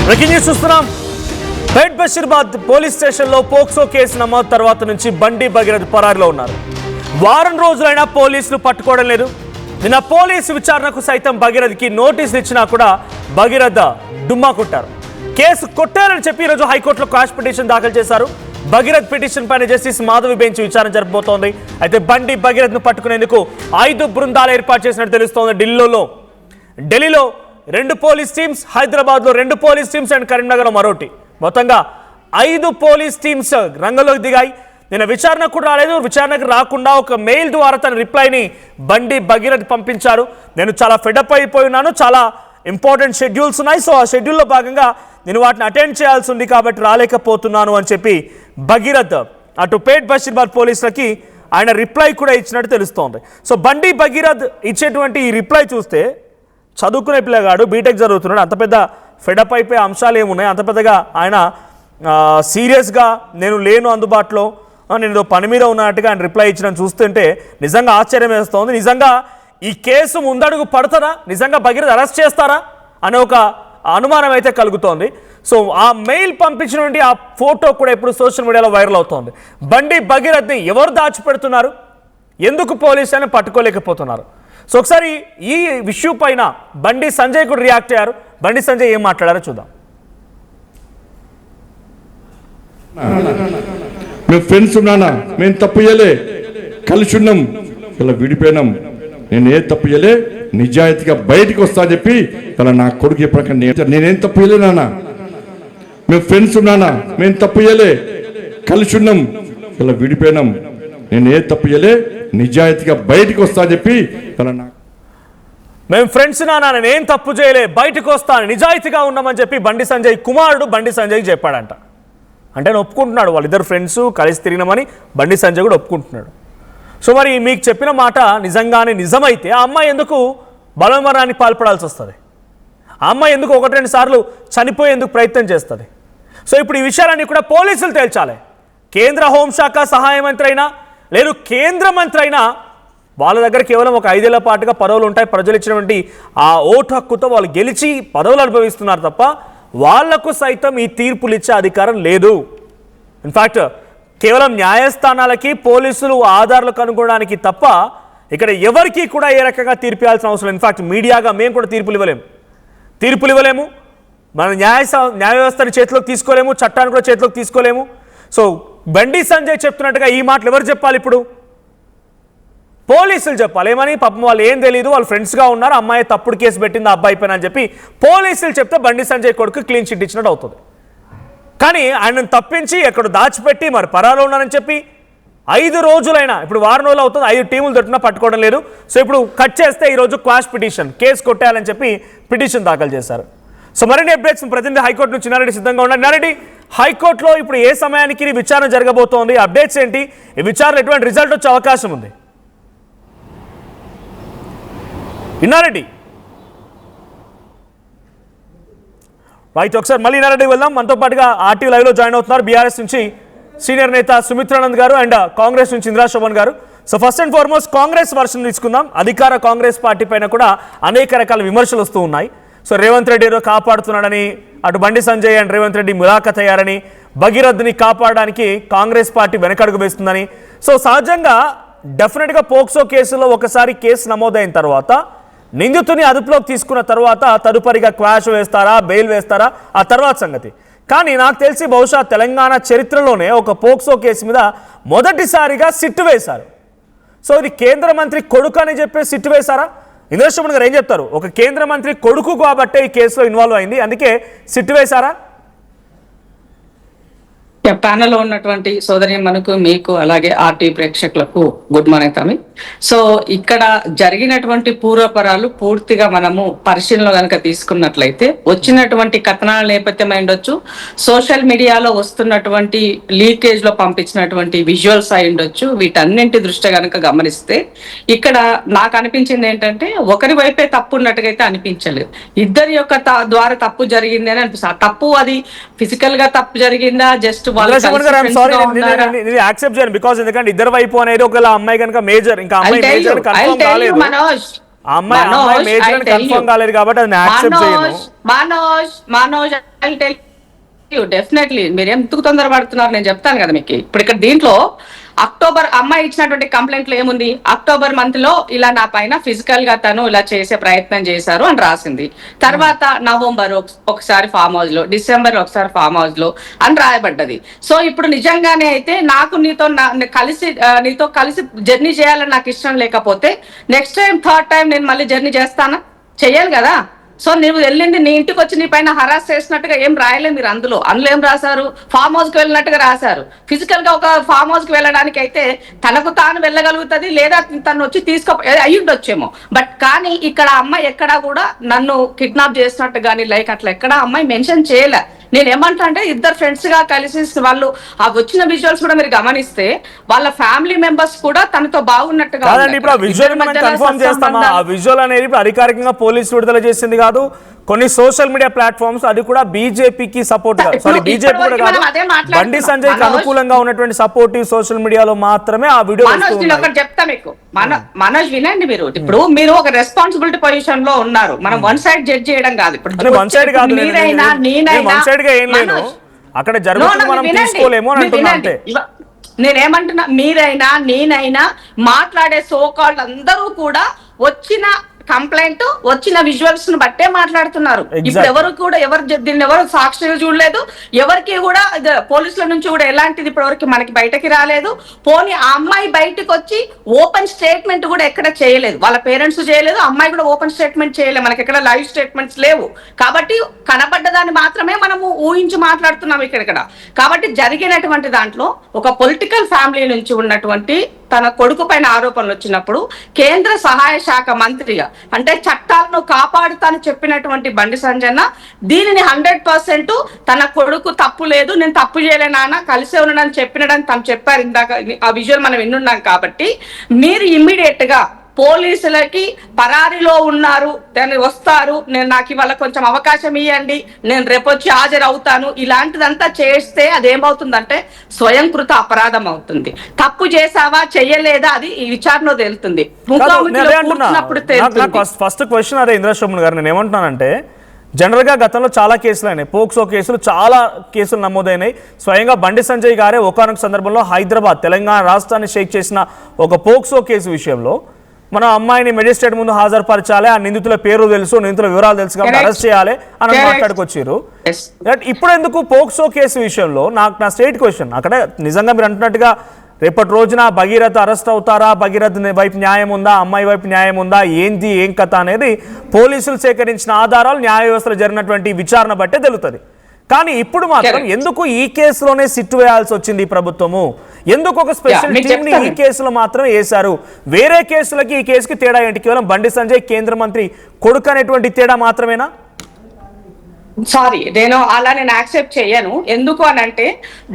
Breaking news చూస్తున్నాం. పేట్ Bashirabad police స్టేషన్లో POCSO case నమోదు తర్వాత నుంచి బండి భగీరథ్ పరారీలో ఉన్నారు. వారం రోజులైనా పోలీసులు పట్టుకోవడం లేదు. నిన్న పోలీసు విచారణకు సైతం భగీరథ్కి నోటీసులు ఇచ్చినా కూడా భగీరథ్ డుమ్మా కొట్టారు. కేసు కొట్టారని చెప్పి ఈరోజు హైకోర్టులో క్వాష్ పిటిషన్ దాఖలు చేశారు. భగీరథ్ పిటిషన్ పైన జస్టిస్ మాధవి బెంచ్ విచారణ జరపబోతోంది. అయితే బండి భగీరథ్ను పట్టుకునేందుకు 5 బృందాలు ఏర్పాటు చేసినట్టు తెలుస్తోంది. ఢిల్లీలో 2 పోలీస్ టీమ్స్, హైదరాబాద్లో 2 పోలీస్ టీమ్స్ అండ్ కరీంనగర్లో మరోటి, మొత్తంగా 5 పోలీస్ టీమ్స్ రంగంలోకి దిగాయి. నిన్న విచారణకు కూడా రాలేదు. విచారణకు రాకుండా ఒక మెయిల్ ద్వారా తన రిప్లైని బండి భగీరథ్ పంపించారు. నేను చాలా ఫెడప్ అయిపోయి ఉన్నాను, చాలా ఇంపార్టెంట్ షెడ్యూల్స్ ఉన్నాయి, సో ఆ షెడ్యూల్లో భాగంగా నేను వాటిని అటెండ్ చేయాల్సి ఉంది కాబట్టి రాలేకపోతున్నాను అని చెప్పి భగీరథ్ అటు పేట్ బషీర్బాద్ పోలీసులకి ఆయన రిప్లై కూడా ఇచ్చినట్టు తెలుస్తోంది. సో బండి భగీరథ్ ఇచ్చేటువంటి ఈ రిప్లై చూస్తే చదువుకునే పిల్లగాడు, బీటెక్ చదువుతున్నాడు, అంత పెద్ద ఫెడప్ అయిపోయే అంశాలు ఏమున్నాయి, అంత పెద్దగా ఆయన సీరియస్గా నేను లేను అందుబాటులో, నేను పని మీద ఉన్నట్టుగా ఆయన రిప్లై ఇచ్చిన చూస్తుంటే నిజంగా ఆశ్చర్యం వేస్తోంది. నిజంగా ఈ కేసు ముందడుగు పడతారా, నిజంగా భగీరథ్ అరెస్ట్ చేస్తారా అనే ఒక అనుమానం అయితే కలుగుతోంది. సో ఆ మెయిల్ పంపించినటువంటి ఆ ఫోటో కూడా ఇప్పుడు సోషల్ మీడియాలో వైరల్ అవుతోంది. బండి భగీరథ్ని ఎవరు దాచిపెడుతున్నారు, ఎందుకు పోలీసులను పట్టుకోలేకపోతున్నారు? సో ఒకసారి ఈ ఇష్యూ పైన బండి సంజయ్ కూడా రియాక్ట్ అయ్యారు. బండి సంజయ్ ఏం మాట్లాడారో చూద్దాం. మేము ఫ్రెండ్స్ ఉన్నానా, మేము తప్పు చేయలే, కలిసి ఉన్నాం, ఇలా విడిపోయినాం, నేను ఏ తప్పు చేయలే, నిజాయితీగా బయటికి వస్తా అని చెప్పి ఇలా నా కొడుకు చెప్పినాక నేనేం తప్పు చేయలే నాన్న, మేము ఫ్రెండ్స్ ఉన్నానా, మేము తప్పు చేయలే, కలిసి ఉన్నాం, ఇలా విడిపోయినాం, నేను ఏ తప్పు చేయలే, నిజాయితీగా బయటికి వస్తా అని చెప్పి ఇలా నా మేము ఫ్రెండ్స్ నానా, నేనేం తప్పు చేయలే, బయటకు వస్తాను, నిజాయితీగా ఉన్నామని చెప్పి బండి సంజయ్ కుమారుడు బండి సంజయ్ చెప్పాడంట. అంటే ఒప్పుకుంటున్నాడు, వాళ్ళిద్దరు ఫ్రెండ్స్ కలిసి తిరిగినామని బండి సంజయ్ కూడా ఒప్పుకుంటున్నాడు. సో మరి మీకు చెప్పిన మాట నిజంగానే నిజమైతే ఆ అమ్మాయి ఎందుకు బలవమరణానికి పాల్పడాల్సి వస్తుంది? ఆ అమ్మాయి ఎందుకు 1-2 సార్లు చనిపోయేందుకు ప్రయత్నం చేస్తుంది? సో ఇప్పుడు ఈ విషయాలన్నీ కూడా పోలీసులు తేల్చాలి. కేంద్ర హోంశాఖ సహాయ మంత్రి అయినా లేదు కేంద్ర మంత్రి అయినా వాళ్ళ దగ్గర కేవలం ఒక 5 ఏళ్ల పాటుగా పదవులు ఉంటాయి. ప్రజలు ఇచ్చినటువంటి ఆ ఓటు హక్కుతో వాళ్ళు గెలిచి పదవులు అనుభవిస్తున్నారు తప్ప వాళ్లకు సైతం ఈ తీర్పులు ఇచ్చే అధికారం లేదు. ఇన్ఫ్యాక్ట్ కేవలం న్యాయస్థానాలకి పోలీసులు ఆధారాలు కనుగొనడానికి తప్ప ఇక్కడ ఎవరికి కూడా ఏ రకంగా తీర్పు ఇవ్వాల్సిన అవసరం. ఇన్ఫ్యాక్ట్ మీడియాగా మేము కూడా తీర్పులు ఇవ్వలేము, మన న్యాయ వ్యవస్థని చేతిలోకి తీసుకోలేము, చట్టాన్ని కూడా చేతిలోకి తీసుకోలేము. సో బండి సంజయ్ చెప్తున్నట్టుగా ఈ మాటలు ఎవరు చెప్పాలి? ఇప్పుడు పోలీసులు చెప్పాలి. ఏమని? పాపం వాళ్ళు ఏం తెలియదు, వాళ్ళు ఫ్రెండ్స్గా ఉన్నారు, అమ్మాయి తప్పుడు కేసు పెట్టింది ఆ అబ్బాయి పైన అని చెప్పి పోలీసులు చెప్తే బండి సంజయ్ కొడుకు క్లీన్ చిట్ ఇచ్చినట్టు అవుతుంది. కానీ ఆయనను తప్పించి ఎక్కడ దాచిపెట్టి మరి పరాలో ఉన్నారని చెప్పి 5 రోజులైనా, ఇప్పుడు వారం రోజులు అవుతుంది, 5 టీములు దొరికినా పట్టుకోవడం లేదు. సో ఇప్పుడు కట్ చేస్తే ఈరోజు క్వాష్ పిటిషన్, కేసు కొట్టేయాలని చెప్పి పిటిషన్ దాఖలు చేశారు. సో మరిన్ని అప్డేట్స్ ప్రతినిధి హైకోర్టు నుంచి నారెడ్డి సిద్ధంగా ఉన్నారు. నారెడ్డి, హైకోర్టులో ఇప్పుడు ఏ సమయానికి విచారణ జరగబోతోంది, అప్డేట్స్ ఏంటి, ఈ విచారణ ఎటువంటి రిజల్ట్ వచ్చే అవకాశం ఉంది? ఇన్నారెడ్డి రైట్, ఒకసారి మళ్ళీ ఇన్నారెడ్డి వెళ్దాం. మనతో పాటుగా ఆర్టీవీ లైవ్లో జాయిన్ అవుతున్నారు బీఆర్ఎస్ నుంచి సీనియర్ నేత సుమిత్రానంద్ గారు అండ్ కాంగ్రెస్ నుంచి ఇంద్రా శోభన్ గారు. So first and foremost Congress version తీసుకుందాం. అధికార కాంగ్రెస్ పార్టీ పైన కూడా అనేక రకాల విమర్శలు వస్తూ ఉన్నాయి. సో రేవంత్ రెడ్డి కాపాడుతున్నాడని, అటు బండి సంజయ్ అండ్ రేవంత్ రెడ్డి ములాఖత్ అయ్యారని, భగీరథ్ని కాపాడడానికి కాంగ్రెస్ పార్టీ వెనకడుగు వేస్తుందని. సో సహజంగా డెఫినెట్గా పోక్సో కేసులో ఒకసారి కేసు నమోదైన తర్వాత నిందితుని అదుపులోకి తీసుకున్న తర్వాత తదుపరిగా క్వాష్ వేస్తారా, బెయిల్ వేస్తారా, ఆ తర్వాత సంగతి. కానీ నాకు తెలిసి బహుశా తెలంగాణ చరిత్రలోనే ఒక పోక్సో కేసు మీద మొదటిసారిగా సిట్టు వేశారు. సో ఇది కేంద్ర మంత్రి కొడుకు అని చెప్పి సిట్టు వేశారా? ఇంద్రా శోభన్ గారు ఏం చెప్తారు? ఒక కేంద్ర మంత్రి కొడుకు కాబట్టే ఈ కేసులో ఇన్వాల్వ్ అయింది, అందుకే సిట్టు వేశారా? ప్యానెల్లో ఉన్నటువంటి సోదరి మనకు, మీకు, అలాగే ఆర్టీ ప్రేక్షకులకు గుడ్ మార్నింగ్ తమి. సో ఇక్కడ జరిగినటువంటి పూర్వపరాలు పూర్తిగా మనము పరిశీలనలో కనుక తీసుకున్నట్లయితే వచ్చినటువంటి కథనాల నేపథ్యం అయి ఉండొచ్చు, సోషల్ మీడియాలో వస్తున్నటువంటి లీకేజ్ లో పంపించినటువంటి విజువల్స్ అయి ఉండొచ్చు, వీటన్నింటి దృష్ట్యా కనుక గమనిస్తే ఇక్కడ నాకు అనిపించింది ఏంటంటే ఒకరి వైపే తప్పు ఉన్నట్టుగా అయితే అనిపించలేదు. ఇద్దరి యొక్క ద్వారా తప్పు జరిగింది అని అనిపిస్తుంది. ఆ తప్పు అది ఫిజికల్ గా తప్పు జరిగిందా, జస్ట్ ఎందుకంటే ఇద్దరు వైపు అనేది ఒక అమ్మాయి కనుక మేజర్, ఇంకా అమ్మాయి మేజర్ కన్ఫర్మ్ కాలేదు. ఆ అమ్మాయి మేజర్ అని కన్ఫర్మ్ కాలేదు కాబట్టి అది యాక్సెప్ట్ చేయను. Manoj I tell you definitely మీరు ఎందుకు తొందరపడుతున్నారు నేను చెప్తాను కదా మీకు. ఇప్పుడు ఇక్కడ దీంట్లో అక్టోబర్ అమ్మాయి ఇచ్చినటువంటి కంప్లైంట్ లో ఏముంది, అక్టోబర్ మంత్ లో ఇలా నా పైన ఫిజికల్ గా తను ఇలా చేసే ప్రయత్నం చేశారు అని రాసింది. తర్వాత నవంబర్ ఒకసారి ఫామ్ హౌస్ లో, డిసెంబర్ ఒకసారి ఫామ్ హౌస్ లో అని రాయబడ్డది. సో ఇప్పుడు నిజంగానే అయితే నాకు నీతో కలిసి జర్నీ చేయాలని నాకు ఇష్టం లేకపోతే నెక్స్ట్ టైం థర్డ్ టైం నేను మళ్ళీ జర్నీ చేస్తానా? చెయ్యాలి కదా. సో నువ్వు వెళ్ళింది నీ ఇంటికి వచ్చి నీ పైన హరాస్ చేసినట్టుగా ఏం రాయలేదు మీరు. అందులో ఏం రాశారు, ఫామ్ హౌస్ కి వెళ్ళినట్టుగా రాశారు. ఫిజికల్ గా ఒక ఫామ్ హౌస్ కి వెళ్ళడానికి అయితే తనకు తాను వెళ్ళగలుగుతుంది, లేదా తను వచ్చి అయ్యి ఉండొచ్చేమో. బట్ కానీ ఇక్కడ అమ్మాయి ఎక్కడా కూడా నన్ను కిడ్నాప్ చేసినట్టు కానీ లైక్ అట్లా ఎక్కడా అమ్మాయి మెన్షన్ చేయలే. నేను ఏమంటా అంటే ఇద్దరు ఫ్రెండ్స్ గా కలిసి వాళ్ళు ఆ వచ్చిన విజువల్స్ కూడా మీరు గమనిస్తే వాళ్ళ ఫ్యామిలీ మెంబర్స్ కూడా తనతో బాగున్నట్టుగా. ఇప్పుడు ఆ విజువల్ మనం కన్ఫర్మ్ చేస్తామా? ఆ విజువల్ అనేది ఇప్పుడు అధికారికంగా పోలీసు విడుదల చేసింది కాదు, కొన్ని సోషల్ మీడియా ప్లాట్ఫామ్స్ అది కూడా బీజేపీకి సపోర్ట్ గా, సారీ బీజేపీ కూడా కాదు, బండి సంజయ్ కి అనుకూలంగా ఉన్నటువంటి సపోర్టివ్ సోషల్ మీడియాలో మాత్రమే ఆ వీడియో. ఒకటి చెప్తా మీకు మనోజ్, వినండి. ఇప్పుడు మీరు ఒక రెస్పాన్సిబిలిటీ పొజిషన్ లో ఉన్నారు. మనం వన్ సైడ్ జడ్జ్ చేయడం కాదు. ఇప్పుడు వన్ సైడ్ కాదు, వన్ సైడ్ గా ఏం లేదు, అక్కడ జరుగుతుంది మనం తీసుకోలేము అని అంటున్నా అంతే. నేనేమంటున్నా, మీరైనా నేనైనా మాట్లాడే సోకాళ్ళు అందరూ కూడా వచ్చిన కంప్లైంట్ వచ్చిన విజువల్స్ ను బట్టే మాట్లాడుతున్నారు. ఇప్పుడు ఎవరు కూడా దీన్ని ఎవరు సాక్షిగా చూడలేదు, ఎవరికి కూడా పోలీసుల నుంచి కూడా ఎలాంటిది ఇప్పటివరకు మనకి బయటకి రాలేదు. పోనీ ఆ అమ్మాయి బయటకు వచ్చి ఓపెన్ స్టేట్మెంట్ కూడా ఎక్కడ చేయలేదు, వాళ్ళ పేరెంట్స్ చేయలేదు, అమ్మాయి కూడా ఓపెన్ స్టేట్మెంట్ చేయలేదు, మనకి ఎక్కడ లైవ్ స్టేట్మెంట్స్ లేవు. కాబట్టి కనబడ్డదాన్ని మాత్రమే మనము ఊహించి మాట్లాడుతున్నాం ఇక్కడ. కాబట్టి జరిగినటువంటి దాంట్లో ఒక పొలిటికల్ ఫ్యామిలీ నుంచి ఉన్నటువంటి తన కొడుకు పైన ఆరోపణలు వచ్చినప్పుడు కేంద్ర సహాయ శాఖ మంత్రిగా అంటే చట్టాలను కాపాడుతాను చెప్పినటువంటి బండి సంజయ్ దీనిని 100% తన కొడుకు తప్పు లేదు, నేను తప్పు చేయలే నాన్న, కలిసే ఉన్నానని చెప్పినని తను చెప్పారు. ఇందాక ఆ విజువల్ మనం విన్నున్నాం. కాబట్టి మీరు ఇమ్మీడియట్ గా పోలీసులకి పరారీలో ఉన్నారు, దాన్ని వస్తారు, నాకు ఇవాళ కొంచెం అవకాశం ఇవ్వండి, నేను రేపు వచ్చి హాజరవుతాను, ఇలాంటిదంతా చేస్తే అదేమవుతుందంటే స్వయంకృత అపరాధం అవుతుంది. తప్పు చేసావా చెయ్యలేదా అది ఈ విచారణలో తేలుతుంది. ఫస్ట్ క్వశ్చన్ అదే ఇంద్రశోభన్ గారు, నేను ఏమంటున్నానంటే జనరల్ గా గతంలో చాలా కేసులు అయినాయి, పోక్సో కేసులు చాలా కేసులు నమోదైనాయి. స్వయంగా బండి సంజయ్ గారే ఒకానొక సందర్భంలో హైదరాబాద్ తెలంగాణ రాష్ట్రాన్ని షేక్ చేసిన ఒక పోక్సో కేసు విషయంలో మనం అమ్మాయిని మెజిస్ట్రేట్ ముందు హాజరుపరచాలి, ఆ నిందితుల పేరు తెలుసు, నిందితుల వివరాలు తెలుసు కాబట్టి అరెస్ట్ చేయాలి అని మాట్లాడుకొచ్చారు. ఇప్పుడు ఎందుకు పోక్సో కేసు విషయంలో నా స్ట్రైట్ క్వశ్చన్, అక్కడ నిజంగా మీరు అంటున్నట్టుగా రేపటి రోజున భగీరథ అరెస్ట్ అవుతారా, భగీరథ వైపు న్యాయం ఉందా, అమ్మాయి వైపు న్యాయం ఉందా, ఏంది ఏం కథ అనేది పోలీసులు సేకరించిన ఆధారాలు న్యాయ వ్యవస్థలో జరిగినటువంటి విచారణ బట్టే తెలుస్తుంది. కానీ ఇప్పుడు మాత్రం ఎందుకు ఈ కేసులోనే సిట్టు వేయాల్సి వచ్చింది ఈ ప్రభుత్వము? ఎందుకు ఒక స్పెషల్ టీమ్ ని ఈ కేసులో మాత్రమే వేశారు? వేరే కేసులకి ఈ కేసుకి తేడా ఏంటి? కేవలం బండి సంజయ్ కేంద్ర మంత్రి కొడుకు అనేటువంటి తేడా మాత్రమేనా? సారీ, నేను యాక్సెప్ట్ చేయను. ఎందుకు అని అంటే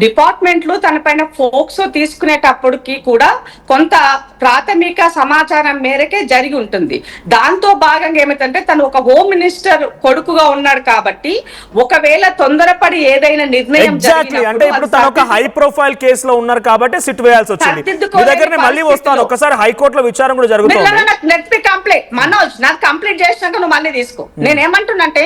డిపార్ట్మెంట్ లో తన పైన ఫోక్సో తీసుకునేటప్పటికి కూడా కొంత ప్రాథమిక సమాచారం మేరకే జరిగి ఉంటుంది. దాంతో భాగంగా ఏమిటంటే తను ఒక హోమ్ మినిస్టర్ కొడుకుగా ఉన్నాడు కాబట్టి ఒకవేళ తొందరపడి ఏదైనా నిర్ణయం అంటే ఇప్పుడు తను ఒక హై ప్రొఫైల్ కేసులో ఉన్నారు కాబట్టి సిట్ వేయాల్సి వచ్చింది. మీ దగ్గరనే మళ్ళీ వస్తాను, ఒకసారి హైకోర్టులో విచారణ కూడా జరుగుతుంది. కంప్లీట్ మనోజ్, నాకు కంప్లీట్ చేసినాక నువ్వు మళ్ళీ తీసుకో. నేనేమంటున్నంటే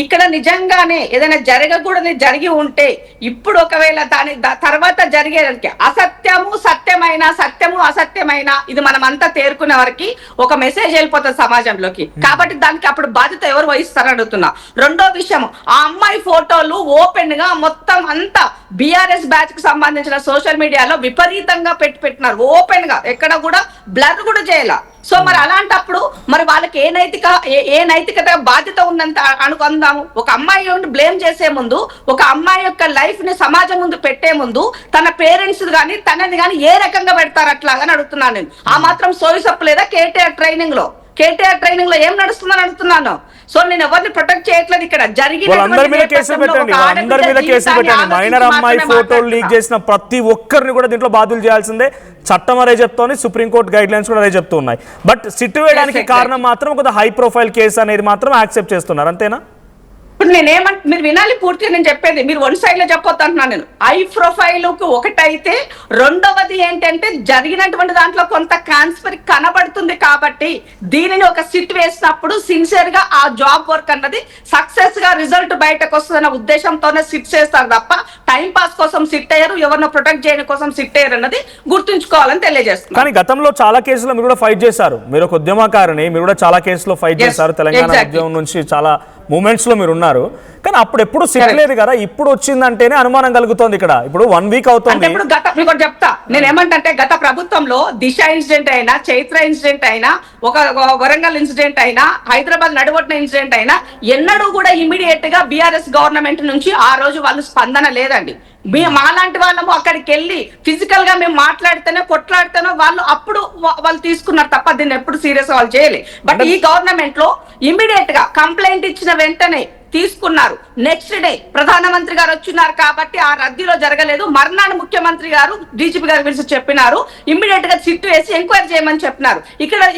ఇక్కడ నిజంగానే ఏదైనా జరగకూడని జరిగి ఉంటే ఇప్పుడు ఒకవేళ దాని తర్వాత జరిగేదానికి అసత్యము సత్యమైన, సత్యము అసత్యమైన ఇది మనం అంతా తేరుకునే వరకు ఒక మెసేజ్ వెళ్ళిపోతుంది సమాజంలోకి. కాబట్టి దానికి అప్పుడు బాధ్యత ఎవరు వహిస్తారని అడుగుతున్నా. రెండో విషయం, ఆ అమ్మాయి ఫోటోలు ఓపెన్ గా మొత్తం అంతా బీఆర్ఎస్ బ్యాచ్ కు సంబంధించిన సోషల్ మీడియాలో విపరీతంగా పెట్టినారు ఓపెన్ గా, ఎక్కడ కూడా బ్లర్ కూడా చేయాల. సో మరి అలాంటప్పుడు మరి వాళ్ళకి ఏ నైతికత బాధ్యత ఉందంత అనుకుందాము. ఒక అమ్మాయి బ్లేమ్ చేసే ముందు, ఒక అమ్మాయి యొక్క లైఫ్ ని సమాజం ముందు పెట్టే ముందు తన పేరెంట్స్ గానీ తనని గానీ ఏ రకంగా పెడతారు అట్లాగని అడుగుతున్నాను నేను. ఆ మాత్రం సోయిసప్పు లేదా కేటీఆర్ ట్రైనింగ్ లో ఏం నడుస్తుందని అడుగుతున్నాను. సో నేను ఎవరిని ప్రొటెక్ట్ చేయట్లేదు. ఇక్కడ అందరి మీద కేసులు పెట్టండి. మైనర్ అమ్మాయి ఫోటోలు లీక్ చేసిన ప్రతి ఒక్కరిని కూడా దీంట్లో బాధ్యులు చేయాల్సిందే. చట్టం అదే చెప్తోంది, సుప్రీంకోర్టు గైడ్ లైన్స్ కూడా అదే చెప్తూ ఉన్నాయి. బట్ సిట్ వేయడానికి కారణం మాత్రం ఒక హై ప్రొఫైల్ కేసు అనేది మాత్రం యాక్సెప్ట్ చేస్తున్నారు, అంతేనా? ఇప్పుడు ఇప్పుడు మీరు వినాలి పూర్తిగా నేను చెప్పేది, మీరు వన్ సైడ్ లో చెప్పొద్దు అంటున్నాను నేను. హై ప్రొఫైల్ కు ఒకటైతే, రెండవది ఏంటంటే జరిగినటువంటి దాంట్లో కొంత కాన్స్పరీ కనబడుతుంది కాబట్టి దీనిని ఒక సిట్ వేసినప్పుడు సిన్సియర్ గా ఆ జాబ్ వర్క్ అన్నది సక్సెస్ గా రిజల్ట్ బయటకు వస్తుందన్న ఉద్దేశంతోనే సిట్ చేస్తారు తప్ప టైం పాస్ కోసం సిట్ అయ్యారు, ఎవరినో ప్రొటెక్ట్ చేయడం కోసం సిట్ అయ్యారు అన్నది గుర్తుంచుకోవాలని తెలియజేస్తున్నారు. కానీ గతంలో చాలా కేసులు మీరు కూడా ఫైట్ చేశారు, మీరు ఒక ఉద్యమకారిని, మీరు కూడా చాలా కేసులో ఫైట్ చేశారు, తెలంగాణ ఉద్యమం నుంచి చాలా మూమెంట్స్ లో మీరు ఉన్నారు. కానీ అప్పుడు ఎప్పుడు సిట్ లేదు కదా, ఇప్పుడు వచ్చిందంటేనే అనుమానం కలుగుతోంది. ఇక్కడ ఇప్పుడు 1 వీక్ అవుతుంది. ఇప్పుడు మీకు చెప్తా నేను ఏమంటే, గత ప్రభుత్వంలో దిశ ఇన్సిడెంట్ అయినా, చైత్ర ఇన్సిడెంట్ అయినా, ఒక వరంగల్ ఇన్సిడెంట్ అయినా, హైదరాబాద్ నడిబొట్టిన ఇన్సిడెంట్ అయినా ఎన్నడూ కూడా ఇమీడియట్ గా బీఆర్ఎస్ గవర్నమెంట్ నుంచి ఆ రోజు వాళ్ళు స్పందన లేదండి. మాలాంటి వాళ్ళము అక్కడికి వెళ్ళి ఫిజికల్ గా మేము మాట్లాడితేనే కొట్లాడితేనో వాళ్ళు తీసుకున్నారు తప్ప దీన్ని ఎప్పుడు సీరియస్ వాళ్ళు చేయలేదు. బట్ ఈ గవర్నమెంట్ లో ఇమీడియట్ గా కంప్లైంట్ ఇచ్చిన వెంటనే తీసుకున్నారు. నెక్స్ట్ డే ప్రధానమంత్రి గారు వచ్చినారు కాబట్టి ఆ రద్దీలో జరగలేదు. మర్నాడు ముఖ్యమంత్రి గారు డీజీపీ గారు పిలిచి చెప్పినారు, ఇమ్మీడియట్ గా సిట్ వేసి ఎంక్వైరీ చేయమని చెప్పినారు.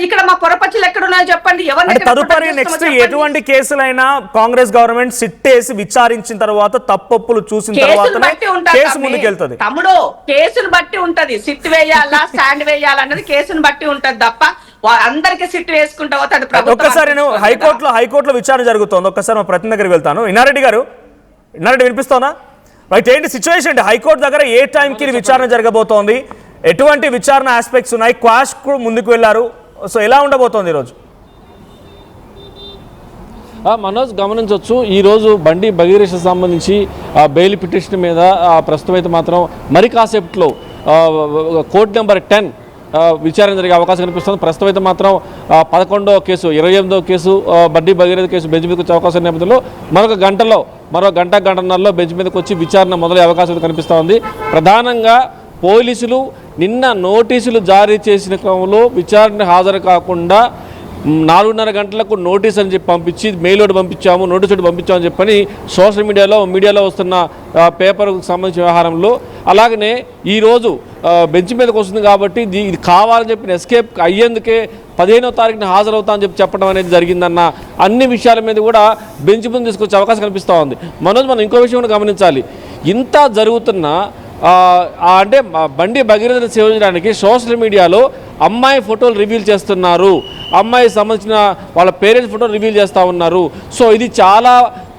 ఇక్కడ మా పొరపచ్చులు ఎక్కడున్నాయో చెప్పండి. తదుపరి నెక్స్ట్ ఎటువంటి కేసులైనా కాంగ్రెస్ గవర్నమెంట్ సిట్ వేసి విచారించిన తర్వాత తప్పొప్పులు చూసిన తర్వాత కేసు ముందుకెళ్తుంది. తమ్ముడు కేసును బట్టి ఉంటది, సిట్ వేయాలా స్టాండ్ వేయాలా అన్నది కేసును బట్టి ఉంటది తప్ప అందరికీ సిట్ వేసుకుంటా పోతాడు. ఒక్కసారి నేను హైకోర్టులో విచారణ జరుగుతోంది, ఒక్కసారి మా ప్రతినిధి దగ్గరికి వెళ్తాను. ఇన్నారెడ్డి గారు, ఇన్నారెడ్డి వినిపిస్తోందా? రైట్, ఏంటి సిచ్యువేషన్? హైకోర్టు దగ్గర ఏ టైంకి విచారణ జరగబోతోంది, ఎటువంటి విచారణ ఆస్పెక్ట్స్ ఉన్నాయి, క్వాష్ కు ముందుకు వెళ్ళారు, సో ఎలా ఉండబోతోంది ఈరోజు? మనోజ్ గమనించవచ్చు, ఈరోజు బండి భగీరథ సంబంధించి బెయిల్ పిటిషన్ మీద ప్రస్తుతం అయితే మాత్రం మరి కాసేపట్లో కోర్టు నెంబర్ 10 విచారణ జరిగే అవకాశం కనిపిస్తుంది. ప్రస్తుతం అయితే మాత్రం 11వ కేసు 28వ కేసు బండి భగీరథ కేసు బెంచ్ మీదకి వచ్చే అవకాశం నేపథ్యంలో మరో గంటన్నరలో బెంచ్ మీదకి వచ్చి విచారణ మొదలయ్యే అవకాశం కనిపిస్తూ ఉంది. ప్రధానంగా పోలీసులు నిన్న నోటీసులు జారీ చేసిన క్రమంలో విచారణ హాజరు కాకుండా 4:30 గంటలకు నోటీస్ అని చెప్పి పంపించి, మెయిల్ ఒకటి పంపించాము, నోటీస్ ఒకటి పంపించామని చెప్పని సోషల్ మీడియాలో వస్తున్న పేపర్కు సంబంధించిన వ్యవహారంలో, అలాగనే ఈరోజు బెంచ్ మీదకి వస్తుంది కాబట్టి ఇది కావాలని చెప్పిన ఎస్కేప్ అయ్యేందుకే 15వ తారీఖున హాజరవుతా అని చెప్పడం అనేది జరిగిందన్న అన్ని విషయాల మీద కూడా బెంచ్ ముందు తీసుకొచ్చే అవకాశం కనిపిస్తూ ఉంది. మనం ఇంకో విషయం కూడా గమనించాలి. ఇంత జరుగుతున్న అంటే బండి భగీరథను సేవించడానికి సోషల్ మీడియాలో అమ్మాయి ఫోటోలు రివీల్ చేస్తున్నారు, అమ్మాయి సంబంధించిన వాళ్ళ పేరెంట్స్ ఫోటోలు రివీల్ చేస్తూ ఉన్నారు. సో ఇది చాలా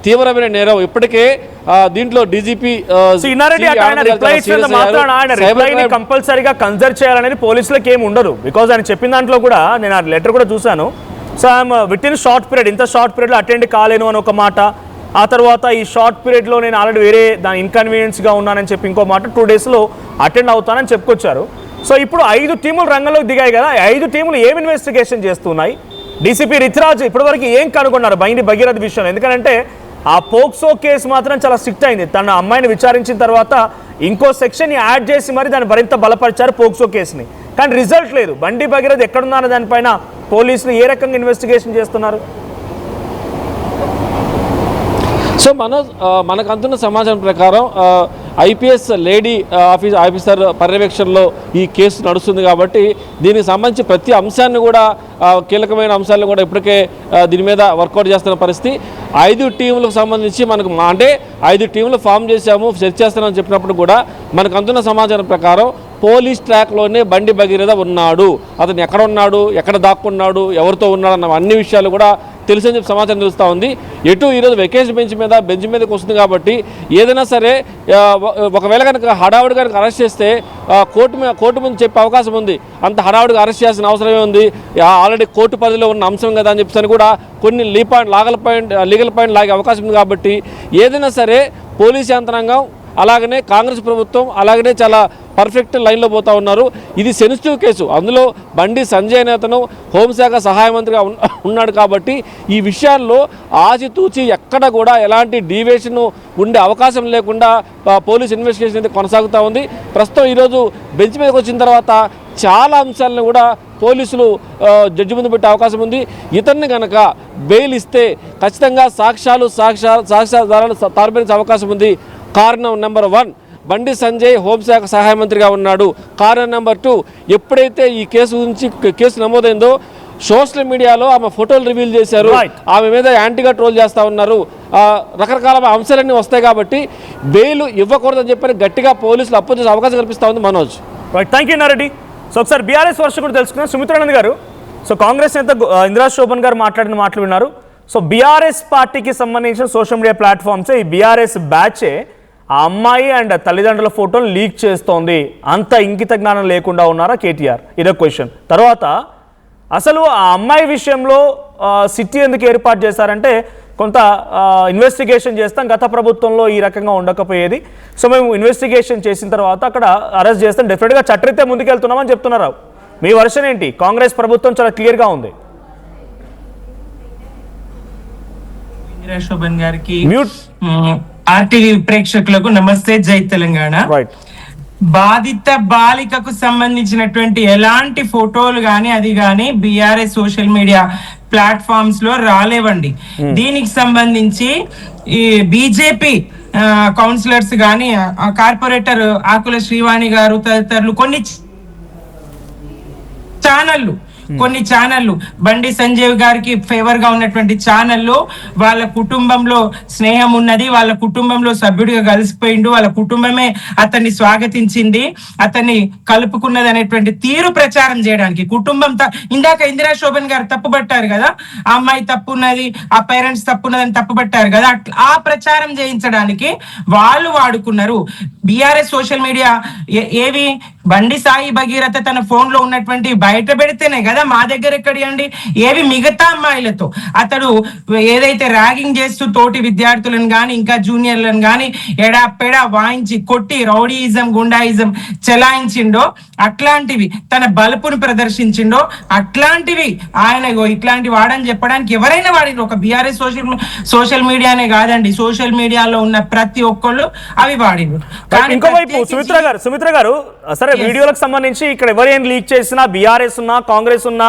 తీవ్రమైన నేరం. ఇప్పటికే దీంట్లో డీజీపీ కంపల్సరీగా కన్సల్ట్ చేయాలనేది పోలీసులకు ఏమి ఉండదు. బికాజ్ ఆయన చెప్పిన దాంట్లో కూడా నేను ఆ లెటర్ కూడా చూశాను. So I'm with in short period, ఇంత షార్ట్ పీరియడ్లో అటెండ్ కాలేను అని ఒక మాట, ఆ తర్వాత ఈ షార్ట్ పీరియడ్లో నేను ఆల్రెడీ వేరే దాని ఇన్కన్వీనియన్స్గా ఉన్నానని చెప్పి ఇంకో మాట, 2 డేస్లో అటెండ్ అవుతానని చెప్పుకొచ్చారు. సో ఇప్పుడు 5 టీములు రంగంలోకి దిగాయి కదా, 5 టీములు ఏం ఇన్వెస్టిగేషన్ చేస్తున్నాయి? డీసీపీ రిత్రాజ్ ఇప్పటివరకు ఏం కనుగొన్నారు బండి భగీరథ విషయంలో? ఎందుకంటే ఆ పోక్సో కేసు మాత్రం చాలా స్ట్రిక్ట్ అయింది. తన అమ్మాయిని విచారించిన తర్వాత ఇంకో సెక్షన్ యాడ్ చేసి మరి దాన్ని మరింత బలపరిచారు పోక్సో కేసుని. కానీ రిజల్ట్ లేదు. బండి భగీరథ ఎక్కడున్నారో దానిపైన పోలీసులు ఏ రకంగా ఇన్వెస్టిగేషన్ చేస్తున్నారు? సో మనకు అందున్న సమాచారం ప్రకారం ఐపీఎస్ లేడీ ఆఫీసర్ పర్యవేక్షణలో ఈ కేసు నడుస్తుంది కాబట్టి దీనికి సంబంధించి ప్రతి అంశాన్ని కూడా కీలకమైన అంశాలను కూడా ఇప్పటికే దీని మీద వర్కౌట్ చేస్తున్న పరిస్థితి. 5 టీములకు సంబంధించి మనకు అంటే 5 టీములు ఫామ్ చేశాము, సెర్చ్ చేస్తామని చెప్పినప్పుడు కూడా మనకు అందున్న సమాచారం ప్రకారం పోలీస్ ట్రాక్లోనే బండి భగీరథ ఉన్నాడు, అతను ఎక్కడ ఉన్నాడు, ఎక్కడ దాక్కున్నాడు, ఎవరితో ఉన్నాడు అన్న అన్ని విషయాలు కూడా తెలుసని చెప్పి సమాచారం తెలుస్తూ ఉంది. ఎటు ఈరోజు వెకేషన్ బెంచ్ మీదకి వస్తుంది కాబట్టి ఏదైనా సరే ఒకవేళ కనుక హడావుడి కనుక అరెస్ట్ చేస్తే కోర్టు ముందు చెప్పే అవకాశం ఉంది. అంత హడావుడిగా అరెస్ట్ చేయాల్సిన అవసరమే ఉంది, ఆల్రెడీ కోర్టు పరిధిలో ఉన్న అంశం కదా అని చెప్పేసి కూడా కొన్ని లీగల్ పాయింట్ లాగే అవకాశం ఉంది. కాబట్టి ఏదైనా సరే పోలీస్ యంత్రాంగం అలాగనే కాంగ్రెస్ ప్రభుత్వం అలాగనే చాలా పర్ఫెక్ట్ లైన్లో పోతూ ఉన్నారు. ఇది సెన్సిటివ్ కేసు, అందులో బండి సంజయ్ నేతను హోంశాఖ సహాయ మంత్రిగా ఉన్నాడు కాబట్టి ఈ విషయాల్లో ఆచితూచి ఎక్కడ కూడా ఎలాంటి డీవియేషన్ ఉండే అవకాశం లేకుండా పోలీస్ ఇన్వెస్టిగేషన్ అయితే కొనసాగుతూ ఉంది. ప్రస్తుతం ఈరోజు బెంచ్ మీదకి వచ్చిన తర్వాత చాలా అంశాలను కూడా పోలీసులు జడ్జి ముందు పెట్టే అవకాశం ఉంది. ఇతన్ని కనుక బెయిల్ ఇస్తే ఖచ్చితంగా సాక్ష్యాధారాలు తారుమారే అవకాశం ఉంది. కారణం నెంబర్ 1, బండి సంజయ్ హోంశాఖ సహాయ మంత్రిగా ఉన్నాడు. కారణం నెంబర్ 2, ఎప్పుడైతే ఈ కేసు నమోదైందో సోషల్ మీడియాలో ఆమె ఫోటోలు రివీల్ చేశారు, Right. ఆమె మీద యాంటీగా ట్రోల్ చేస్తూ ఉన్నారు, రకరకాల అంశాలన్నీ వస్తాయి కాబట్టి బెయిల్ ఇవ్వకూడదని చెప్పని గట్టిగా పోలీసులు అప్పో చేసే అవకాశం కల్పిస్తూ ఉంది Manoj. Right, thank you Nareddy. So ఒకసారి బీఆర్ఎస్ వర్షం కూడా తెలుసుకున్నాం. సుమిత్రానంద్ గారు, సో కాంగ్రెస్ నేత ఇందిరా శోభన్ గారు మాట్లాడిన మాటలు విన్నారు. సో బీఆర్ఎస్ పార్టీకి సంబంధించిన సోషల్ మీడియా ప్లాట్ఫామ్స్ ఈ బీఆర్ఎస్ బ్యాచే ఆ అమ్మాయి అండ్ తల్లిదండ్రుల ఫోటోలు లీక్ చేస్తోంది, అంత ఇంకిత జ్ఞానం లేకుండా ఉన్నారా కేటీఆర్? ఇదొక క్వశ్చన్. తర్వాత అసలు ఆ అమ్మాయి విషయంలో సిటీ ఎందుకు ఏర్పాటు చేశారంటే కొంత ఇన్వెస్టిగేషన్ చేస్తాం, గత ప్రభుత్వంలో ఈ రకంగా ఉండకపోయేది, సో మేము ఇన్వెస్టిగేషన్ చేసిన తర్వాత అక్కడ అరెస్ట్ చేస్తాం, డెఫినెట్గా చట్టరీత్యా ముందుకెళ్తున్నామని చెప్తున్నారు. మీ వర్షన్ ఏంటి? కాంగ్రెస్ ప్రభుత్వం చాలా క్లియర్గా ఉంది. శోభన్ గారికి, మ్యూట్. ఆర్టీవీ ప్రేక్షకులకు నమస్తే, జై తెలంగాణ. రైట్. బాధిత బాలికకు సంబంధించినటువంటి ఎలాంటి ఫోటోలు గాని అది గాని బీఆర్ఎస్ సోషల్ మీడియా ప్లాట్ఫామ్స్ లో రాలేవండి. దీనికి సంబంధించి ఈ బీజేపీ కౌన్సిలర్స్ గాని, కార్పొరేటర్ ఆకుల శ్రీవాణి గారు తదితరులు కొన్ని ఛానళ్ళు బండి సంజయ్ గారికి ఫేవర్ గా ఉన్నటువంటి ఛానళ్ళు వాళ్ళ కుటుంబంలో స్నేహం ఉన్నది, వాళ్ళ కుటుంబంలో సభ్యుడిగా కలిసిపోయిండు, వాళ్ళ కుటుంబమే అతన్ని స్వాగతించింది, అతన్ని కలుపుకున్నది అనేటువంటి తీరు ప్రచారం చేయడానికి కుటుంబం ఇందాక ఇందిరా శోభన్ గారు తప్పుపట్టారు కదా, ఆ అమ్మాయి తప్పున్నది, ఆ పేరెంట్స్ తప్పున్నదని తప్పుపట్టారు కదా, ఆ ప్రచారం చేయించడానికి వాళ్ళు వాడుకున్నారు. బీఆర్ఎస్ సోషల్ మీడియా ఏవి బండి సాయి భగీరథ తన ఫోన్ లో ఉన్నటువంటి బయట పెడితేనే కదా మా దగ్గర ఎక్కడియండి, ఏవి మిగతా అమ్మాయిలతో అతడు ఏదైతే ర్యాగింగ్ చేస్తూ తోటి విద్యార్థులను గాని ఇంకా జూనియర్లను గాని ఎడాపెడా వాయించి కొట్టి రౌడీయిజం గుండాయిజం చెలాయించిండో అట్లాంటివి, తన బలుపును ప్రదర్శించిండో అట్లాంటివి ఆయన ఇట్లాంటి వాడని చెప్పడానికి ఎవరైనా వాడి ఒక బీఆర్ఎస్ సోషల్ మీడియానే కాదండి, సోషల్ మీడియాలో ఉన్న ప్రతి ఒక్కళ్ళు అవి వాడిండు. ఇంకోవైపు సుమిత్ర గారు సరే వీడియోలకు సంబంధించి ఇక్కడ ఎవరైనా లీక్ చేసినా బీఆర్ఎస్ ఉన్నా కాంగ్రెస్ ఉన్నా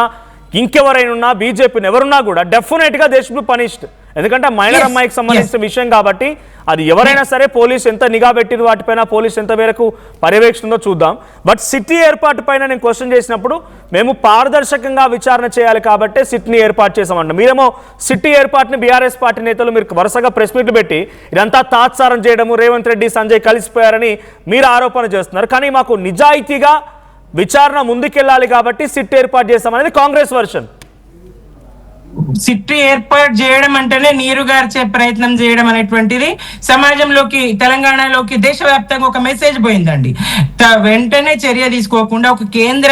ఇంకెవరైనా ఉన్నా బీజేపీని ఎవరున్నా కూడా డెఫినెట్ గా దే షుడ్ బి పనిష్డ్. ఎందుకంటే మైనర్ అమ్మాయికి సంబంధించిన విషయం కాబట్టి అది ఎవరైనా సరే పోలీసు ఎంత నిఘా పెట్టిన వాటిపైన పోలీసు ఎంత మేరకు పర్యవేక్షిస్తుందో చూద్దాం. బట్ సిటీ ఏర్పాటు పైన నేను క్వశ్చన్ చేసినప్పుడు మేము పారదర్శకంగా విచారణ చేయాలి కాబట్టి సిట్ని ఏర్పాటు చేసామంట. మీరేమో సిటీ ఏర్పాటుని బీఆర్ఎస్ పార్టీ నేతలు మీరు వరుసగా ప్రెస్ మీట్లు పెట్టి ఇదంతా తాత్సారం చేయడము, రేవంత్ రెడ్డి సంజయ్ కలిసిపోయారని మీరు ఆరోపణ చేస్తున్నారు. కానీ మాకు నిజాయితీగా విచారణ ముందుకెళ్ళాలి కాబట్టి సిట్ ఏర్పాటు చేస్తామనేది కాంగ్రెస్ వర్షన్. సిట్ ఏర్పాటు చేయడం అంటేనే నీరు గార్చే ప్రయత్నం చేయడం అనేటువంటిది సమాజంలోకి, తెలంగాణలోకి, దేశవ్యాప్తంగా ఒక మెసేజ్ పోయిందండి. వెంటనే చర్య తీసుకోకుండా ఒక కేంద్ర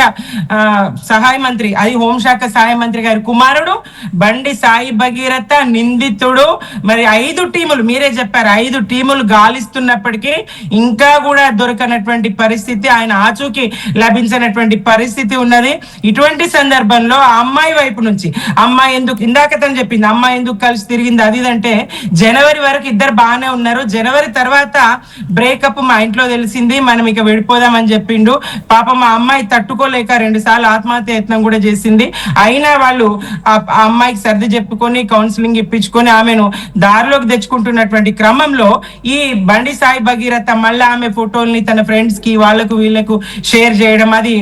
సహాయ మంత్రి, అది హోంశాఖ సహాయ మంత్రి గారి కుమారుడు బండి సాయి భగీరథ నిందితుడు, మరి 5 టీములు మీరే చెప్పారు 5 టీములు గాలిస్తున్నప్పటికీ ఇంకా కూడా దొరకనటువంటి పరిస్థితి, ఆయన ఆచూకీ లభించినటువంటి పరిస్థితి ఉన్నది. ఇటువంటి సందర్భంలో ఆ అమ్మాయి వైపు నుంచి అమ్మాయి ఎందుకు ఇందాక తను చెప్పింది అమ్మాయి ఎందుకు కలిసి తిరిగింది అది అంటే జనవరి వరకు ఇద్దరు బాగానే ఉన్నారు, జనవరి తర్వాత బ్రేకప్ మా ఇంట్లో తెలిసింది, మనం ఇక విడిపోదామని చెప్పిండు. పాపం మా అమ్మాయి తట్టుకోలేక 2 సార్లు ఆత్మహత్య యత్నం కూడా చేసింది. అయినా వాళ్ళు ఆ అమ్మాయికి సర్ది చెప్పుకొని కౌన్సిలింగ్ ఇప్పించుకొని ఆమెను దారిలోకి తెచ్చుకుంటున్నటువంటి క్రమంలో ఈ బండి సాయి భగీరథ మళ్ళీ ఆమె ఫోటోల్ని తన ఫ్రెండ్స్ కి వాళ్ళకు వీళ్ళకు షేర్ చేయడం, అది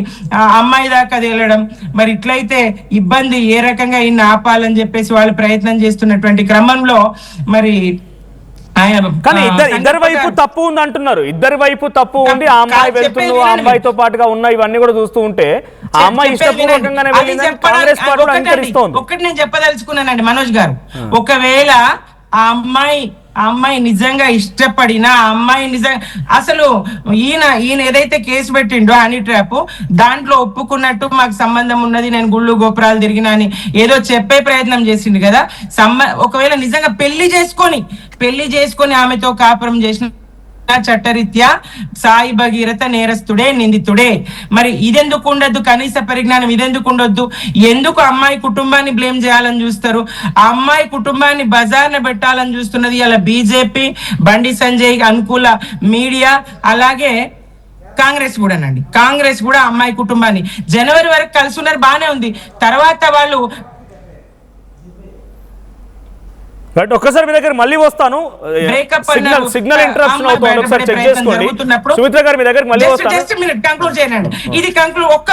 అమ్మాయి దాకా తేలడం. మరి ఇట్లయితే ఇబ్బంది ఏ రకంగా ఇన్ని ఆపాలని చెప్పేసి వాళ్ళు ప్రయత్నం చేస్తున్నటువంటి క్రమంలో మరి కానీ ఇద్దరి వైపు తప్పు ఉంది అంటున్నారు. ఇద్దరి వైపు తప్పు ఉంది, ఆ అమ్మాయి వెళ్తుంది, ఆ అమ్మాయితో పాటుగా ఉన్న ఇవన్నీ కూడా చూస్తూ ఉంటే ఆ అమ్మాయి ఇష్టపూర్వకంగానే వెళ్ళిందని కాంగ్రెస్ పార్టీ అంగీకరిస్తోంది. ఒకటి నేను చెప్పదలుచుకున్నానండి మనోజ్ గారు, ఒకవేళ ఆ అమ్మాయి నిజంగా ఇష్టపడిన ఆ అమ్మాయి నిజంగా అసలు ఈయన ఏదైతే కేసు పెట్టిండో హనీ ట్రాప్ దాంట్లో ఒప్పుకున్నట్టు మాకు సంబంధం ఉన్నది, నేను గుళ్ళు గోపురాలు తిరిగినా అని ఏదో చెప్పే ప్రయత్నం చేసిండు కదా. ఒకవేళ నిజంగా పెళ్లి చేసుకొని ఆమెతో కాపురం చేసిన చట్టరీత్యా సాయి భగీరథ నేరస్తుడే, నిందితుడే. మరి ఇదెందుకు ఉండొద్దు, కనీస పరిజ్ఞానం ఇదెందుకు ఉండొద్దు? ఎందుకు అమ్మాయి కుటుంబాన్ని బ్లేమ్ చేయాలని చూస్తారు? ఆ అమ్మాయి కుటుంబాన్ని బజార్న పెట్టాలని చూస్తున్నది ఇలా బీజేపీ, బండి సంజయ్ అనుకూల మీడియా, అలాగే కాంగ్రెస్ కూడానండి. కాంగ్రెస్ కూడా అమ్మాయి కుటుంబాన్ని జనవరి వరకు కలిసి ఉన్నారు, బానే ఉంది. తర్వాత వాళ్ళు రైట్, ఒక్కసారి మీ దగ్గర మళ్ళీ వస్తాను. సిగ్నల్ ఇంటరప్షన్ అవుతుంది, ఒకసారి చెక్ చేసుకోండి. సుమిత్ర గారు మీ దగ్గర మళ్ళీ వస్తాను. కంక్లూడ్ చేయండి. ఇది కంక్లూడ్ ఒక్క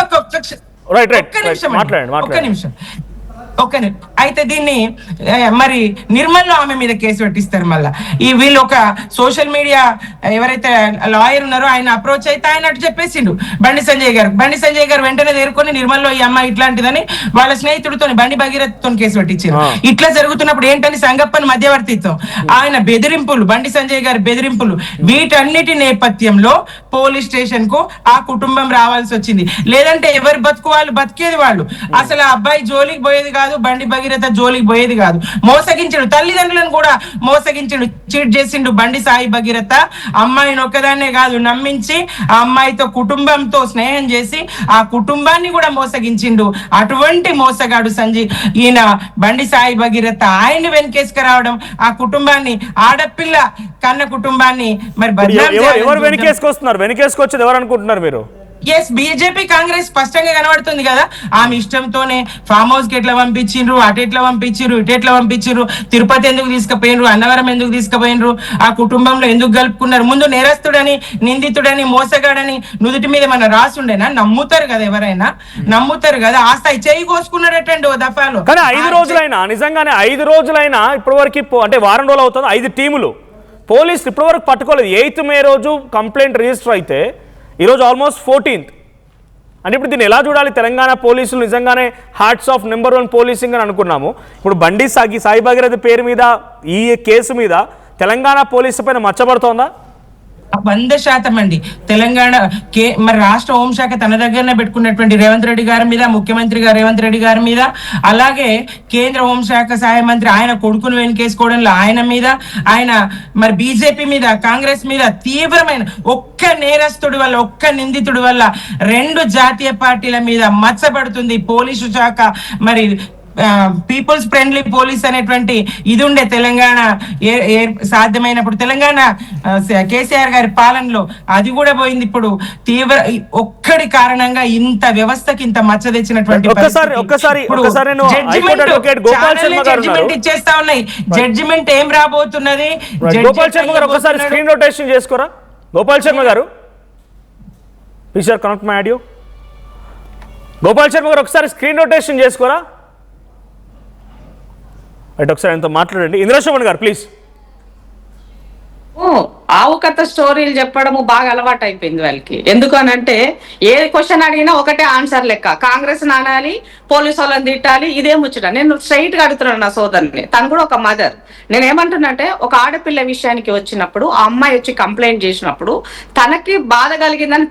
నిమిషం. అయితే దీన్ని మరి నిర్మల్లో ఆమె మీద కేసు పెట్టిస్తారు. మళ్ళా వీళ్ళు ఒక సోషల్ మీడియా ఎవరైతే లాయర్ ఉన్నారో ఆయన అప్రోచ్ అయితే ఆయన అటు చెప్పేసిండు బండి సంజయ్ గారు వెంటనే తేరుకొని నిర్మల్లో ఈ అమ్మాయి ఇట్లాంటిదని వాళ్ళ స్నేహితుడితో బండి భగీరథతో కేసు పెట్టించారు. ఇట్లా జరుగుతున్నప్పుడు ఏంటని సంగప్పని మధ్యవర్తిత్వం, ఆయన బెదిరింపులు, బండి సంజయ్ గారి బెదిరింపులు, వీటన్నిటి నేపథ్యంలో పోలీస్ స్టేషన్ కు ఆ కుటుంబం రావాల్సి వచ్చింది. లేదంటే ఎవరు బతుకు వాళ్ళు బతికేది వాళ్ళు. అసలు ఆ అబ్బాయి జోలికి పోయేది కాదు, బండి భగీరథ జోలికి పోయేది కాదు. మోసగించాడు, తల్లిదండ్రులను కూడా మోసగించాడు, చీట్ చేసిండు బండి సాయి భగీరథ. అమ్మాయిని ఒక్కదాన్నే కాదు నమ్మించి ఆ అమ్మాయితో కుటుంబంతో స్నేహం చేసి ఆ కుటుంబాన్ని కూడా మోసగించిండు. అటువంటి మోసగాడు ఈయన బండి సాయి భగీరథ. ఆయన్ని వెనకేసుకు రావడం, ఆ కుటుంబాన్ని, ఆడపిల్ల కన్న కుటుంబాన్ని మరి ఎవరు వెనకేసుకొచ్చేది ఎవరు అనుకుంటున్నారు మీరు? ఎస్, బీజేపీ కాంగ్రెస్ స్పష్టంగా కనబడుతుంది కదా. ఆమె ఇష్టంతోనే ఫామ్ హౌస్ కి ఎట్లా పంపించిండ్రు, అటు ఎట్లా పంపించారు, ఇటు ఎట్లా పంపించారు, తిరుపతి ఎందుకు తీసుకుపోయినరు, అన్నవరం ఎందుకు తీసుకుపోయినరు, ఆ కుటుంబంలో ఎందుకు కలుపుకున్నారు. ముందు నేరస్తుడని, నిందితుడని, మోసగాడని నుదుటి మీద మన రాసుండేనా? నమ్ముతారు కదా, ఎవరైనా నమ్ముతారు కదా. ఆ స్థాయి చేయి కోసుకున్నాడటండి ఓ దఫాలో. కానీ 5 రోజులైనా, నిజంగానే 5 రోజులైనా ఇప్పటివరకు, అంటే వారం రోజులు అవుతుంది, 5 టీములు పోలీసులు ఇప్పటివరకు పట్టుకోలేదు. 8th మే రోజు కంప్లైంట్ రిజిస్టర్ అయితే ఈరోజు ఆల్మోస్ట్ 14th. అంటే ఇప్పుడు దీన్ని ఎలా చూడాలి? తెలంగాణ పోలీసులు నిజంగానే హ్యాట్స్ ఆఫ్ నెంబర్ 1 పోలీసింగ్ అని అనుకున్నాము. ఇప్పుడు బండి సాయి భగీరథ పేరు మీద ఈ కేసు మీద తెలంగాణ పోలీసు పైన మచ్చబడుతోందా? 100% అండి. తెలంగాణ మరి రాష్ట్ర హోంశాఖ తన దగ్గరనే పెట్టుకున్నటువంటి రేవంత్ రెడ్డి గారి మీద, ముఖ్యమంత్రి గారు రేవంత్ రెడ్డి గారి మీద, అలాగే కేంద్ర హోంశాఖ సహాయ మంత్రి ఆయన కొడుకును వెనుకేసుకోవడంలో ఆయన మీద, ఆయన మరి బీజేపీ మీద, కాంగ్రెస్ మీద తీవ్రమైన ఒక్క నేరస్తుడి వల్ల, ఒక్క నిందితుడి వల్ల 2 జాతీయ పార్టీల మీద మచ్చబడుతుంది పోలీసు శాఖ. మరి పీపుల్స్ ఫ్రెండ్లీ పోలీస్ అనేటువంటి ఇది ఉండే తెలంగాణ సాధ్యమైనప్పుడు, తెలంగాణ కేసీఆర్ గారి పాలనలో అది కూడా పోయింది. ఇప్పుడు ఒక్కడి కారణంగా ఇంత వ్యవస్థకి ఇంత మచ్చ తెచ్చినటువంటి జడ్జిమెంట్ ఇచ్చేస్తా ఉన్నాయి. జడ్జిమెంట్ ఏం రాబోతున్నది? గోపాల్ శర్మ గారు ఒకసారి స్క్రీన్ రొటేషన్ చేసుకోరా. గోపాల్ శర్మ గారు, please connect my audio. Gopal Sharma గారు ఒకసారి స్క్రీన్ రొటేషన్ చేసుకోరా. అంటే ఒకసారి ఆయనతో మాట్లాడండి. ఇంద్రశోభన్ గారు ప్లీజ్. ఆవు కథ స్టోరీలు చెప్పడము బాగా అలవాటు అయిపోయింది వాళ్ళకి. ఎందుకు అనంటే ఏ క్వశ్చన్ అడిగినా ఒకటే ఆన్సర్ లెక్క. కాంగ్రెస్ నానాలి, పోలీసు వాళ్ళని తిట్టాలి, ఇదే ముచ్చట. నేను స్ట్రైట్ గా అడుగుతున్నాను నా సోదరుని, తను కూడా ఒక మదర్. నేను ఏమంటున్నంటే, ఒక ఆడపిల్ల విషయానికి వచ్చినప్పుడు ఆ అమ్మాయి వచ్చి కంప్లైంట్ చేసినప్పుడు తనకి బాధ కలిగిందని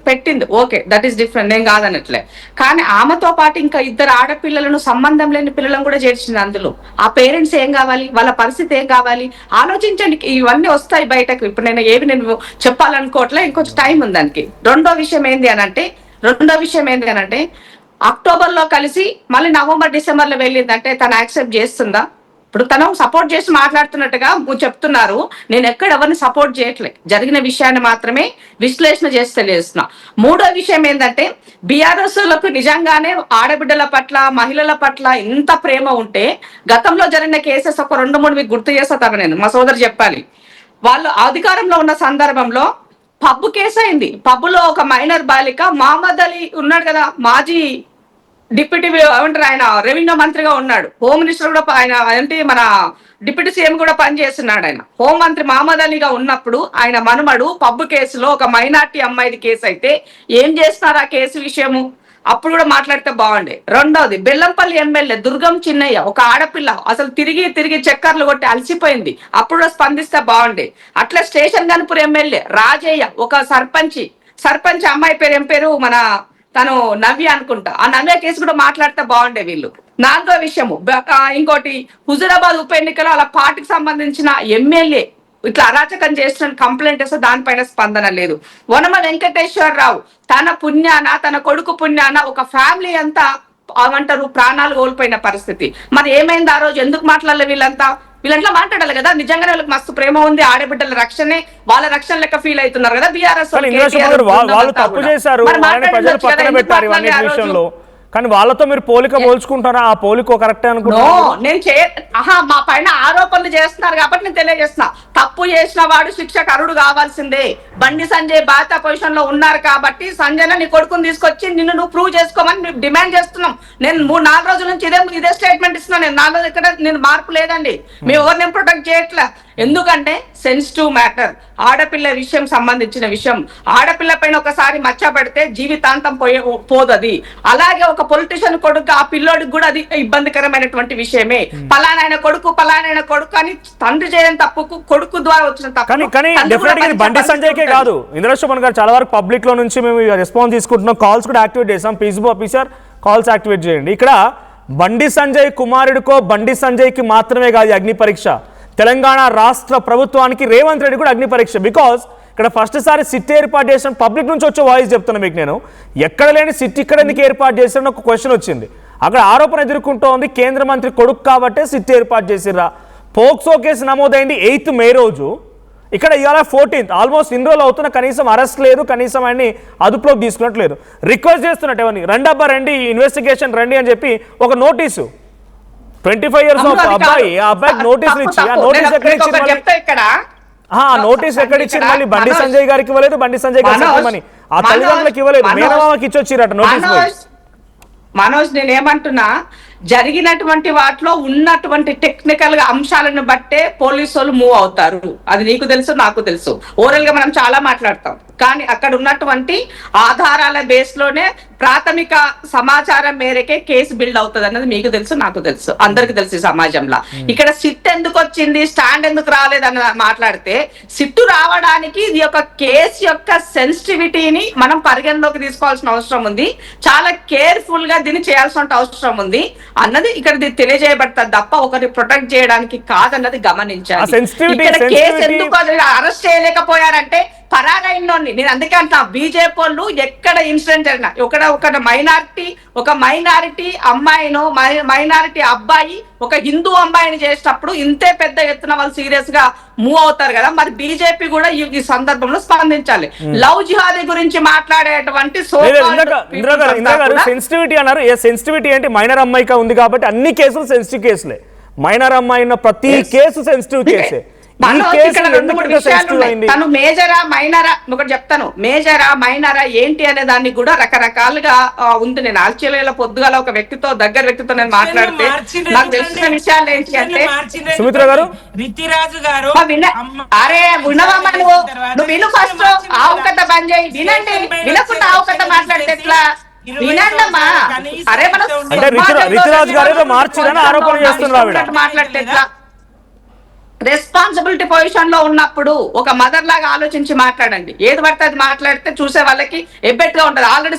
పెట్టింది, ఓకే, దట్ ఈస్ డిఫరెంట్, నేను కాదనట్లే. కానీ ఆమెతో పాటు ఇంకా 2 ఆడపిల్లలను, సంబంధం లేని పిల్లలను కూడా చేర్చింది అందులో. ఆ పేరెంట్స్ ఏం కావాలి, వాళ్ళ పరిస్థితి ఏం కావాలి ఆలోచించండి. ఇవన్నీ వస్తాయి బయటకు. ఇప్పుడు నేను చెప్పాలనుకోవట్లే, ఇంకొంచెం టైం ఉంది దానికి. రెండో విషయం ఏంది అనంటే అక్టోబర్లో కలిసి మళ్ళీ నవంబర్ డిసెంబర్లో వెళ్ళిందంటే తను యాక్సెప్ట్ చేస్తుందా? ఇప్పుడు తను సపోర్ట్ చేసి మాట్లాడుతున్నట్టుగా చెప్తున్నారు. నేను ఎక్కడ ఎవరిని సపోర్ట్ చేయట్లే, జరిగిన విషయాన్ని మాత్రమే విశ్లేషణ చేసి తెలియజేస్తున్నా. మూడో విషయం ఏంటంటే, బీఆర్ఎస్లకు నిజంగానే ఆడబిడ్డల పట్ల, మహిళల పట్ల ఇంత ప్రేమ ఉంటే గతంలో జరిగిన కేసెస్ ఒక 2-3 మీకు గుర్తు చేస్తా. నేను మా సోదరు చెప్పాలి, వాళ్ళు అధికారంలో ఉన్న సందర్భంలో పబ్బు కేసు అయింది. పబ్బులో ఒక మైనర్ బాలిక, మహమ్మద్ అలీ ఉన్నాడు కదా, మాజీ డిప్యూటీ ఏమంటారు, ఆయన రెవెన్యూ మంత్రిగా ఉన్నాడు, హోమ్ మినిస్టర్ కూడా, ఆయన అంటే మన డిప్యూటీ సీఎం కూడా పనిచేస్తున్నాడు. ఆయన హోంమంత్రి మహమ్మద్ అలీగా ఉన్నప్పుడు ఆయన మనుమడు పబ్బు కేసులో ఒక మైనార్టీ అమ్మాయిది కేసు అయితే ఏం చేస్తున్నారు ఆ కేసు విషయము, అప్పుడు కూడా మాట్లాడితే బాగుండే. రెండవది, బెల్లంపల్లి ఎమ్మెల్యే దుర్గం చిన్నయ్య, ఒక ఆడపిల్ల అసలు తిరిగి చక్కర్లు కొట్టి అలసిపోయింది, అప్పుడు స్పందిస్తే బాగుండే. అట్లా స్టేషన్ గన్పూర్ ఎమ్మెల్యే రాజయ్య, ఒక సర్పంచ్ అమ్మాయి పేరు ఏం పేరు, మన తను నవ్య అనుకుంటా, ఆ నవ్య కేసు కూడా మాట్లాడితే బాగుండే వీళ్ళు. 4వ విషయము, ఇంకోటి హుజూరాబాద్ ఉప ఎన్నికలో అలా పార్టీకి సంబంధించిన ఎమ్మెల్యే ఇట్లా అరాచకం చేస్తున్న కంప్లైంట్ వేస్తే దానిపైన స్పందన లేదు. వనమ వెంకటేశ్వరరావు తన పుణ్యాన, తన కొడుకు పుణ్యాన ఒక ఫ్యామిలీ అంతా ఏమంటారు ప్రాణాలు కోల్పోయిన పరిస్థితి. మరి ఏమైంది ఆ రోజు? ఎందుకు మాట్లాడలే వీళ్ళంట్లో మాట్లాడాలి కదా. నిజంగానే వాళ్ళకి మస్తు ప్రేమ ఉంది, ఆడబిడ్డల రక్షణే వాళ్ళ రక్షణ లెక్క ఫీల్ అవుతున్నారు కదా బీఆర్ఎస్ వాళ్ళు. తప్పు చేశారు, ప్రజలు పక్కన పెట్టారు అనే విషయంలో. కానీ వాళ్ళతో మీరు పోలిక పోల్చుకుంటారా? ఆ పోలిక కరెక్టే అనుకుంటున్నా. నేను మా పైన ఆరోపణలు చేస్తున్నారు కాబట్టి నేను తెలియజేస్తున్నా. తప్పు చేసిన వాడు శిక్షకు అర్హుడు కావాల్సిందే. బండి సంజయ్ బాధ్యత పొజిషన్ లో ఉన్నారు కాబట్టి సంజయ్ నీ కొడుకుని తీసుకొచ్చి నిన్ను నువ్వు ప్రూవ్ చేసుకోమని డిమాండ్ చేస్తున్నాం. నేను 3-4 రోజుల నుంచి ఇదే స్టేట్మెంట్ ఇస్తున్నాను. నేను 4 రోజులు ఇక్కడ నేను మార్పు లేదండి. మీ ఎవరిని ప్రొటెక్ట్ చేయట్లా. ఎందుకంటే సెన్సిటివ్ మ్యాటర్, ఆడపిల్ల విషయం సంబంధించిన విషయం. ఆడపిల్ల పైన ఒకసారి మచ్చ పెడితే జీవితాంతం పోదది. అలాగే ఒక పొలిటీషియన్ కొడుకు ఆ పిల్లోడికి కూడా అది ఇబ్బందికరమైనటువంటి విషయమే. పలానాయన కొడుకు అని తండ్రి చేయని తప్పుకు కొడుకు ద్వారా వచ్చిన తప్పు. కానీ డెఫినెట్ గా బండి సంజయ్కే కాదు, ఇంద్రశోభన్ గారు చాలా వరకు పబ్లిక్ లో నుంచి మేము రెస్పాన్స్ తీసుకుంటున్నాం. కాల్స్ కూడా యాక్టివేట్ చేసాం. పీసీబీ ఆఫీసర్ కాల్స్ యాక్టివేట్ చేయండి. ఇక్కడ బండి సంజయ్ కుమారుడికో బండి సంజయ్కి మాత్రమే కాదు అగ్ని పరీక్ష, తెలంగాణ రాష్ట్ర ప్రభుత్వానికి రేవంత్ రెడ్డి కూడా అగ్ని పరీక్ష. బికాస్ ఇక్కడ ఫస్ట్ సారి సిట్ ఏర్పాటు చేసిన పబ్లిక్ నుంచి వచ్చే వాయిస్ చెప్తున్నా మీకు. నేను ఎక్కడ లేని సిట్ ఇక్కడ ఎందుకు ఏర్పాటు చేసిన ఒక క్వశ్చన్ వచ్చింది. అక్కడ ఆరోపణ ఎదుర్కొంటోంది కేంద్ర మంత్రి కొడుకు కాబట్టే సిట్ ఏర్పాటు చేసిర్రా. పోక్సో కేసు నమోదైంది 8th మే రోజు. ఇక్కడ ఇవాళ 14th, ఆల్మోస్ట్ ఇన్ని రోజులు అవుతున్న కనీసం అరెస్ట్ లేదు, కనీసం ఆయన్ని అదుపులోకి తీసుకున్నట్లేదు. రిక్వెస్ట్ చేస్తున్నట్టు ఎవరిని రండి ఇన్వెస్టిగేషన్ రండి అని చెప్పి ఒక నోటీసు 25 years అబ్బాయి, ఆ అబ్బాయికి నోటీసులు ఇచ్చి ఆ నోటీస్ ఎక్కడ ఇచ్చింది? నోటీస్ ఎక్కడ ఇచ్చింది? మళ్ళీ బండి సంజయ్ గారికి ఇవ్వలేదు, బండి సంజయ్ గారికి ఆ తల్లిదండ్రులకు ఇవ్వలేదు, మేనమామకి ఇచ్చొచ్చిరట నోటీస్. మనోజ్ నేనేమంటున్నా, జరిగినటువంటి వాటిలో ఉన్నటువంటి టెక్నికల్ గా అంశాలను బట్టే పోలీసు వాళ్ళు మూవ్ అవుతారు. అది నీకు తెలుసు, నాకు తెలుసు. ఓవరాల్ గా మనం చాలా మాట్లాడతాం, కానీ అక్కడ ఉన్నటువంటి ఆధారాల బేస్ లోనే ప్రాథమిక సమాచారం మేరకే కేసు బిల్డ్ అవుతుంది అన్నది మీకు తెలుసు, నాకు తెలుసు, అందరికి తెలుసు ఈ సమాజంలో. ఇక్కడ సిట్ ఎందుకు వచ్చింది, స్టాండ్ ఎందుకు రాలేదని మాట్లాడితే, సిట్టు రావడానికి ఇది ఒక కేసు యొక్క సెన్సిటివిటీని మనం పరిగణలోకి తీసుకోవాల్సిన అవసరం ఉంది. చాలా కేర్ఫుల్ గా దీన్ని చేయాల్సిన అవసరం ఉంది అన్నది ఇక్కడ తెలియజేయబడుతుంది తప్ప ఒకరిని ప్రొటెక్ట్ చేయడానికి కాదన్నది గమనించాలి. ఇక్కడ కేసు ఎందుకు అరెస్ట్ చేయలేకపోయారంటే పరారైనోని. నేను అందుకే అంటున్నా, బీజేపీ వాళ్ళు ఎక్కడ ఇన్సిడెంట్ జరిగినా ఒక మైనారిటీ అమ్మాయినో మైనారిటీ అబ్బాయి ఒక హిందూ అమ్మాయిని చేసేటప్పుడు ఇంతే పెద్ద ఎత్తున వాళ్ళు సీరియస్ గా మూవ్ అవుతారు కదా. మరి బీజేపీ కూడా ఈ సందర్భంలో స్పందించాలి. లవ్ జిహాదీ గురించి మాట్లాడేటువంటి సెన్సిటివిటీ అన్నారు. సెన్సిటివిటీ అంటే మైనర్ అమ్మాయిగా ఉంది కాబట్టి అన్ని కేసులు సెన్సిటివ్ కేసులే. మైనర్ అమ్మాయి ఉన్న ప్రతి కేసు సెన్సిటివ్ కేసే. తను మేజరా మైనరా ఒకటి చెప్తాను, మేజరా మైనరా ఏంటి అనే దాన్ని కూడా రకరకాలుగా ఉంది. నేను ఆశ్చర్యంలో పొద్దుగాల ఒక దగ్గర వ్యక్తితో నేను మాట్లాడితే నాకు తెలిసిన విషయాలు ఏంటి అంటే, సుమిత్ర గారు, రితిరాజు గారు, అరే ఉన్నవమ్మా నువ్వు విను, ఫస్ట్ ఆవుకథ బంద్ చేయి, వినండి. వినకుండా ఆవుకథ మాట్లాడితే ఎట్లా? వినండమ్మా. అరే మనం రితిరాజు గారు మార్చిదని ఆరోపణ చేస్తున్నారు. మాట్లాడితే ఎట్లా? రెస్పాన్సిబిలిటీ పొజిషన్ లో ఉన్నప్పుడు ఒక మదర్ లాగా ఆలోచించి మాట్లాడండి. ఏది పడితే అది మాట్లాడితే చూసే వాళ్ళకి ఎబ్బెట్టుగా ఉంటది. ఆల్రెడీ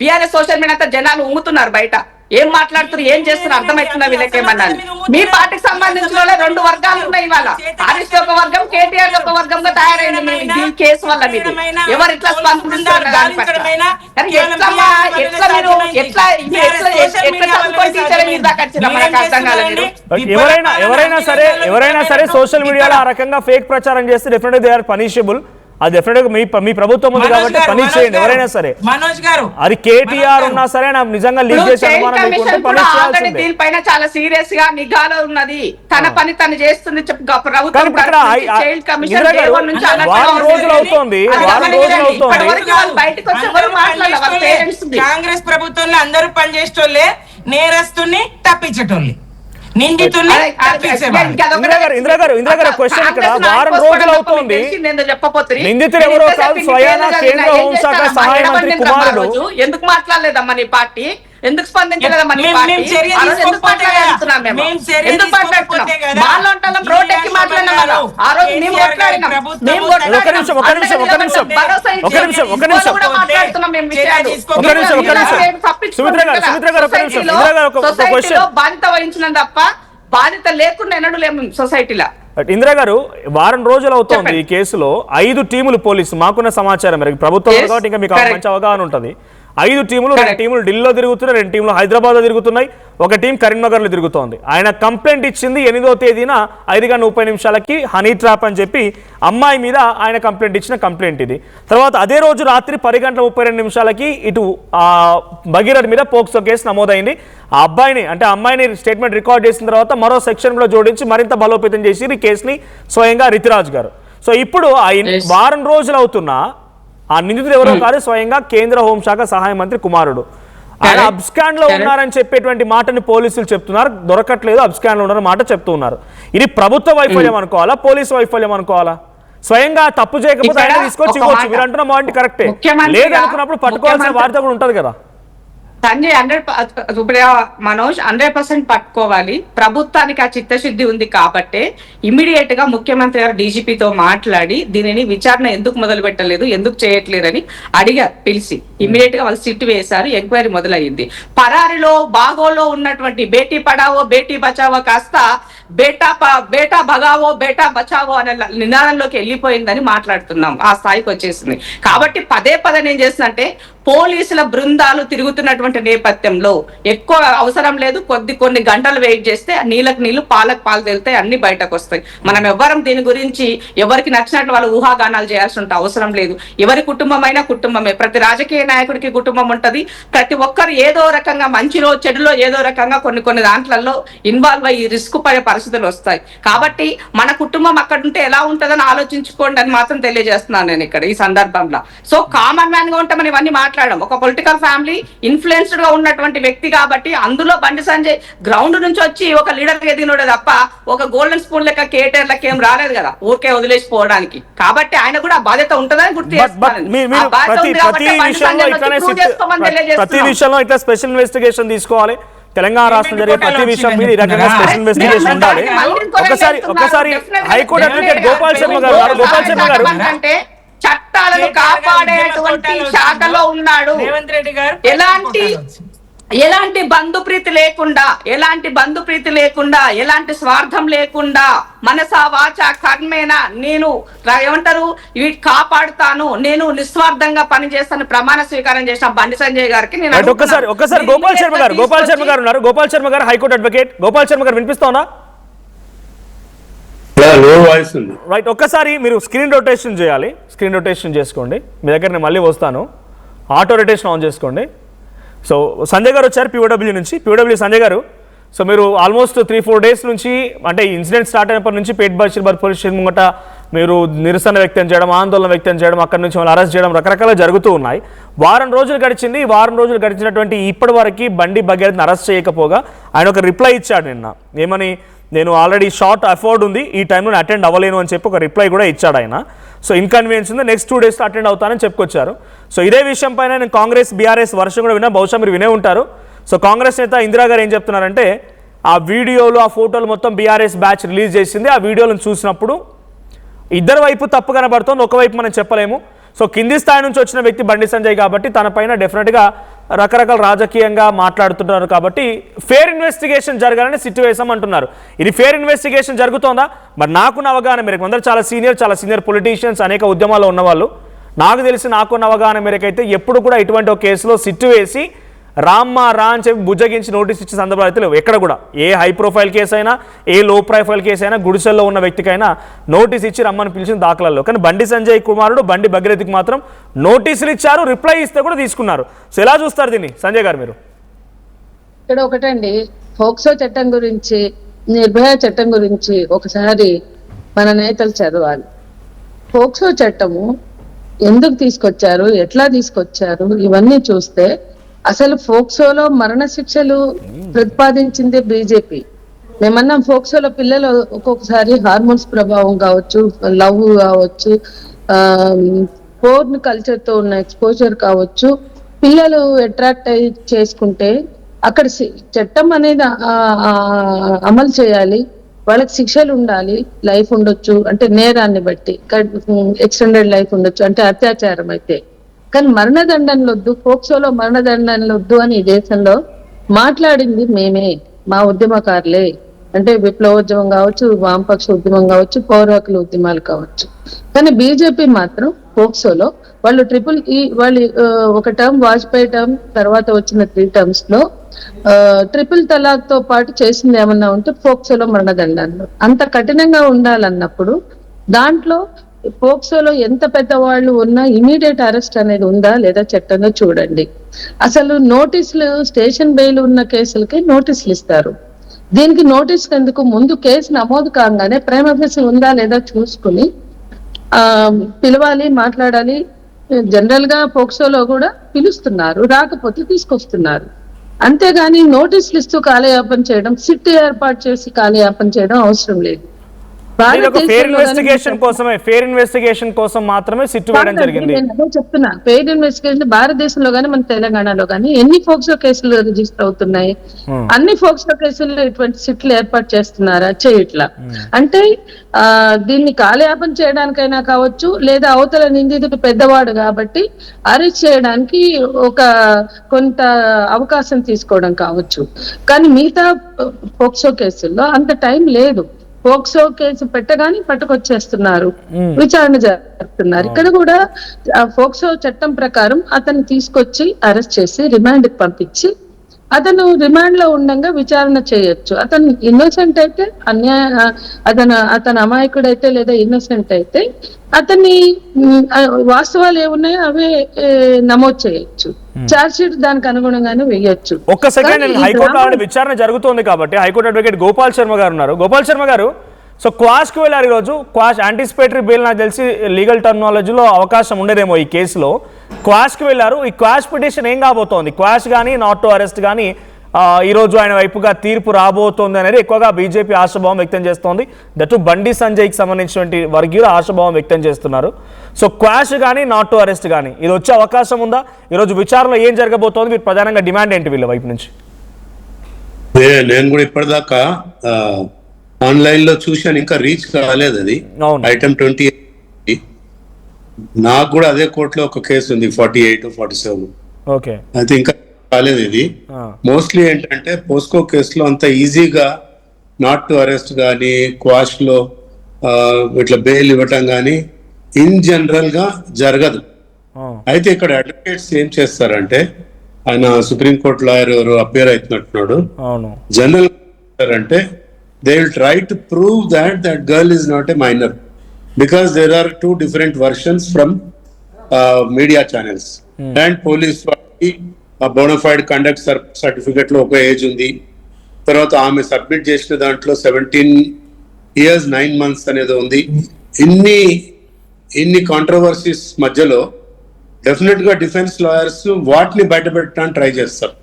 బీఆర్ఎస్ సోషల్ మీడియా అంతా జనాలు ఉమ్ముతున్నారు బయట. ఏం మాట్లాడుతున్నారు, ఏం చేస్తున్నారు అర్థమవుతుందా వీళ్ళకేమన్నా? మీ పార్టీకి సంబంధించిన వాళ్ళే 2 వర్గాలు ఉన్నాయి ఇవాళ. ఆర్ఎస్ ఒక వర్గం, కేటీఆర్ ఒక వర్గంగా తయారైంది ఈ కేసు వల్ల. మీరు ఎవరు ఇట్లా స్పందిస్తారు దాని పట్ల? ఎవరైనా సరే సోషల్ మీడియాలో ఆ రకంగా ఫేక్ ప్రచారం చేస్తే డెఫినెట్గా దే ఆర్ పనిషబుల్. అది డెఫినెట్ గా మీ ప్రభుత్వం ఉంది కాబట్టి పని చేయండి ఎవరైనా సరే. మనోజ్ గారు, అది కేటీఆర్ ఉన్నా సరే నాకు నిజంగా లీక్ చేసే అనుమానం లేకుంటే పని చేయాల్సిందే. దీనిపైన చాలా సీరియస్ గా నిఘాలో ఉన్నది, తన పని తను చేస్తుంది ప్రభుత్వం. వారం రోజులు అవుతోంది బయటకు వచ్చి ఎవరు మాట్లాడాలి? కాంగ్రెస్ ప్రభుత్వంలో అందరూ పనిచేసేటోళ్ళే, నేరస్తుని తప్పించేటోళ్ళే, నిందితుడిని వారం రోజులు అవుతోంది. నిందితుడు ఎవరో కాదు, స్వయానా కేంద్ర హోంశాఖ సహాయ మంత్రి కుమారుడు. ఎందుకు మాట్లాడలేదమ్మా నీ పార్టీ? ఎందుకు స్పందించలేదమ్మా నీ పార్టీ? బాధ్యత వహించిన తప్ప బాధ్యత లేకుండా ఎన్నడూ లేము సొసైటీలో. ఇందిరా గారు, వారం రోజులు అవుతోంది ఈ కేసులో 5 టీములు పోలీసు, మాకున్న సమాచారం మేరకు ప్రభుత్వం కాబట్టి ఇంకా మీకు మంచి అవగాహన ఉంటుంది. 5 టీములు, 2 టీములు ఢిల్లీలో తిరుగుతున్నాయి, 2 టీములు హైదరాబాద్లో తిరుగుతున్నాయి, ఒక టీం కరీంనగర్లో తిరుగుతోంది. ఆయన కంప్లైంట్ ఇచ్చింది 8వ తేదీన 5:30 హనీ ట్రాప్ అని చెప్పి అమ్మాయి మీద ఆయన కంప్లైంట్ ఇచ్చిన కంప్లైంట్ ఇది. తర్వాత అదే రోజు రాత్రి 10:32 ఇటు భగీరథ్ మీద పోక్సో కేసు నమోదైంది. ఆ అబ్బాయిని అంటే అమ్మాయిని స్టేట్మెంట్ రికార్డ్ చేసిన తర్వాత మరో సెక్షన్ కూడా జోడించి మరింత బలోపేతం చేసి ఈ కేసుని స్వయంగా రితిరాజ్ గారు. సో ఇప్పుడు వారం రోజులు అవుతున్నా ఆ నిందితుడు ఎవరో కాదు, స్వయంగా కేంద్ర హోంశాఖ సహాయ మంత్రి కుమారుడు. ఆయన అబ్స్కాండ్ లో ఉన్నారని చెప్పేటువంటి మాటని పోలీసులు చెప్తున్నారు, దొరకట్లేదు, అబ్స్కాండ్ లో ఉన్నారని మాట చెప్తున్నారు. ఇది ప్రభుత్వ వైఫల్యం అనుకోవాలా, పోలీసు వైఫల్యం అనుకోవాలా? స్వయంగా తప్పు చేయకపోతే ఆయన తీసుకొచ్చి ఇవ్వచ్చు, మీరు అంటున్న మాట కరెక్టే. లేదనుకున్నప్పుడు పట్టుకోవాల్సిన బాధ్యత కూడా ఉంటది కదా. సంజయ్ 100% 100% పట్టుకోవాలి. ప్రభుత్వానికి ఆ చిత్తశుద్ధి ఉంది కాబట్టి ఇమీడియట్ గా ముఖ్యమంత్రి గారు డీజీపీతో మాట్లాడి దీనిని విచారణ ఎందుకు మొదలు పెట్టలేదు, ఎందుకు చేయట్లేదని అడిగారు పిలిచి. ఇమీడియట్ గా వాళ్ళు సిట్ వేశారు, ఎంక్వైరీ మొదలయ్యింది. పరారిలో బాగోలో ఉన్నటువంటి బేటీ పడావో బేటీ బచావో కాస్త బేటా భగావో బేటా బచావో అనే నినాదంలోకి వెళ్ళిపోయిందని మాట్లాడుతున్నాం, ఆ స్థాయికి వచ్చేసింది. కాబట్టి పదే నేను చేస్తున్నంటే పోలీసుల బృందాలు తిరుగుతున్నటువంటి నేపథ్యంలో ఎక్కువ అవసరం లేదు, కొన్ని గంటలు వెయిట్ చేస్తే నీళ్ళకి నీళ్లు పాలకు పాలు తేలితే అన్ని బయటకు వస్తాయి. మనం ఎవ్వరం దీని గురించి ఎవరికి నచ్చినట్లు వాళ్ళు ఊహాగానాలు చేయాల్సిన అవసరం లేదు. ఎవరి కుటుంబమైనా కుటుంబమే, ప్రతి రాజకీయ నాయకుడికి కుటుంబం ఉంటది. ప్రతి ఒక్కరు ఏదో రకంగా మంచిలో చెడులో ఏదో రకంగా కొన్ని దాంట్లలో ఇన్వాల్వ్ అయ్యి రిస్క్ పడే పరిస్థితులు వస్తాయి. కాబట్టి మన కుటుంబం అక్కడ ఉంటే ఎలా ఉంటుందని ఆలోచించుకోండి అని మాత్రం తెలియజేస్తున్నాను నేను ఇక్కడ ఈ సందర్భంలో. సో కామన్ మ్యాన్ గా ఉంటే మనం ఇవన్నీ మాట్లాడడం, ఒక పొలిటికల్ ఫ్యామిలీ ఇన్ఫ్లుయెన్స్డ్ గా ఉన్నటువంటి వ్యక్తి కాబట్టి అందులో బండి సంజయ్ గ్రౌండ్ నుంచి వచ్చి ఒక లీడర్ ఎదిగినోడే తప్ప ఒక గోల్డెన్ స్పూన్ లెక్క కేటీఆర్ లెక్క ఏం రాలేదు కదా ఊరికే వదిలేసిపోవడానికి. కాబట్టి ఆయన కూడా బాధ్యత ఉంటుందని గుర్తు చేస్తున్నాను. ప్రతి విషయంలో ఇట్లా స్పెషల్ ఇన్వెస్టిగేషన్ తీసుకోవాలి. తెలంగాణ రాష్ట్రం జరిగే ప్రతి విషయం మీద ఈ రకంగా స్పెషల్ ఇన్వెస్టిగేషన్ ఉండాలి. ఒకసారి హైకోర్టు అడ్వకేట్ గోపాల్ శర్మ గారు చట్టాలను కాపాడేటువంటి శాఖలో ఉన్నాడు. రేవంత్ రెడ్డి గారు ఎలాంటి బంధుప్రీతి లేకుండా ఎలాంటి స్వార్థం లేకుండా మనసా వాచ కర్మేనా నేను ఏమంటారు వీటి కాపాడుతాను, నేను నిస్వార్థంగా పనిచేస్తాను ప్రమాణ స్వీకారం చేసిన బండి సంజయ్ గారికి నేను ఒకసారి గోపాల్ శర్మ గారు ఉన్నారు. గోపాల్ శర్మ గారు హైకోర్టు అడ్వకేట్. గోపాల్ శర్మ గారు వినిపిస్తోందా? రైట్, ఒక్కసారి మీరు స్క్రీన్ రొటేషన్ చేయాలి. స్క్రీన్ రొటేషన్ చేసుకోండి. మీ దగ్గర నేను మళ్ళీ వస్తాను. ఆటో రొటేషన్ ఆన్ చేసుకోండి. సో సంజయ్ గారు వచ్చారు పీఓడబ్ల్యూ నుంచి. పీఓడబ్ల్యూ సంజయ్ గారు, సో మీరు ఆల్మోస్ట్ 3-4 డేస్ నుంచి అంటే ఇన్సిడెంట్ స్టార్ట్ అయినప్పటి నుంచి పేట్ బషీర్బాద్ పోలీస్ స్టేషన్ ముంగట మీరు నిరసన వ్యక్తం చేయడం, ఆందోళన వ్యక్తం చేయడం, అక్కడి నుంచి వాళ్ళు అరెస్ట్ చేయడం రకరకాలుగా జరుగుతూ ఉన్నాయి. వారం రోజులు గడిచింది. వారం రోజులు గడిచినటువంటి ఇప్పటి వరకు బండి భగీరథ్ని అరెస్ట్ చేయకపోగా ఆయన ఒక రిప్లై ఇచ్చాడు నిన్న. ఏమని, నేను ఆల్రెడీ షార్ట్ అఫోర్డ్ ఉంది, ఈ టైంలో అటెండ్ అవ్వలేను అని చెప్పి ఒక రిప్లై కూడా ఇచ్చాడు ఆయన. సో ఇన్కన్వీనియన్స్ ఉంది, నెక్స్ట్ 2 డేస్లో అటెండ్ అవుతానని చెప్పుకొచ్చారు. సో ఇదే విషయం పైన నేను కాంగ్రెస్ బీఆర్ఎస్ వర్షం కూడా విన్నా, బహుశా మీరు వినే ఉంటారు. సో కాంగ్రెస్ నేత ఇందిరా గారు ఏం చెప్తున్నారంటే, ఆ వీడియోలు ఆ ఫోటోలు మొత్తం బీఆర్ఎస్ బ్యాచ్ రిలీజ్ చేసింది. ఆ వీడియోలను చూసినప్పుడు ఇద్దరు వైపు తప్పు కనబడుతుంది, ఒకవైపు మనం చెప్పలేము. సో కింది స్థాయి నుంచి వచ్చిన వ్యక్తి బండి సంజయ్ కాబట్టి తన పైన డెఫినెట్గా రకరకాల రాజకీయంగా మాట్లాడుతున్నారు. కాబట్టి ఫేర్ ఇన్వెస్టిగేషన్ జరగాలని సిట్యువేషన్ అంటున్నారు. ఇది ఫేర్ ఇన్వెస్టిగేషన్ జరుగుతోందా? మరి నాకున్న అవగాహన మేరకు, అందరూ చాలా సీనియర్ పొలిటీషియన్స్, అనేక ఉద్యమాల్లో ఉన్నవాళ్ళు, నాకు తెలిసి నాకున్న అవగాహన మేరకు అయితే ఎప్పుడు కూడా ఇటువంటి ఒక కేసులో సిట్టు వేసి రా అని చెప్పి బుజ్జగించి నోటీస్ ఇచ్చే సందర్భాలు అయితే లేవు ఎక్కడ కూడా. ఏ హై ప్రొఫైల్ కేసు అయినా, ఏ లో ప్రొఫైల్ కేసు అయినా, గుడిసెల్లో ఉన్న వ్యక్తికైనా నోటీస్ ఇచ్చి రమ్మని పిలిచిన దాఖలాల్లో. కానీ బండి సంజయ్ కుమారుడు బండి భగీరథ్కి మాత్రం నోటీసులు ఇచ్చారు, రిప్లై ఇస్తే కూడా తీసుకున్నారు. సో ఎలా చూస్తారు దీన్ని సంజయ్ గారు మీరు? ఇక్కడ ఒకటండి, పోక్సో చట్టం గురించి, నిర్భయ చట్టం గురించి ఒకసారి మన నేతలు చదవాలి. పోక్సో చట్టము ఎందుకు తీసుకొచ్చారు, ఎట్లా తీసుకొచ్చారు, ఇవన్నీ చూస్తే అసలు ఫోక్సోలో మరణ శిక్షలు ప్రతిపాదించింది బీజేపీ. మేమన్నాం ఫోక్సోలో పిల్లలు ఒక్కొక్కసారి హార్మోన్స్ ప్రభావం కావచ్చు, లవ్ కావచ్చు, పోర్న్ కల్చర్ తో ఉన్న ఎక్స్పోజర్ కావచ్చు, పిల్లలు అట్రాక్ట్ అయ్యి చేసుకుంటే అక్కడ చట్టం అనేది అమలు చేయాలి, వాళ్ళకి శిక్షలు ఉండాలి, లైఫ్ ఉండొచ్చు అంటే నేరాన్ని బట్టి, ఎక్స్టెండెడ్ లైఫ్ ఉండొచ్చు అంటే అత్యాచారం అయితే. కానీ మరణదండనలు వద్దు, పోక్సోలో మరణదండనలు వద్దు అని ఈ దేశంలో మాట్లాడింది మేమే, మా ఉద్యమకారులే. అంటే విప్లవోద్యమం కావచ్చు, వామపక్ష ఉద్యమం కావచ్చు, పౌర హక్కుల ఉద్యమాలు కావచ్చు. కానీ బీజేపీ మాత్రం పోక్సోలో వాళ్ళు వాళ్ళు ఒక టర్మ్ వాజ్పేయి టర్మ్ తర్వాత వచ్చిన 3 terms లో ట్రిపుల్ తలాక్ తో పాటు చేసింది ఏమన్నా ఉంటే పోక్సోలో మరణదండాలు. అంత కఠినంగా ఉండాలన్నప్పుడు దాంట్లో పోక్సోలో ఎంత పెద్దవాళ్ళు ఉన్నా ఇమీడియట్ అరెస్ట్ అనేది ఉందా లేదా చట్టంలో చూడండి. అసలు నోటీసులు స్టేషన్ బెయిల్ ఉన్న కేసులకి నోటీసులు ఇస్తారు. దీనికి నోటీస్ ఎందుకు? ముందు కేసు నమోదు కాగానే ప్రైమ ఫేసి ఉందా లేదా చూసుకుని పిలవాలి, మాట్లాడాలి. జనరల్ గా పోక్సోలో కూడా పిలుస్తున్నారు, రాకపోతే తీసుకొస్తున్నారు. అంతేగాని నోటీసులు ఇస్తూ కాలయాపన చేయడం, సిట్ ఏర్పాటు చేసి కాలయాపన చేయడం అవసరం లేదు. ఫెయిర్ ఇన్వెస్టిగేషన్ కోసం మాత్రమే సిట్ వేయడం జరిగింది. నేను అదే చెప్తున్నా, ఫెయిర్ ఇన్వెస్టిగేషన్ భారతదేశంలో గానీ మన తెలంగాణలో గానీ ఎన్ని ఫోక్సో కేసులు రిజిస్టర్ అవుతున్నాయి? అన్ని ఫోక్సో కేసుల్లో ఇటువంటి సిట్లు ఏర్పాటు చేస్తున్నారా? చేయట్లా. అంటే దీన్ని కాలయాపన చేయడానికైనా కావచ్చు, లేదా అవతల నిందితుడు పెద్దవాడు కాబట్టి అరెస్ట్ చేయడానికి కొంత అవకాశం తీసుకోవడం కావచ్చు. కానీ మిగతా ఫోక్సో కేసుల్లో అంత టైం లేదు. పోక్సో కేసు పెట్టగానే పట్టుకొచ్చేస్తున్నారు, విచారణ జరుపుతున్నారు. ఇక్కడ కూడా పోక్సో చట్టం ప్రకారం అతన్ని తీసుకొచ్చి అరెస్ట్ చేసి రిమాండ్ కి పంపించి అతను రిమాండ్ లో ఉండగా విచారణ చేయొచ్చు. అతను ఇన్నోసెంట్ అయితే అతను అమాయకుడైతే లేదా ఇన్నోసెంట్ అయితే అతన్ని వాస్తవాలు ఏమున్నాయో అవే నమోదు చేయొచ్చు. చార్జ్ షీట్ దానికి అనుగుణంగానే వేయొచ్చు. ఒక్క సెకండ్, హైకోర్టు విచారణ జరుగుతోంది కాబట్టి హైకోర్టు అడ్వకేట్ గోపాల్ శర్మ గారు ఉన్నారు. గోపాల్ శర్మ గారు, సో క్వాష్కి వెళ్ళారు ఈరోజు. క్వాష్ యాంటిసిపేటరీ బెయిల్ నాకు తెలిసి లీగల్ టర్మినాలజీలో అవకాశం ఉండదేమో ఈ కేసులో. క్వాష్కి వెళ్ళారు. ఈ క్వాష్ పిటిషన్ ఏం కాబోతోంది? క్వాష్ కానీ నాట్ టు అరెస్ట్ కానీ ఈరోజు ఆయన వైపుగా తీర్పు రాబోతోంది అనేది ఎక్కువగా బీజేపీ ఆశాభావం వ్యక్తం చేస్తోంది. దట్టు బండి సంజయ్కి సంబంధించినటువంటి వర్గీయులు ఆశాభావం వ్యక్తం చేస్తున్నారు. సో క్వాష్ కానీ నాట్ టు అరెస్ట్ కానీ ఇది వచ్చే అవకాశం ఉందా? ఈరోజు విచారణలో ఏం జరగబోతోంది? మీరు ప్రధానంగా డిమాండ్ ఏంటి వీళ్ళ వైపు నుంచి? నేను కూడా ఇప్పటిదాకా ఆన్లైన్ లో చూశాను, ఇంకా రీచ్ కాలేదు అది. ఐటమ్ 20. నాకు కూడా అదే కోర్టులో ఒక కేసు ఉంది 48, 47. ఓకే, అయితే ఇంకా కాలేదు ఇది. మోస్ట్లీ ఏంటంటే పోస్కో కేసులో అంత ఈజీగా నాట్ టు అరెస్ట్ కానీ క్వాష్ లో ఇట్లా బెయిల్ ఇవ్వటం కానీ ఇన్ జనరల్ గా జరగదు. అయితే ఇక్కడ అడ్వకేట్స్ ఏం చేస్తారంటే, ఆయన సుప్రీంకోర్టు లాయర్ ఎవరు అపేర్ అవుతున్నట్టున్నాడు, జనరల్ అంటే they will try to prove that girl is not a minor because there are 2 different versions from media channels. And police bona fide conduct certificate లో ఒక ఏజ్ ఉంది, తర్వాత ఆమె సబ్మిట్ చేసిన దాంట్లో 17 years 9 months అనేది ఉంది. ఇన్ని కాంట్రవర్సీస్ మధ్యలో డెఫినెట్ గా డిఫెన్స్ లాయర్స్ వాటిని బయట పెట్టడానికి ట్రై చేస్తారు,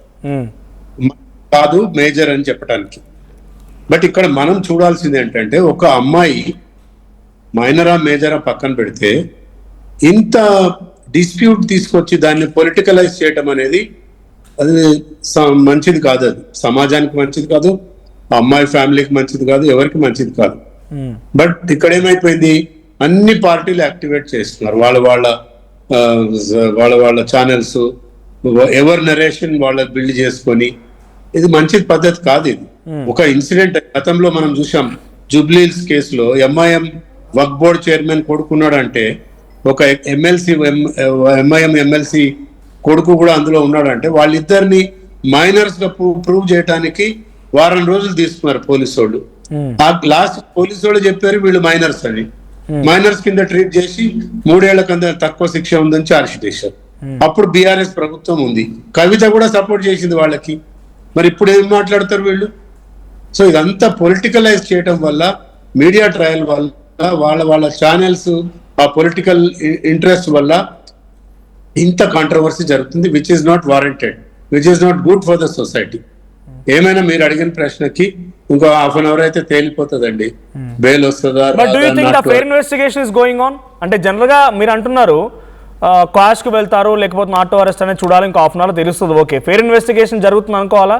కాదు మేజర్ అని చెప్పడానికి. బట్ ఇక్కడ మనం చూడాల్సింది ఏంటంటే, ఒక అమ్మాయి మైనరా మేజరా పక్కన పెడితే ఇంత డిస్ప్యూట్ తీసుకొచ్చి దాన్ని పొలిటికలైజ్ చేయటం అనేది అది మంచిది కాదు. అది సమాజానికి మంచిది కాదు, అమ్మాయి ఫ్యామిలీకి మంచిది కాదు, ఎవరికి మంచిది కాదు. బట్ ఇక్కడ ఏమైపోయింది, అన్ని పార్టీలు యాక్టివేట్ చేస్తున్నారు వాళ్ళ ఛానల్స్, ఎవరి నరేషన్ వాళ్ళ బిల్డ్ చేసుకొని. ఇది మంచి పద్ధతి కాదు. ఇది ఒక ఇన్సిడెంట్ గతంలో మనం చూసాం, జూబ్లీహిల్స్ కేసులో ఎంఐఎం వక్ బోర్డ్ చైర్మన్ కొడుకున్నాడు అంటే, ఒక ఎంఐఎం ఎమ్మెల్సీ కొడుకు కూడా అందులో ఉన్నాడంటే, వాళ్ళిద్దరిని మైనర్స్ గా ప్రూవ్ చేయడానికి 1 వారం రోజులు తీసుకున్నారు పోలీసు వాళ్ళు. ఆ లాస్ట్ పోలీసు వాళ్ళు చెప్పారు వీళ్ళు మైనర్స్ అని. మైనర్స్ కింద ట్రీట్ చేసి 3 ఏళ్ల కింద తక్కువ శిక్ష ఉందని చార్జ్ షీట్ వేశారు. అప్పుడు బీఆర్ఎస్ ప్రభుత్వం ఉంది, కవిత కూడా సపోర్ట్ చేసింది వాళ్ళకి. మరి ఇప్పుడు ఏం మాట్లాడతారు వీళ్ళు? సో ఇదంతా పొలిటికలైజ్ చేయటం వల్ల, మీడియా ట్రయల్ వల్ల, వాళ్ళ ఛానల్స్ ఆ పొలిటికల్ ఇంట్రెస్ట్ వల్ల ఇంత కాంట్రవర్సీ జరుగుతుంది, which is not warranted, which is not good for the society. ఏమైనా మీరు అడిగిన ప్రశ్నకి ఇంకో 1/2 an hour అయితే తేలిపోతుందండి, బెయిల్ వస్తుందా. But do you think the fair investigation is going on? అంటే జనరల్ గా మీరు అంటున్నారు క్వాష్కి వెళ్తారు, లేకపోతే నాట్ టు అరెస్ట్ అనేది చూడాలి, ఇంకో 1/2 an hour తెలుస్తుంది. ఓకే, ఫెయిర్ ఇన్వెస్టిగేషన్ జరుగుతుంది అనుకోవాలా?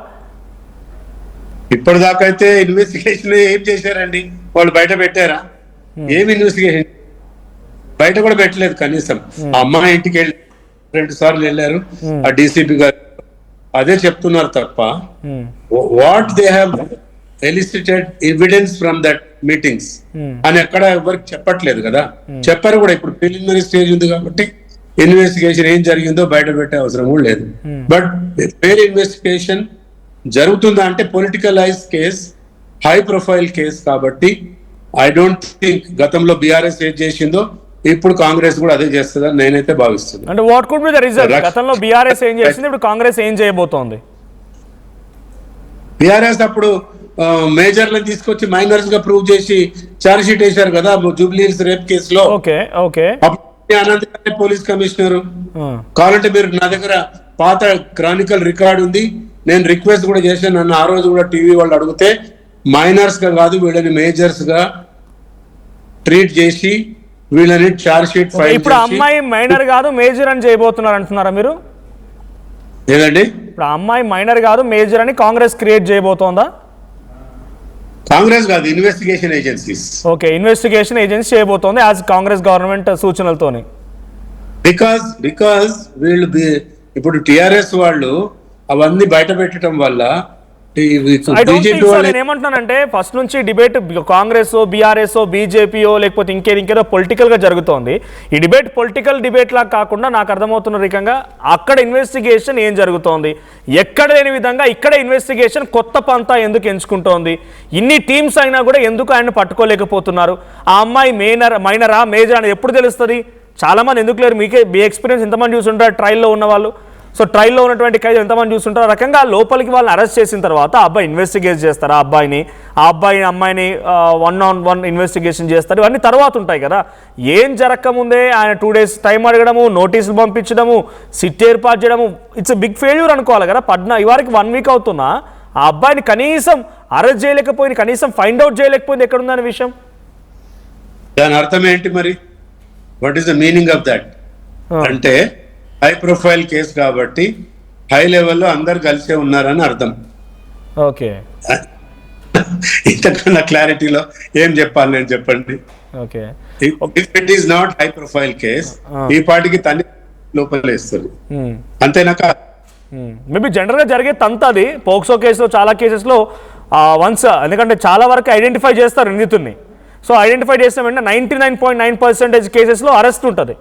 ఇప్పటిదాకా అయితే ఇన్వెస్టిగేషన్ ఏం చేశారండి వాళ్ళు? బయట పెట్టారా? ఏమి ఇన్వెస్టిగేషన్ బయట కూడా పెట్టలేదు. కనీసం ఆ అమ్మాయి ఇంటికి వెళ్ళి 2 సార్లు వెళ్ళారు ఆ డీసీపీ గారు, అదే చెప్తున్నారు తప్ప what they have elicited evidence from that meetings అని ఎక్కడ ఎవరికి చెప్పట్లేదు కదా. చెప్పారు కూడా. ఇప్పుడు ప్రిలిమినరీ స్టేజ్ ఉంది కాబట్టి ఇన్వెస్టిగేషన్ ఏం జరిగిందో బయట పెట్టే అవసరం కూడా లేదు. బట్ వేరే ఇన్వెస్టిగేషన్ జరుగుతుందా అంటే politicise case, high profile case కాబట్టి ఐ డోంట్ థింక్ గతంలో బీఆర్ఎస్ ఏం చేసిందో ఇప్పుడు కాంగ్రెస్ కూడా అదే చేస్తుందని నేనైతే భావిస్తున్నాను. అంటే what could be the result? గతంలో బీఆర్ఎస్ ఏం చేసింది, ఇప్పుడు కాంగ్రెస్ ఏం చేయబోతోంది? బీఆర్ఎస్ అప్పుడు మేజర్లను తీసుకొచ్చి మైనర్స్ గా ప్రూవ్ చేసి ఛార్జ్ షీట్ వేశారు కదా జూబ్లీ హిల్స్ రేప్ కేసులో. Okay okay. అనంతరం పోలీస్ కమిషనర్ కావాలంటే మీరు నా దగ్గర పాత క్రానికల్ రికార్డ్ ఉంది, నేను రిక్వెస్ట్ కూడా చేశాను. నన్ను ఆ రోజు కూడా టీవీ వాళ్ళు అడిగితే మైనర్స్ గా కాదు వీళ్ళని మేజర్స్ గా ట్రీట్ చేసి వీళ్ళని ఛార్జ్ షీట్ ఫైల్. ఇప్పుడు అమ్మాయి మైనర్ కాదు మేజర్ అని చేయబోతున్నారు అంటున్నారా మీరు? ఏదండి? ఇప్పుడు అమ్మాయి మైనర్ కాదు మేజర్ అని కాంగ్రెస్ క్రియేట్ చేయబోతోందా? కాంగ్రెస్ కాదు, investigation agencies. Okay, investigation agency చేయబోతోంది యాజ్ కాంగ్రెస్ గవర్నమెంట్ సూచనలతోని. బికాజ్ వీళ్ళు ఇప్పుడు టిఆర్ఎస్ వాళ్ళు అవన్నీ బయట పెట్టడం వల్ల నేను ఏమంటున్నానంటే ఫస్ట్ నుంచి డిబేట్ కాంగ్రెస్ బీఆర్ఎస్ బీజేపీయో లేకపోతే ఇంకేదో పొలిటికల్ గా జరుగుతోంది. ఈ డిబేట్ పొలిటికల్ డిబేట్ లాగా కాకుండా నాకు అర్థమవుతున్న రకంగా అక్కడ ఇన్వెస్టిగేషన్ ఏం జరుగుతోంది, ఎక్కడ లేని విధంగా ఇక్కడ ఇన్వెస్టిగేషన్ కొత్త పంతా ఎందుకు ఎంచుకుంటోంది, ఇన్ని టీమ్స్ అయినా కూడా ఎందుకు ఆయన పట్టుకోలేకపోతున్నారు, ఆ అమ్మాయి మైనరా మేజర్ అనేది ఎప్పుడు తెలుస్తుంది? చాలా మంది ఎందుకు లేరు? మీ ఎక్స్పీరియన్స్ ఎంతమంది చూసుంటారు ట్రయల్లో ఉన్న వాళ్ళు? సో ట్రయల్లో ఉన్నటువంటి ఖైదీలు ఎంతమంది చూస్తుంటారు? ఆ రకంగా లోపలికి వాళ్ళని అరెస్ట్ చేసిన తర్వాత ఆ అబ్బాయి ఇన్వెస్టిగేట్ చేస్తారు, ఆ అమ్మాయిని 1-on-1 ఇన్వెస్టిగేషన్ చేస్తారు. ఇవన్నీ తర్వాత ఉంటాయి కదా. ఏం జరగకముందే ఆయన 2 days టైం అడగడము, నోటీసులు పంపించడము, సిట్ ఏర్పాటు చేయడము, ఇట్స్ బిగ్ ఫెయిల్యూర్ అనుకోవాలి కదా. ఇవారికి 1 week అవుతున్నా ఆ అబ్బాయిని కనీసం అరెస్ట్ చేయలేకపోయింది, కనీసం ఫైండ్ అవుట్ చేయలేకపోయింది ఎక్కడుందనే విషయం. దాని అర్థం ఏంటి మరి? What is the meaning of that? అంటే హై ప్రొఫైల్ కేసు కాబట్టి హై లెవెల్లో అందరు కలిసే ఉన్నారని అర్థం. ఓకే, ఇంతకన్నా క్లారిటీలో ఏం చెప్పాలి నేను చెప్పండి. Okay, it is not high profile case, ఈ పాటికి తన్ని లోపలేస్తారు అంతేనాక. మేబీ జనరల్గా జరిగే తంతది పోక్సో కేసులో చాలా కేసెస్లో వన్స్, ఎందుకంటే చాలా వరకు ఐడెంటిఫై చేస్తారు నిందితుడిని. సో ఐడెంటిఫై చేసిన వెంటనే 99.9% కేసెస్లో అరెస్ట్ ఉంటుంది.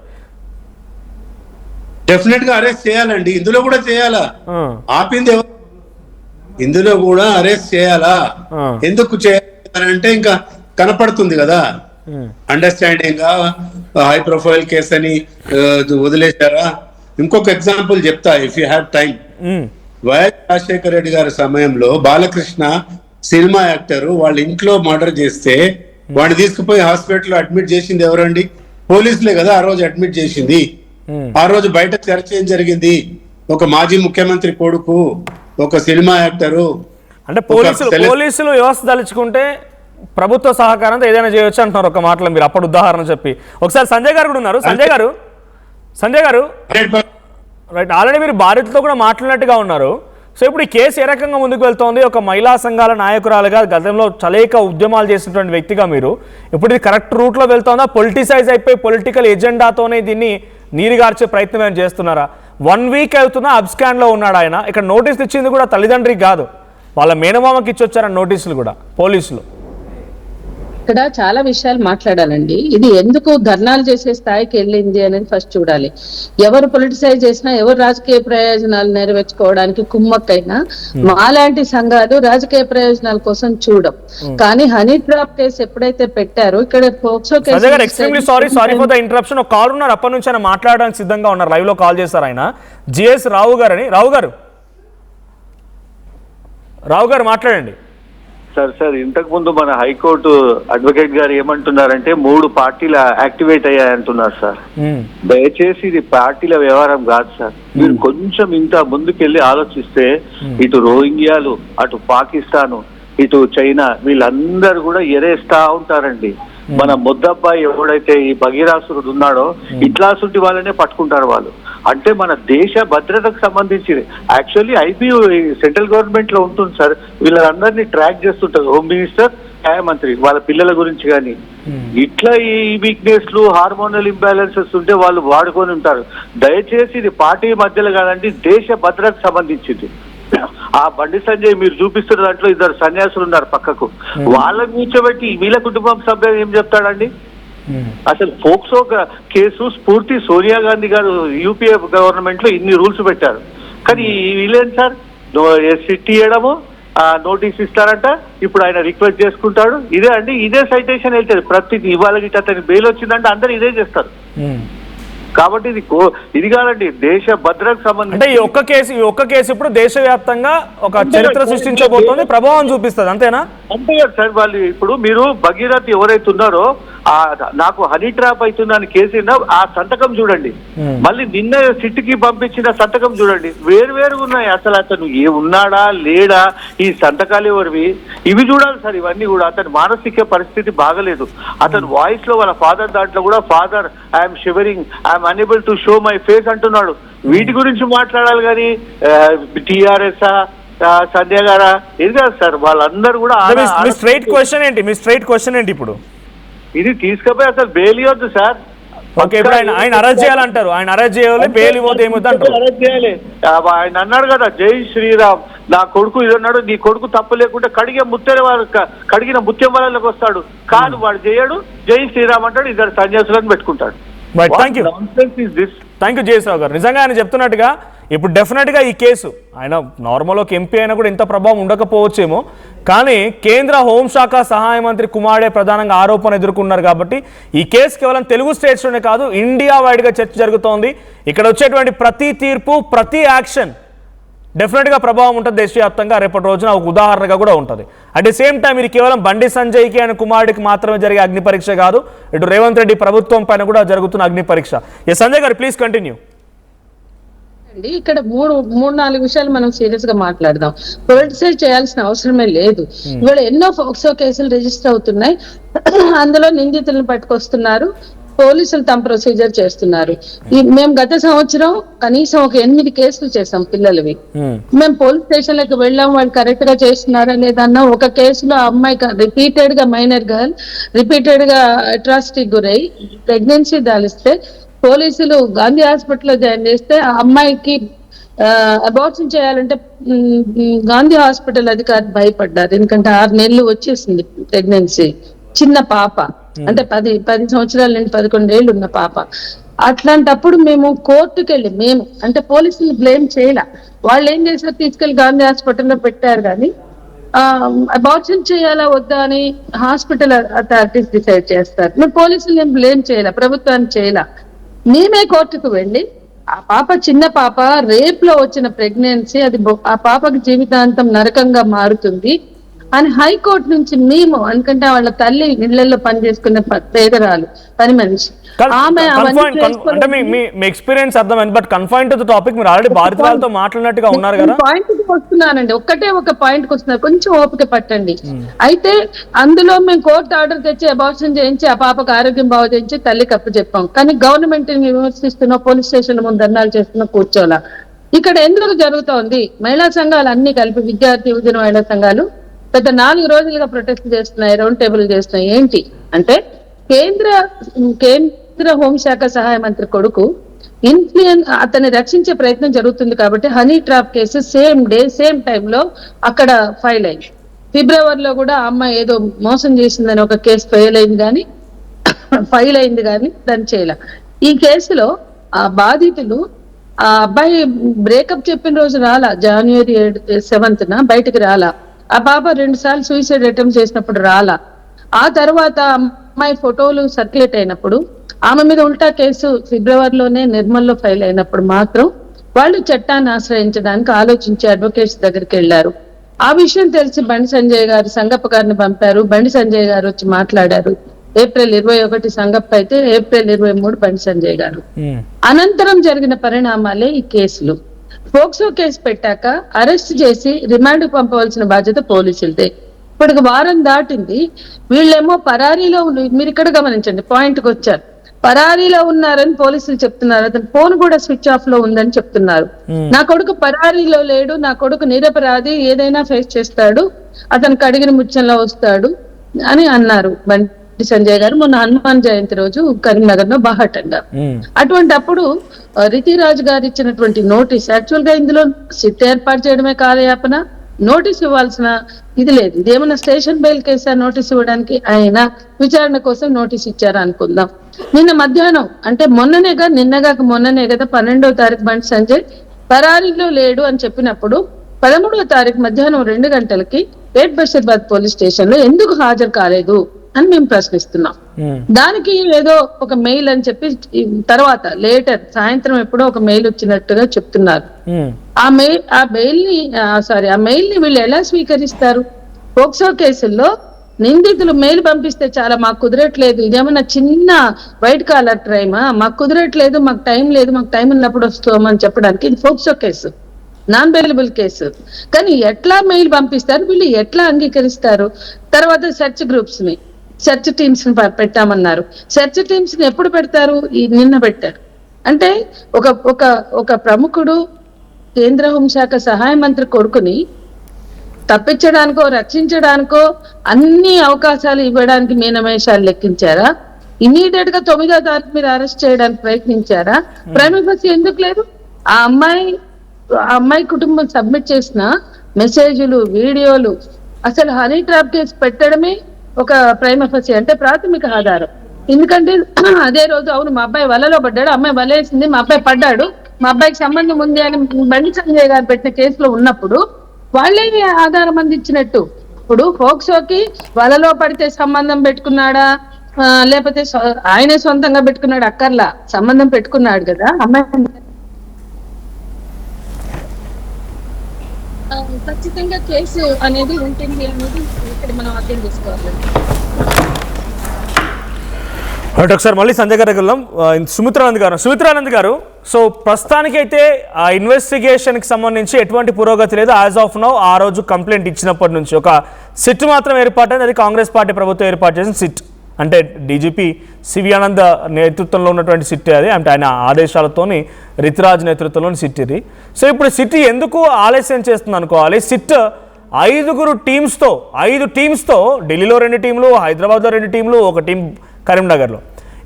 డెఫినెట్ గా అరెస్ట్ చేయాలండి, ఇందులో కూడా చేయాలా? ఆపింది ఎవరు? ఇందులో కూడా అరెస్ట్ చేయాలా? ఎందుకు చేయాలంటే ఇంకా కనపడుతుంది కదా, అండర్స్టాండింగ్ గా హై ప్రొఫైల్ కేసు అని వదిలేశారా? ఇంకొక ఎగ్జాంపుల్ చెప్తా if you have time. YS Rajasekhara Reddy గారి సమయంలో బాలకృష్ణ సినిమా యాక్టర్ వాళ్ళ ఇంట్లో మర్డర్ చేస్తే వాడిని తీసుకుపోయి హాస్పిటల్లో అడ్మిట్ చేసింది ఎవరండి? పోలీసులే కదా ఆ రోజు అడ్మిట్ చేసింది. ఆ రోజు బయట చర్చ ఏం జరిగింది? ఒక మాజీ ముఖ్యమంత్రి కొడుకు, ఒక సినిమా యాక్టరు. అంటే పోలీసులు వ్యవస్థ తలుచుకుంటే ప్రభుత్వ సహకారంతో ఏదైనా చేయొచ్చు అంటున్నారు ఒక మాటలో మీరు. అప్పుడు ఉదాహరణ చెప్పి ఒకసారి సంజయ్ గారు కూడా ఉన్నారు. సంజయ్ గారు రైట్, ఆల్రెడీ మీరు బాధితులతో కూడా మాట్లాడినట్టుగా ఉన్నారు. సో ఇప్పుడు ఈ కేసు ఏ రకంగా ముందుకు వెళ్తోంది? ఒక మహిళా సంఘాల నాయకురాలుగా గతంలో చలేక ఉద్యమాలు చేసినటువంటి వ్యక్తిగా మీరు ఇప్పుడు ఇది కరెక్ట్ రూట్లో వెళ్తోందా? పొలిటిసైజ్ అయిపోయి పొలిటికల్ ఎజెండాతోనే దీన్ని నీరుగార్చే ప్రయత్నం ఏమైనా చేస్తున్నారా? 1 week అవుతున్నా అబ్స్కాండ్లో ఉన్నాడు ఆయన. ఇక్కడ నోటీసులు ఇచ్చింది కూడా తల్లిదండ్రికి కాదు, వాళ్ళ మేనమామకి ఇచ్చి వచ్చారని నోటీసులు కూడా పోలీసులు. ఇక్కడ చాలా విషయాలు మాట్లాడాలండి. ఇది ఎందుకు ధర్నాలు చేసే స్థాయికి వెళ్ళింది అనేది ఫస్ట్ చూడాలి. ఎవరు పొలిటిసైజ్ చేసినా, ఎవరు రాజకీయ ప్రయోజనాలు నెరవేర్చుకోవడానికి కుమ్మక్కైనా మాలాంటి సంఘాలు రాజకీయ ప్రయోజనాల కోసం చూడం. కానీ హనీ ట్రాప్ కేసు ఎప్పుడైతే పెట్టారో ఇక్కడ POCSO case. Extremely sorry for the interruption. ఒక కాల్ ఉన్నారు, అప్పటి నుంచి ఆయన మాట్లాడడానికి సిద్ధంగా ఉన్నారు. లైవ్ లో కాల్ చేశారు ఆయన, జిఎస్ రావు గారు అని. రావు గారు మాట్లాడండి. సార్ ఇంతకు ముందు మన హైకోర్టు అడ్వకేట్ గారు ఏమంటున్నారంటే 3 పార్టీలు యాక్టివేట్ అయ్యాయంటున్నారు సార్. దయచేసి ఇది పార్టీల వ్యవహారం కాదు సార్. మీరు కొంచెం ఇంత ముందుకెళ్ళి ఆలోచిస్తే ఇటు రోహింగ్యాలు, అటు పాకిస్తాను, ఇటు చైనా వీళ్ళందరూ కూడా ఎరేస్తా ఉంటారండి. మన ముద్దబ్బాయి ఎవడైతే ఈ భగీరాసురుడు ఉన్నాడో ఇట్లాసుంటి వాళ్ళనే పట్టుకుంటారు వాళ్ళు. అంటే మన దేశ భద్రతకు సంబంధించి యాక్చువల్లీ ఐపీయూ సెంట్రల్ గవర్నమెంట్ లో ఉంటుంది సార్. వీళ్ళందరినీ ట్రాక్ చేస్తుంటారు హోమ్ మినిస్టర్, న్యాయమంత్రి, వాళ్ళ పిల్లల గురించి. కానీ ఇట్లా ఈ వీక్నెస్లు, హార్మోనల్ ఇంబ్యాలెన్సెస్ ఉంటే వాళ్ళు వాడుకొని ఉంటారు. దయచేసి ఇది పార్టీ మధ్యలో కాదండి, దేశ భద్రతకు సంబంధించింది. ఆ బండి సంజయ్ మీరు చూపిస్తున్న దాంట్లో ఇద్దరు సన్యాసులు ఉన్నారు పక్కకు, వాళ్ళని కూర్చోబెట్టి వీళ్ళ కుటుంబం సభ్యులు ఏం చెప్తాడండి? అసలు పోక్సో కేసు స్ఫూర్తి సోనియా గాంధీ గారు యూపీఏ గవర్నమెంట్ లో ఇన్ని రూల్స్ పెట్టారు, కానీ వీళ్ళేం సార్ సిట్ ఇవ్వడము, నోటీస్ ఇస్తారంట, ఇప్పుడు ఆయన రిక్వెస్ట్ చేసుకుంటాడు. ఇదే అండి, ఇదే సైటేషన్ వెళ్తారు ప్రతి ఇవాళ గిట్ట అతనికి బెయిల్ వచ్చిందంటే అందరు ఇదే చేస్తారు. కాబట్టి ఇది కాదండి, దేశ భద్రతకు సంబంధించి అంటే ఈ ఒక్క కేసు ఇప్పుడు దేశవ్యాప్తంగా ఒక చరిత్ర సృష్టించబోతోంది, ప్రభావం చూపిస్తుంది, అంతేనా? అంతే కదా సార్. వాళ్ళు ఇప్పుడు మీరు భగీరథ్ ఎవరైతే ఉన్నారో నాకు హనీ ట్రాప్ అవుతుందని కేసు ఆ సంతకం చూడండి, మళ్ళీ నిన్న సిట్కి పంపించిన సంతకం చూడండి, వేరు ఉన్నాయి. అసలు అతను ఉన్నాడా లేడా, ఈ సంతకాలు ఎవరివి, ఇవి చూడాలి సార్. ఇవన్నీ కూడా అతని మానసిక పరిస్థితి బాగలేదు. అతను వాయిస్ లో వాళ్ళ ఫాదర్ దాంట్లో కూడా father I'm shivering, I'm unable to show my face అంటున్నాడు. వీటి గురించి మాట్లాడాలి కానీ టిఆర్ఎస్ సంధ్య గారా ఇది కాదు సార్. వాళ్ళందరూ కూడా మీ స్ట్రైట్ క్వశ్చన్ ఏంటి ఇప్పుడు? ఇది తీసుకపోయి అసలు బెయిల్ ఇవ్వద్దు సార్. ఓకే, ఇప్పుడు ఆయన అరెస్ట్ చేయాలంటారు, ఆయన అరెస్ట్ చేయాలి, బెయిల్ ఇవ్వద్దు, ఏమవుతుంది అరెస్ట్ చేయాలి. ఆయన అన్నాడు కదా జై శ్రీరామ్, నా కొడుకు ఇది అన్నాడు, నీ కొడుకు తప్పు లేకుంటే కడిగిన ముత్యం వలలోకి వస్తాడు, కాదు వాడు చేయడు, జై శ్రీరామ్ అంటాడు, ఇద్దరు సన్యాసులను పెట్టుకుంటాడు. థ్యాంక్ యూ జయశ్రావు గారు. నిజంగా ఆయన చెప్తున్నట్టుగా ఇప్పుడు డెఫినెట్గా ఈ కేసు ఆయన నార్మల్ ఒక ఎంపీ అయినా కూడా ఇంత ప్రభావం ఉండకపోవచ్చేమో, కానీ కేంద్ర హోంశాఖ సహాయ మంత్రి కుమారుడే ప్రధానంగా ఆరోపణ ఎదుర్కొన్నారు కాబట్టి ఈ కేసు కేవలం తెలుగు స్టేట్స్లోనే కాదు ఇండియా వైడ్గా చర్చ జరుగుతోంది. ఇక్కడ వచ్చేటువంటి ప్రతి తీర్పు, ప్రతి యాక్షన్ డెఫినెట్గా ప్రభావం ఉంటుంది దేశవ్యాప్తంగా, రేపటి రోజున ఒక ఉదాహరణగా కూడా ఉంటుంది. అట్ ది సేమ్ టైం ఇది కేవలం బండి సంజయ్కి ఆయన కుమారుడికి మాత్రమే జరిగే అగ్ని పరీక్ష కాదు, ఇటు రేవంత్ రెడ్డి ప్రభుత్వం పైన కూడా జరుగుతున్న అగ్ని పరీక్ష. సంజయ్ గారు ప్లీజ్ కంటిన్యూ. ఇక్కడ మూడు నాలుగు విషయాలు మనం సీరియస్ గా మాట్లాడదాం. పొలిటిసైజ్ చేయాల్సిన అవసరమే లేదు. ఇవాళ ఎన్నో ఫోక్సో కేసులు రిజిస్టర్ అవుతున్నాయి, అందులో నిందితులను పట్టుకొస్తున్నారు, పోలీసులు తమ ప్రొసీజర్ చేస్తున్నారు. మేము గత సంవత్సరం కనీసం ఒక 8 కేసులు చేసాం పిల్లలవి. మేము పోలీస్ స్టేషన్లకు వెళ్ళాం, వాళ్ళు కరెక్ట్ గా చేస్తున్నారు అనేదన్నా. ఒక కేసులో అమ్మాయి రిపీటెడ్ గా మైనర్ గర్ల్ రిపీటెడ్ గా అట్రాసిటీకి గురై ప్రెగ్నెన్సీ దాలిస్తే పోలీసులు గాంధీ హాస్పిటల్లో జాయిన్ చేస్తే ఆ అమ్మాయికి అబార్షన్ చేయాలంటే గాంధీ హాస్పిటల్ అధికారి భయపడ్డారు, ఎందుకంటే 6 నెలలు వచ్చేసింది ప్రెగ్నెన్సీ, చిన్న పాప, అంటే 10 సంవత్సరాల నుండి 11 ఏళ్ళు ఉన్న పాప. అట్లాంటప్పుడు మేము కోర్టుకు వెళ్ళి అంటే పోలీసులు బ్లేమ్ చేయాల, వాళ్ళు ఏం చేశారు, తీసుకెళ్లి గాంధీ హాస్పిటల్లో పెట్టారు. కానీ అబార్షన్ చేయాలా వద్దా అని హాస్పిటల్ అథారిటీస్ డిసైడ్ చేస్తారు. మేము పోలీసులు ఏం బ్లేమ్ చేయాల, ప్రభుత్వాన్ని చేయాల. మేమే కోర్టుకు వెళ్ళి ఆ పాప, చిన్న పాప, రేప్ లో వచ్చిన ప్రెగ్నెన్సీ, అది ఆ పాపకి జీవితాంతం నరకంగా మారుతుంది అని హైకోర్టు నుంచి మేము, ఎందుకంటే వాళ్ళ తల్లి ఇళ్లలో పని చేసుకునే పేదరాలు, పని మనిషి, ఆమె అంటే మీ ఎక్స్పీరియన్స్ అర్థమైంది. But confine to the topic, మీరు ఆల్రెడీ బాధితులతో మాట్లాడినట్టుగా ఉన్నారు కదా. పాయింట్ కి వస్తున్నానండి, ఒక పాయింట్ కి వస్తున్నారు, కొంచెం ఓపిక పట్టండి. అయితే అందులో మేము కోర్టు ఆర్డర్ తెచ్చి అబార్షన్ చేయించి ఆ పాపకు ఆరోగ్యం బాగు చేయించి తల్లికి అప్పు చెప్పాం. కానీ గవర్నమెంట్ ని విమర్శిస్తున్నా, పోలీస్ స్టేషన్ ముందు ధర్నాలు చేస్తున్నా కూర్చోలా. ఇక్కడ ఎందుకు జరుగుతోంది, మహిళా సంఘాలు అన్ని కలిపి, విద్యార్థి యువజన మహిళా సంఘాలు గత 4 రోజులుగా ప్రొటెస్ట్ చేస్తున్నాయి, రౌండ్ టేబుల్ చేస్తున్నాయి. ఏంటి అంటే కేంద్ర హోంశాఖ సహాయ మంత్రి కొడుకు అతన్ని రక్షించే ప్రయత్నం జరుగుతుంది కాబట్టి honey trap case same day same టైంలో అక్కడ ఫైల్ అయింది. ఫిబ్రవరిలో కూడా ఆ అమ్మాయి ఏదో మోసం చేసిందని ఒక కేసు ఫైల్ అయింది కానీ దాన్ని చేయాల. ఈ కేసులో ఆ బాధితులు, ఆ అబ్బాయి బ్రేకప్ చెప్పిన రోజు రాలా, జనవరి 7న బయటకు రాలా. ఆ పాప 2 సార్లు సూసైడ్ అటెంప్ట్ చేసినప్పుడు రాలా. ఆ తర్వాత అమ్మాయి ఫోటోలు సర్క్యులేట్ అయినప్పుడు, ఆమె మీద ఉల్టా కేసు ఫిబ్రవరిలోనే నిర్మల్లో ఫైల్ అయినప్పుడు మాత్రం వాళ్ళు చట్టాన్ని ఆశ్రయించడానికి ఆలోచించి అడ్వకేట్స్ దగ్గరికి వెళ్లారు. ఆ విషయం తెలిసి బండి సంజయ్ గారు సంగప్ప గారిని పంపారు. బండి సంజయ్ గారు వచ్చి మాట్లాడారు. ఏప్రిల్ 21 సంగప్ప అయితే, ఏప్రిల్ 23 బండి సంజయ్ గారు. అనంతరం జరిగిన పరిణామాలే ఈ కేసులు. పోక్సో కేసు పెట్టాక అరెస్ట్ చేసి రిమాండ్ పంపవలసిన బాధ్యత పోలీసులదే. ఇప్పటికి వారం దాటింది, వీళ్ళేమో పరారీలో. మీరు ఇక్కడ గమనించండి, పాయింట్కి వచ్చారు. పరారీలో ఉన్నారని పోలీసులు చెప్తున్నారు, అతని ఫోన్ కూడా స్విచ్ ఆఫ్ లో ఉందని చెప్తున్నారు. నా కొడుకు పరారీలో లేడు, నా కొడుకు నిరపరాధి, ఏదైనా ఫేస్ చేస్తాడు, అతనికి అడిగిన ముత్యంలో వస్తాడు అని అన్నారు బండి సంజయ్ గారు మొన్న హనుమాన్ జయంతి రోజు కరీంనగర్ లో బాహటంగా. అటువంటి అప్పుడు రితిరాజు గారు ఇచ్చినటువంటి నోటీస్, యాక్చువల్ గా ఇందులో సిట్ ఏర్పాటు చేయడమే కాలయాపన, నోటీస్ ఇవ్వాల్సిన ఇది లేదు. ఇదేమన్నా స్టేషన్ బెయిల్ కేసా నోటీస్ ఇవ్వడానికి? ఆయన విచారణ కోసం నోటీస్ ఇచ్చారా అనుకుందాం. నిన్న మధ్యాహ్నం అంటే నిన్నగా మొన్ననే కదా 12వ తారీఖు బండి సంజయ్ పరారీలో లేడు అని చెప్పినప్పుడు 13వ తారీఖు మధ్యాహ్నం 2 గంటలకి పేట్ బషీర్బాద్ పోలీస్ స్టేషన్ లో ఎందుకు హాజరు కాలేదు అని మేము ప్రశ్నిస్తున్నాం. దానికి ఏదో ఒక మెయిల్ అని చెప్పి తర్వాత లేటర్ సాయంత్రం ఎప్పుడో ఒక మెయిల్ వచ్చినట్టుగా చెప్తున్నారు. ఆ మెయిల్ ని వీళ్ళు ఎలా స్వీకరిస్తారు? పోక్సో కేసుల్లో నిందితులు మెయిల్ పంపిస్తే చాలా మాకు కుదరట్లేదు, ఇదేమన్నా చిన్న వైట్ కాలర్ క్రైమా, మాకు కుదరట్లేదు, మాకు టైం లేదు, మాకు టైం ఉన్నప్పుడు వస్తామని చెప్పడానికి ఇది POCSO case, non bailable case. కానీ ఎట్లా మెయిల్ పంపిస్తారు, వీళ్ళు ఎట్లా అంగీకరిస్తారు? తర్వాత సెర్చ్ టీమ్స్ ని పెట్టామన్నారు. సెర్చ్ టీమ్స్ ని ఎప్పుడు పెడతారు? నిన్న పెట్టారు. అంటే ఒక ప్రముఖుడు కేంద్ర హోంశాఖ సహాయ మంత్రి కొడుకుని తప్పించడానికో రక్షించడానికో అన్ని అవకాశాలు ఇవ్వడానికి మీనమేషాలు లెక్కించారా? ఇమీడియట్ గా 9వ తారీఖు మీరు అరెస్ట్ చేయడానికి ప్రయత్నించారా? ప్రైమరీ ఫస్ట్ ఎందుకు లేదు? ఆ అమ్మాయి కుటుంబం సబ్మిట్ చేసిన మెసేజ్లు, వీడియోలు, అసలు హనీ ట్రాప్ కేసు పెట్టడమే ఒక ప్రైమరీ ఫస్ట్ అంటే ప్రాథమిక ఆధారం. ఎందుకంటే అదే రోజు అవును మా అబ్బాయి వలలో పడ్డాడు, అమ్మాయి వలేసింది, మా అబ్బాయి పడ్డాడు, మా అబ్బాయికి సంబంధం ఉంది అని బండి సంజయ్ గారు పెట్టిన కేసులో ఉన్నప్పుడు వాళ్ళే ఆధారం అందించినట్టు. ఇప్పుడు పోక్సోకి వలలో పడితే సంబంధం పెట్టుకున్నాడా లేకపోతే ఆయనే సొంతంగా పెట్టుకున్నాడు అక్కర్లా, సంబంధం పెట్టుకున్నాడు కదా అమ్మాయి. ఖచ్చితంగా కేసు అనేది ఉంటుంది అనేది ఇక్కడ మనం అర్థం చేసుకోవాలి. ఒకసారి మళ్ళీ సంజయ్ గారు వెళ్దాం. సుమిత్రానంద్ గారు సో ప్రస్తుతానికైతే ఆ ఇన్వెస్టిగేషన్కి సంబంధించి ఎటువంటి పురోగతి లేదు. యాజ్ ఆఫ్ నౌ ఆ రోజు కంప్లైంట్ ఇచ్చినప్పటి నుంచి ఒక సిట్ మాత్రం ఏర్పాటైంది. అది కాంగ్రెస్ పార్టీ ప్రభుత్వం ఏర్పాటు చేసిన సిట్, అంటే డీజీపీ సివి ఆనంద్ నేతృత్వంలో ఉన్నటువంటి సిట్ అది, అంటే ఆయన ఆదేశాలతోని రితిరాజ్ నేతృత్వంలోని సిట్ ఇది. సో ఇప్పుడు సిట్ ఎందుకు ఆలస్యం చేస్తుంది అనుకోవాలి? సిట్ 5 టీమ్స్తో ఢిల్లీలో 2 టీంలు, హైదరాబాద్లో 2 టీంలు, ఒక టీం కరీంనగర్లో.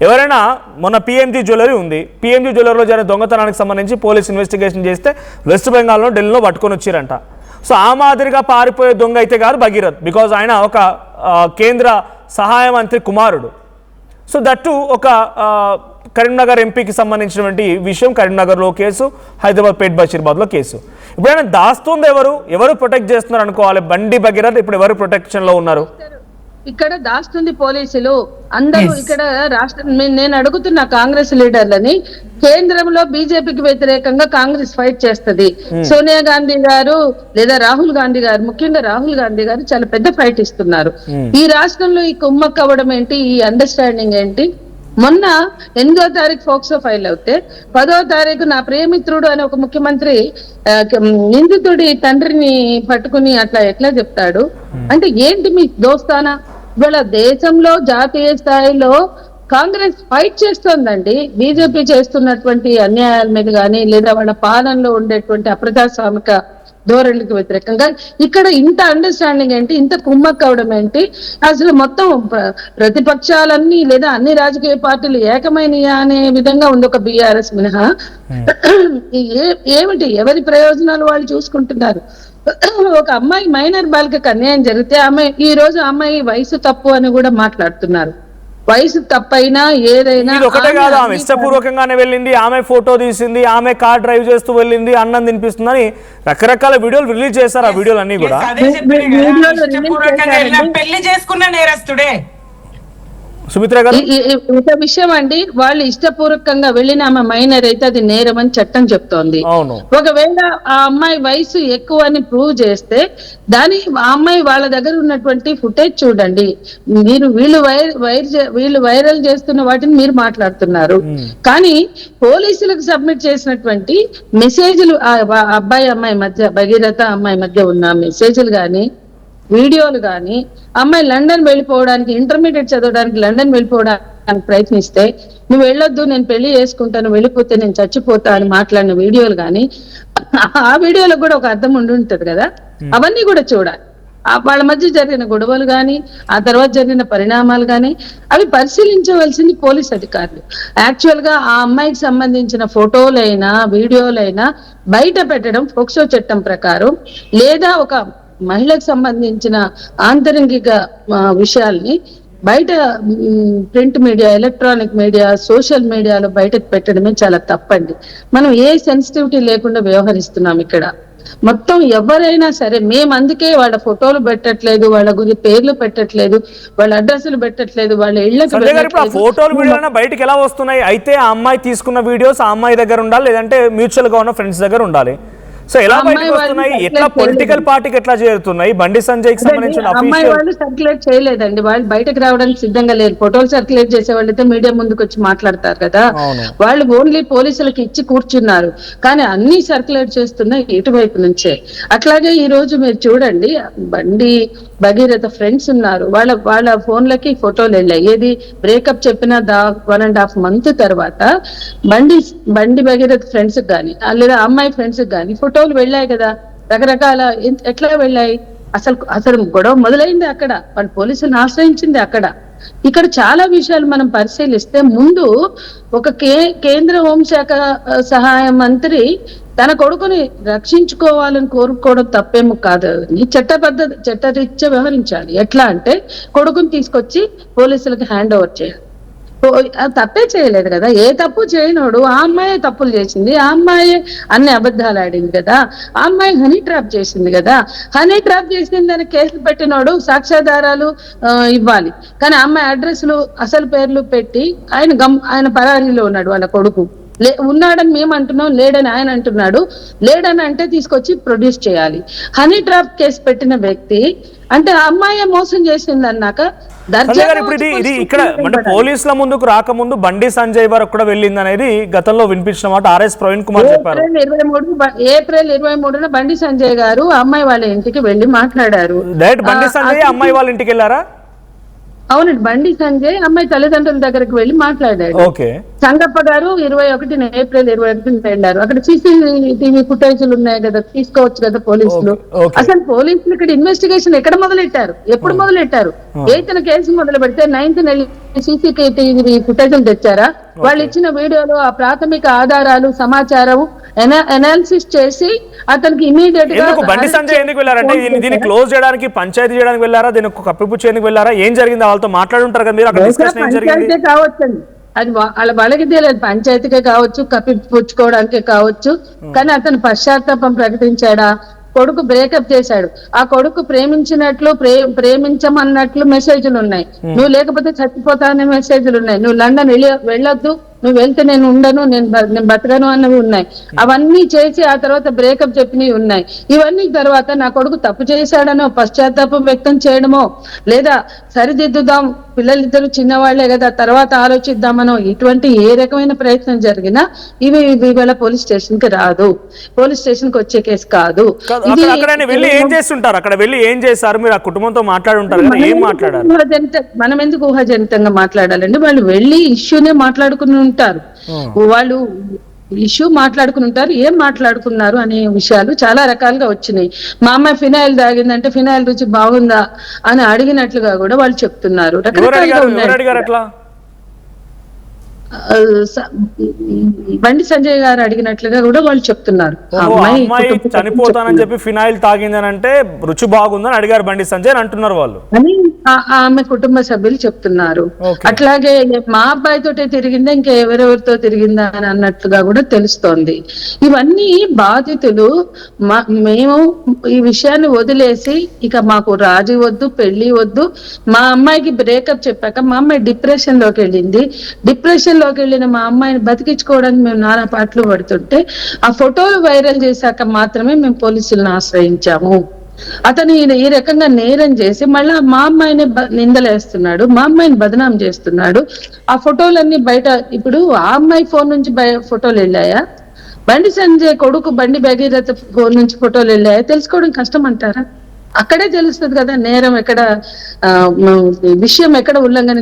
ఎవరైనా మొన్న పిఎంజీ జ్యువెలరీ ఉంది, పిఎంజీ జ్యువెలరీలో జరిగిన దొంగతనానికి సంబంధించి పోలీస్ ఇన్వెస్టిగేషన్ చేస్తే వెస్ట్ బెంగాల్లో ఢిల్లీలో పట్టుకొని వచ్చారంట. సో ఆ మాదిరిగా పారిపోయే దొంగ అయితే కాదు భగీరథ్, బికాజ్ ఆయన ఒక కేంద్ర సహాయ మంత్రి కుమారుడు. సో దట్టు ఒక కరీంనగర్ ఎంపీకి సంబంధించినటువంటి విషయం. కరీంనగర్లో కేసు, హైదరాబాద్ పేట్ బషీర్బాద్లో కేసు. ఇప్పుడు ఆయన దాస్తుంది ఎవరు ప్రొటెక్ట్ చేస్తున్నారు అనుకోవాలి? బండి భగీరథ్ ఇప్పుడు ఎవరు ప్రొటెక్షన్లో ఉన్నారు? ఇక్కడ దాస్తుంది పోలీసులు అందరూ. ఇక్కడ నేను అడుగుతున్న కాంగ్రెస్ లీడర్లని, కేంద్రంలో బీజేపీకి వ్యతిరేకంగా కాంగ్రెస్ ఫైట్ చేస్తుంది. సోనియా గాంధీ గారు లేదా రాహుల్ గాంధీ గారు, ముఖ్యంగా రాహుల్ గాంధీ గారు చాలా పెద్ద ఫైట్ ఇస్తున్నారు. ఈ రాష్ట్రంలో ఈ కుమ్మక్ అవ్వడం ఏంటి, ఈ అండర్స్టాండింగ్ ఏంటి? మొన్న 8వ తారీఖు పోక్సో ఫైల్ అవుతే 10వ తారీఖు నా ప్రియమిత్రుడు అని ఒక ముఖ్యమంత్రి నిందితుడి తండ్రిని పట్టుకుని అట్లా ఎట్లా చెప్తాడు? అంటే ఏంటి మీ దోస్తానా? ఇవాళ దేశంలో జాతీయ స్థాయిలో కాంగ్రెస్ ఫైట్ చేస్తోందండి బీజేపీ చేస్తున్నటువంటి అన్యాయాల మీద కానీ, లేదా వాళ్ళ పాలనలో ఉండేటువంటి అప్రజాస్వామిక ధోరణికి వ్యతిరేకంగా. ఇక్కడ ఇంత అండర్స్టాండింగ్ ఏంటి, ఇంత కుమ్మక్ అవడం ఏంటి? అసలు మొత్తం ప్రతిపక్షాలన్నీ లేదా అన్ని రాజకీయ పార్టీలు ఏకమైనయా అనే విధంగా ఉంది ఒక బీఆర్ఎస్ మినహా. ఏమిటి ఎవరి ప్రయోజనాలు వాళ్ళు చూసుకుంటున్నారు. ఒక అమ్మాయి మైనర్ బాలికకు అన్యాయం జరిగితే ఈ రోజు అమ్మాయి వయసు తప్పు అని కూడా మాట్లాడుతున్నారు. వయసు తప్పైనా ఏదైనా ఒకటే కాదు, ఆమె ఇష్టపూర్వకంగానే వెళ్ళింది, ఆమె ఫోటో తీసింది, ఆమె కార్ డ్రైవ్ చేస్తూ వెళ్ళింది, అన్నం తినిపిస్తుందని రకరకాల వీడియోలు రిలీజ్ చేశారు. ఆ వీడియోలు అన్ని కూడా పెళ్లి చేసుకున్న నేరస్తుడే. సుమిత్ర గారు ఒక విషయం అండి, వాళ్ళు ఇష్టపూర్వకంగా వెళ్ళిన ఆమె మైనర్ అయితే అది నేరం అని చట్టం చెప్తోంది. ఒకవేళ ఆ అమ్మాయి వయసు ఎక్కువ అని ప్రూవ్ చేస్తే ఆ అమ్మాయి వాళ్ళ దగ్గర ఉన్నటువంటి ఫుటేజ్ చూడండి. వీళ్ళు వైరల్ చేస్తున్న వాటిని మీరు మాట్లాడుతున్నారు, కానీ పోలీసులకు సబ్మిట్ చేసినటువంటి మెసేజ్లు అబ్బాయి అమ్మాయి మధ్య, భగీరథ అమ్మాయి మధ్య ఉన్న మెసేజ్లు గాని, వీడియోలు కానీ, అమ్మాయి లండన్ వెళ్ళిపోవడానికి, ఇంటర్మీడియట్ చదవడానికి లండన్ వెళ్ళిపోవడానికి ప్రయత్నిస్తే నువ్వు వెళ్ళొద్దు, నేను పెళ్లి చేసుకుంటాను, వెళ్ళిపోతే నేను చచ్చిపోతా అని మాట్లాడిన వీడియోలు కానీ, ఆ వీడియోలో కూడా ఒక అర్థం ఉండి ఉంటది కదా, అవన్నీ కూడా చూడాలి. వాళ్ళ మధ్య జరిగిన గొడవలు కానీ ఆ తర్వాత జరిగిన పరిణామాలు కానీ అవి పరిశీలించవలసింది పోలీస్ అధికారులు. యాక్చువల్ గా ఆ అమ్మాయికి సంబంధించిన ఫోటోలైనా వీడియోలైనా బయట పెట్టడం పోక్సో చట్టం ప్రకారం, లేదా ఒక మహిళకు సంబంధించిన ఆంతరంగిక విషయాల్ని బయట print media, electronic media, social మీడియాలో బయటకు పెట్టడమే చాలా తప్పండి. మనం ఏ సెన్సిటివిటీ లేకుండా వ్యవహరిస్తున్నాం ఇక్కడ. మొత్తం ఎవరైనా సరే మేము అందుకే వాళ్ళ ఫోటోలు పెట్టట్లేదు, వాళ్ళ గురి పేర్లు పెట్టట్లేదు, వాళ్ళ అడ్రస్లు పెట్టట్లేదు, వాళ్ళ ఇళ్ళకి ఫోటోలు వీడియోలు బయటకు ఎలా వస్తున్నాయి? అయితే ఆ అమ్మాయి తీసుకున్న వీడియోస్ ఆ అమ్మాయి దగ్గర ఉండాలి, లేదంటే మ్యూచువల్ గా ఉన్న ఫ్రెండ్స్ దగ్గర ఉండాలి. సో ఎలా బయటకు వస్తున్నాయి? ఎట్లా పొలిటికల్ పార్టీకి ఎట్లా చేరుతున్నాయి? బండి సంజయ్ కి సంబంధించిన అమ్మాయి వాళ్ళు సర్క్యులేట్ చేయలేదండి, వాళ్ళు బయటకు రావడానికి సిద్ధంగా లేరు. ఫోటోలు సర్క్యులేట్ చేసే వాళ్ళైతే మీడియా ముందుకు వచ్చి మాట్లాడతారు కదా, వాళ్ళు ఓన్లీ పోలీసులకు ఇచ్చి కూర్చున్నారు. కానీ అన్ని సర్క్యులేట్ చేస్తున్నాయి ఇటువైపు నుంచే. అట్లాగే ఈ రోజు మీరు చూడండి, బండి భగీరథ ఫ్రెండ్స్ ఉన్నారు, వాళ్ళ ఫోన్లకి ఫోటోలు వెళ్ళాయి. ఏది బ్రేకప్ చెప్పిన 1.5 month తర్వాత బండి భగీరథ ఫ్రెండ్స్ కానీ లేదా అమ్మాయి ఫ్రెండ్స్ కానీ ఫోటోలు వెళ్ళాయి కదా, రకరకాల. ఎట్లా వెళ్ళాయి? అసలు గొడవ మొదలైంది అక్కడ, వాళ్ళు పోలీసులను ఆశ్రయించింది అక్కడ. ఇక్కడ చాలా విషయాలు మనం పరిశీలిస్తే, ముందు ఒక కేంద్ర హోంశాఖ సహాయ మంత్రి తన కొడుకుని రక్షించుకోవాలని కోరుకోవడం తప్పేమో కాదు, చట్టరీత్యా వ్యవహరించాలి. ఎట్లా అంటే కొడుకుని తీసుకొచ్చి పోలీసులకు హ్యాండ్ ఓవర్ చేయాలి. తప్పే చేయలేదు కదా, ఏ తప్పు చేయనోడు. ఆ అమ్మాయి తప్పులు చేసింది, ఆ అమ్మాయి అన్ని అబద్ధాలు ఆడింది కదా, ఆ అమ్మాయి హనీ ట్రాప్ చేసింది కదా. హనీ ట్రాప్ చేసింది అని కేసులు పెట్టినోడు సాక్ష్యాధారాలు ఇవ్వాలి. కానీ అమ్మాయి అడ్రస్లు అసలు పేర్లు పెట్టి ఆయన పరారీలో ఉన్నాడు. వాళ్ళ కొడుకు ఉన్నాడని మేము అంటున్నాం, లేడని ఆయన అంటున్నాడు. లేడని అంటే తీసుకొచ్చి ప్రొడ్యూస్ చేయాలి. హనీ ట్రాప్ కేసు పెట్టిన వ్యక్తి అంటే ఆ అమ్మాయి మోసం చేసింది అన్నాక ఇప్పుడు ఇది ఇక్కడ అంటే పోలీసుల ముందుకు రాకముందు బండి సంజయ్ వరకు కూడా వెళ్ళింది అనేది గతంలో వినిపించిన మాట ఆర్ఎస్ ప్రవీణ్ కుమార్ చెప్పారు. ఏప్రిల్ 23న బండి సంజయ్ గారు అమ్మాయి వాళ్ళ ఇంటికి వెళ్ళి మాట్లాడారు. డైరెక్ట్ బండి సంజయ్ అమ్మాయి వాళ్ళ ఇంటికి వెళ్ళారా? అవునండి, బండి సంజయ్ అమ్మాయి తల్లిదండ్రుల దగ్గరికి వెళ్ళి మాట్లాడాడు. సంగప్ప గారు ఏప్రిల్ 21 వెళ్ళారు. అక్కడ CCTV ఫుటేజ్లు ఉన్నాయి కదా, తీసుకోవచ్చు కదా పోలీసులు. అసలు పోలీసులు ఇక్కడ ఇన్వెస్టిగేషన్ ఎక్కడ మొదలెట్టారు, ఎప్పుడు మొదలెట్టారు? 8న కేసు మొదలు పెడితే 9th CCTV ఫుటేజ్లు తెచ్చారా? వాళ్ళు ఇచ్చిన వీడియోలో ఆ ప్రాథమిక ఆధారాలు సమాచారం అనాలిసిస్ చేసి అతనికి ఇమీడియట్ గా బండి సంజయ్ ఎందుకు వెళ్ళారంటే దీన్ని క్లోజ్ చేయడానికి, పంచాయతీ చేయడానికి వెళ్ళారా, దీన్ని కప్పిపుచ్చేందుకు వెళ్ళారా? ఏం జరిగింది? వాళ్ళతో మాట్లాడుంటారు కదా మీరు, అక్కడ డిస్కషన్ ఏం జరిగింది? కావచ్చండి, అది వాళ్ళకి తెలియదు. పంచాయతీకే కావచ్చు, కప్పిపుచ్చుకోవడానికే కావచ్చు. కానీ అతను పశ్చాత్తాపం ప్రకటించాడా? కొడుకు బ్రేకప్ చేశాడు, ఆ కొడుకు ప్రేమించినట్లు ప్రేమించమన్నట్లు మెసేజ్లు ఉన్నాయి. నువ్వు లేకపోతే చచ్చిపోతాననే మెసేజ్లు ఉన్నాయి. నువ్వు లండన్ వెళ్ళొద్దు, నువ్వు వెళ్తే నేను ఉండను, నేను బతకను అన్నవి ఉన్నాయి. అవన్నీ చేసి ఆ తర్వాత బ్రేకప్ చెప్పినవి ఉన్నాయి. ఇవన్నీ తర్వాత నా కొడుకు తప్పు చేశాడనో పశ్చాత్తాపం వ్యక్తం చేయడమో, లేదా సరిదిద్దుదాం, పిల్లలిద్దరు చిన్నవాళ్లే కదా తర్వాత ఆలోచిద్దామనో, ఇటువంటి ఏ రకమైన ప్రయత్నం జరిగినా ఇవి ఇవాళ పోలీస్ స్టేషన్ కి రాదు, పోలీస్ స్టేషన్ కి వచ్చే కేసు కాదు. ఏం చేస్తుంటారు అక్కడ వెళ్ళి ఏం చేశారు మీరు? ఆ కుటుంబంతో మాట్లాడుంటారు, ఏం మాట్లాడారు? మనం ఎందుకు ఊహాజనితంగా మాట్లాడాలండి? వాళ్ళు వెళ్ళి ఇష్యూనే మాట్లాడుకుని ఉంటారు, వాళ్ళు ఇష్యూ మాట్లాడుకుని ఉంటారు. ఏం మాట్లాడుకున్నారు అనే విషయాలు చాలా రకాలుగా వచ్చినాయి. మా అమ్మాయి ఫినాయిల్ తాగిందంటే ఫినాయిల్ రుచి బాగుందా అని అడిగినట్లుగా కూడా వాళ్ళు చెప్తున్నారు. రకరకాలుగా ఉన్నాయి. బండి సంజయ్ గారు అడిగినట్లుగా కూడా వాళ్ళు చెప్తున్నారు. అమ్మాయి చనిపోతానని చెప్పి ఫినాయిల్ తాగిందని అంటే రుచి బాగుందని అడిగారు బండి సంజయ్ అంటున్నారు వాళ్ళు అని ఆమె కుటుంబ సభ్యులు చెప్తున్నారు. అట్లాగే మా అబ్బాయితోటే తిరిగిందా ఇంకా ఎవరెవరితో తిరిగిందా అని అన్నట్లుగా కూడా తెలుస్తోంది. ఇవన్నీ బాధితులు మేము ఈ విషయాన్ని వదిలేసి ఇక మాకు రాజీ వద్దు, పెళ్లి వద్దు, మా అమ్మాయికి బ్రేకప్ చెప్పాక మా అమ్మాయి డిప్రెషన్ లోకి వెళ్ళింది. డిప్రెషన్ లోకి వెళ్ళిన మా అమ్మాయిని బతికించుకోవడానికి మేము నానా పాటలు పడుతుంటే ఆ ఫోటోలు వైరల్ చేశాక మాత్రమే మేము పోలీసులను ఆశ్రయించాము. అతను ఈ రకంగా నేరం చేసి మళ్ళా మా అమ్మాయిని నిందలేస్తున్నాడు, మా అమ్మాయిని బదనాం చేస్తున్నాడు. ఆ ఫోటోలన్నీ బయట, ఇప్పుడు ఆ అమ్మాయి ఫోన్ నుంచి ఫోటోలు వెళ్ళాయా, బండి సంజయ్ కొడుకు బండి భగీరథ ఫోన్ నుంచి ఫోటోలు వెళ్ళాయా తెలుసుకోవడం కష్టం అంటారా? అక్కడే తెలుస్తుంది కదా నేరం ఎక్కడ, విషయం ఎక్కడ ఉల్లంఘన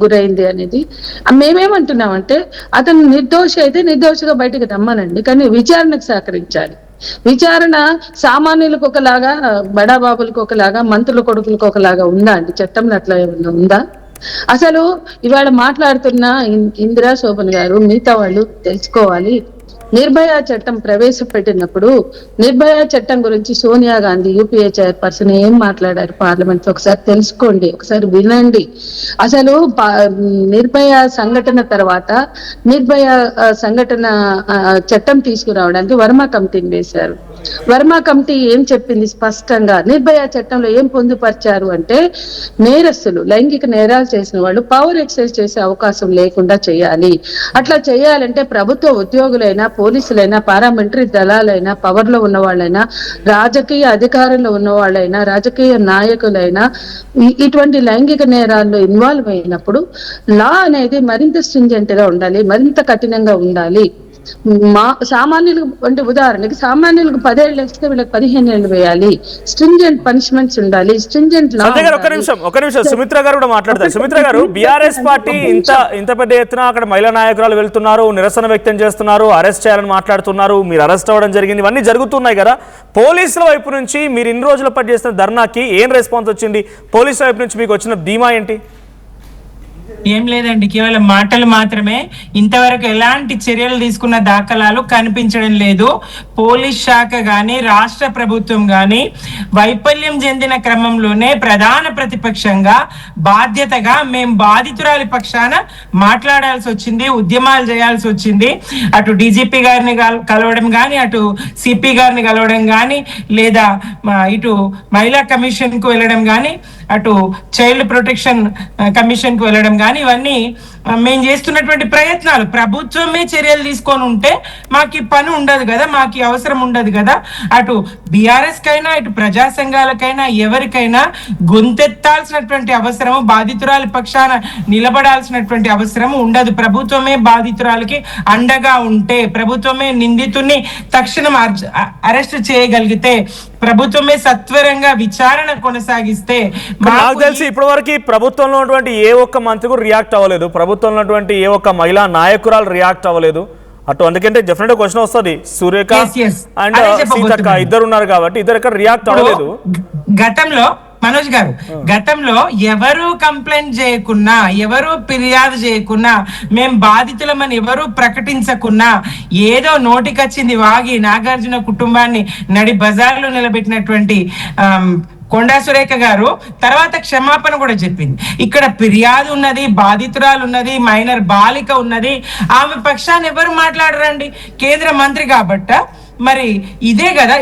గురైంది అనేది. మేమేమంటున్నామంటే అతను నిర్దోషి అయితే నిర్దోషిగా బయటకు రమ్మనండి, కానీ విచారణకు సహకరించాలి. విచారణ సామాన్యులకు ఒకలాగా, బడాబాబులకు ఒకలాగా, మంత్రుల కొడుకులకు ఒకలాగా ఉందా అండి? చట్టంలో అట్లా ఏమన్నా ఉందా? అసలు ఇవాళ మాట్లాడుతున్న ఇందిరా శోభన్ గారు, మిగతా వాళ్ళు తెలుసుకోవాలి. నిర్భయ చట్టం ప్రవేశపెట్టినప్పుడు నిర్భయ చట్టం గురించి సోనియా గాంధీ యూపీఏ చైర్పర్సన్ ఏం మాట్లాడారు పార్లమెంట్ లో ఒకసారి తెలుసుకోండి, ఒకసారి వినండి. అసలు నిర్భయ సంఘటన తర్వాత నిర్భయ సంఘటన చట్టం తీసుకురావడానికి వర్మ కమిటీని వేశారు. వర్మ కమిటీ ఏం చెప్పింది స్పష్టంగా? నిర్భయ చట్టంలో ఏం పొందుపరిచారు అంటే నేరస్తులు, లైంగిక నేరాలు చేసిన వాళ్ళు పవర్ ఎక్సర్సైజ్ చేసే అవకాశం లేకుండా చేయాలి. అట్లా చేయాలంటే ప్రభుత్వ ఉద్యోగులైనా, పోలీసులైనా, పారామిలిటరీ దళాలైనా, పవర్ లో ఉన్న వాళ్ళైనా, రాజకీయ అధికారంలో ఉన్న వాళ్ళైనా, రాజకీయ నాయకులైనా ఇటువంటి లైంగిక నేరాల్లో ఇన్వాల్వ్ అయినప్పుడు లా అనేది మరింత స్ట్రింజెంట్ గా ఉండాలి, మరింత కఠినంగా ఉండాలి. సామాన్యులకు అంటే ఉదాహరణకి సామాన్యులకు 10 ఏళ్ళు వేస్తే వీళ్ళకి 15 ఏళ్ళు వేయాలి. స్ట్రింజెంట్ పనిష్మెంట్స్ ఉండాలి, స్ట్రింజెంట్ లా. ఒక నిమిషం సుమిత్ర గారు కూడా మాట్లాడతారు. సుమిత్ర గారు, బీఆర్ఎస్ పార్టీ ఇంత పెద్ద ఎత్తున అక్కడ మహిళా నాయకురాలు వెళ్తున్నారు, నిరసన వ్యక్తం చేస్తున్నారు, అరెస్ట్ చేయాలని మాట్లాడుతున్నారు, మీరు అరెస్ట్ అవ్వడం జరిగింది, ఇవన్నీ జరుగుతున్నాయి కదా. పోలీసుల వైపు నుంచి మీరు ఇన్ని రోజుల పాటు చేసిన ధర్నాకి ఏం రెస్పాన్స్ వచ్చింది? పోలీసుల వైపు నుంచి మీకు వచ్చిన ధీమా ఏంటి? ఏం లేదండి, కేవలం మాటలు మాత్రమే. ఇంతవరకు ఎలాంటి చర్యలు తీసుకున్న దాఖలాలు కనిపించడం లేదు. పోలీస్ శాఖ గాని, రాష్ట్ర ప్రభుత్వం గాని వైఫల్యం చెందిన క్రమంలోనే ప్రధాన ప్రతిపక్షంగా బాధ్యతగా మేము బాధితురాలి పక్షాన మాట్లాడాల్సి వచ్చింది, ఉద్యమాలు చేయాల్సి వచ్చింది. అటు డీజీపీ గారిని కలవడం కానీ, అటు సిపి గారిని కలవడం కానీ, లేదా ఇటు మహిళా కమిషన్ కు వెళ్ళడం కానీ, అటు చైల్డ్ ప్రొటెక్షన్ కమిషన్ కు వెళ్ళడం కానీ, ఇవన్నీ మేము చేస్తున్నటువంటి ప్రయత్నాలు. ప్రభుత్వమే చర్యలు తీసుకొని ఉంటే మాకు పని ఉండదు కదా, మాకు అవసరం ఉండదు కదా. అటు బీఆర్ఎస్ కైనా, ఇటు ప్రజా సంఘాలకైనా, ఎవరికైనా గొంతెత్తాల్సినటువంటి అవసరము, బాధితురాలి పక్షాన నిలబడాల్సినటువంటి అవసరం ఉండదు. ప్రభుత్వమే బాధితురాలకి అండగా ఉంటే, ప్రభుత్వమే నిందితుని తక్షణం అరెస్ట్ చేయగలిగితే, ప్రభుత్వమే సత్వరంగా విచారణ కొనసాగిస్తే. నాకు తెలిసి ఇప్పటి వరకు ప్రభుత్వంలో ఉన్నటువంటి ఏ ఒక్క మంత్రి కూడా రియాక్ట్ అవ్వలేదు, ప్రభుత్వంలో ఉన్నటువంటి ఏ ఒక్క మహిళా నాయకురాలు రియాక్ట్ అవ్వలేదు. అటు అందుకంటే డెఫినెట్ క్వశ్చన్ వస్తుంది. సురేఖ అండ్ సీతక్క ఇద్దరు ఉన్నారు కాబట్టి ఇద్దరు ఎక్కడ రియాక్ట్ అవ్వలేదు. గతంలో మనోజ్ గారు, గతంలో ఎవరు కంప్లైంట్ చేయకున్నా, ఎవరు ఫిర్యాదు చేయకున్నా, మేం బాధితులమని ఎవరు ప్రకటించకున్నా, ఏదో నోటికొచ్చింది వాగి నాగార్జున కుటుంబాన్ని నడి బజార్లో నిలబెట్టినటువంటి కొండా సురేఖ గారు తర్వాత క్షమాపణ కూడా చెప్పింది. ఇక్కడ ఫిర్యాదు ఉన్నది, బాధితురాలు ఉన్నది, మైనర్ బాలిక ఉన్నది, ఆమె పక్షాన్ని ఎవరు మాట్లాడరండి? కేంద్ర మంత్రి కాబట్ట మరి ఇదే కదా.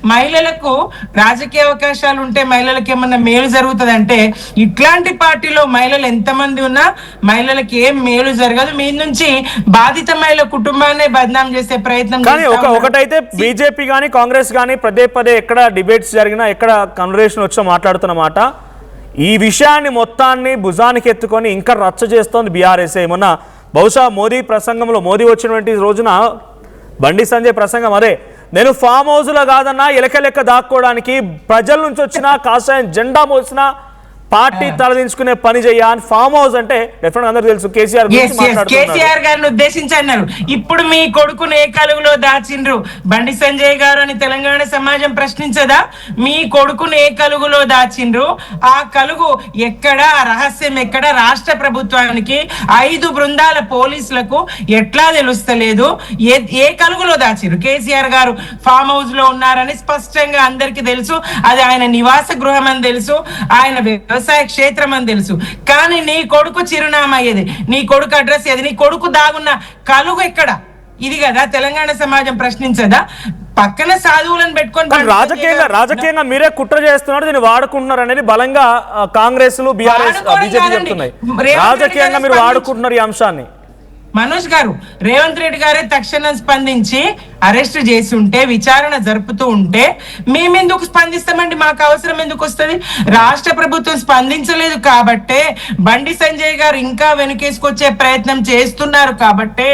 మహిళలకు రాజకీయ అవకాశాలు ఉంటే మహిళలకు ఏమన్నా మేలు జరుగుతుంది అంటే, ఇట్లాంటి పార్టీలో మహిళలు ఎంతమంది ఉన్నా మహిళలకు ఏం మేలు జరగదు. మీ నుంచి బాధిత మహిళ కుటుంబాన్ని బదనాం చేసే ప్రయత్నం. కానీ ఒకటైతే బీజేపీ కానీ కాంగ్రెస్ కానీ పదే ఎక్కడ డిబేట్స్ జరిగినా, ఎక్కడ కన్వర్సేషన్ వచ్చో మాట్లాడుతున్నమాట, ఈ విషయాన్ని మొత్తాన్ని భుజానికి ఎత్తుకొని ఇంకా రచ్చ చేస్తోంది బీఆర్ఎస్. ఏమన్నా బహుశా మోదీ ప్రసంగంలో, మోదీ వచ్చినటువంటి రోజున బండి సంజయ్ ప్రసంగం అదే, నేను ఫామ్ హౌస్లో కాదన్నా ఎలక లెక్క దాక్కోవడానికి ప్రజల నుంచి వచ్చిన కాషాయం జెండా మోసిన పార్టీ తలదించుకునే పని చెయ్యాలని ఫామ్ హౌస్ అంటే డెఫినెట్ అందరూ తెలుసు. కేసీఆర్ గారిని ఉద్దేశించి అన్నారు, ఇప్పుడు మీ కొడుకును ఏ కలుగులో దాచిండ్రు బండి సంజయ్ గారు అని తెలంగాణ సమాజం ప్రశ్నించదా? మీ కొడుకును ఏ కలుగులో దాచిండ్రు, ఆ కలుగు ఎక్కడ, రహస్యం ఎక్కడ? రాష్ట్ర ప్రభుత్వానికి 5 బృందాల పోలీసులకు ఎట్లా తెలుస్తలేదు? ఏ కలుగులో దాచిండ్రు? కేసీఆర్ గారు ఫామ్ హౌస్ లో ఉన్నారని స్పష్టంగా అందరికి తెలుసు. అది ఆయన నివాస గృహం అని తెలుసు, ఆయన వ్యవసాయ క్షేత్రం అని తెలుసు. కానీ నీ కొడుకు చిరునామా ఏది, నీ కొడుకు అడ్రస్ ఏది, నీ కొడుకు దాగున్న కలుగు ఎక్కడ? ఇది కదా తెలంగాణ సమాజం ప్రశ్నించదా? పక్కన సాధువులను పెట్టుకొని రాజకీయంగా మీరే కుట్ర చేస్తున్నారు, దీన్ని వాడుకుంటున్నారు అనేది బలంగా కాంగ్రెస్ బీఆర్ఎస్ బీజేపీ చెప్తున్నాయి. రాజకీయంగా మీరు వాడుకుంటున్నారు ఈ అంశాన్ని. మనోజ్ గారు, రేవంత్ రెడ్డి గారే తక్షణం స్పందించి అరెస్ట్ చేసి ఉంటే, విచారణ జరుపుతూ ఉంటే మేమెందుకు స్పందిస్తామండి? మాకు అవసరం ఎందుకు వస్తుంది? రాష్ట్ర ప్రభుత్వం స్పందించలేదు కాబట్టే, బండి సంజయ్ గారు ఇంకా వెనుకేసుకొచ్చే ప్రయత్నం చేస్తున్నారు కాబట్టే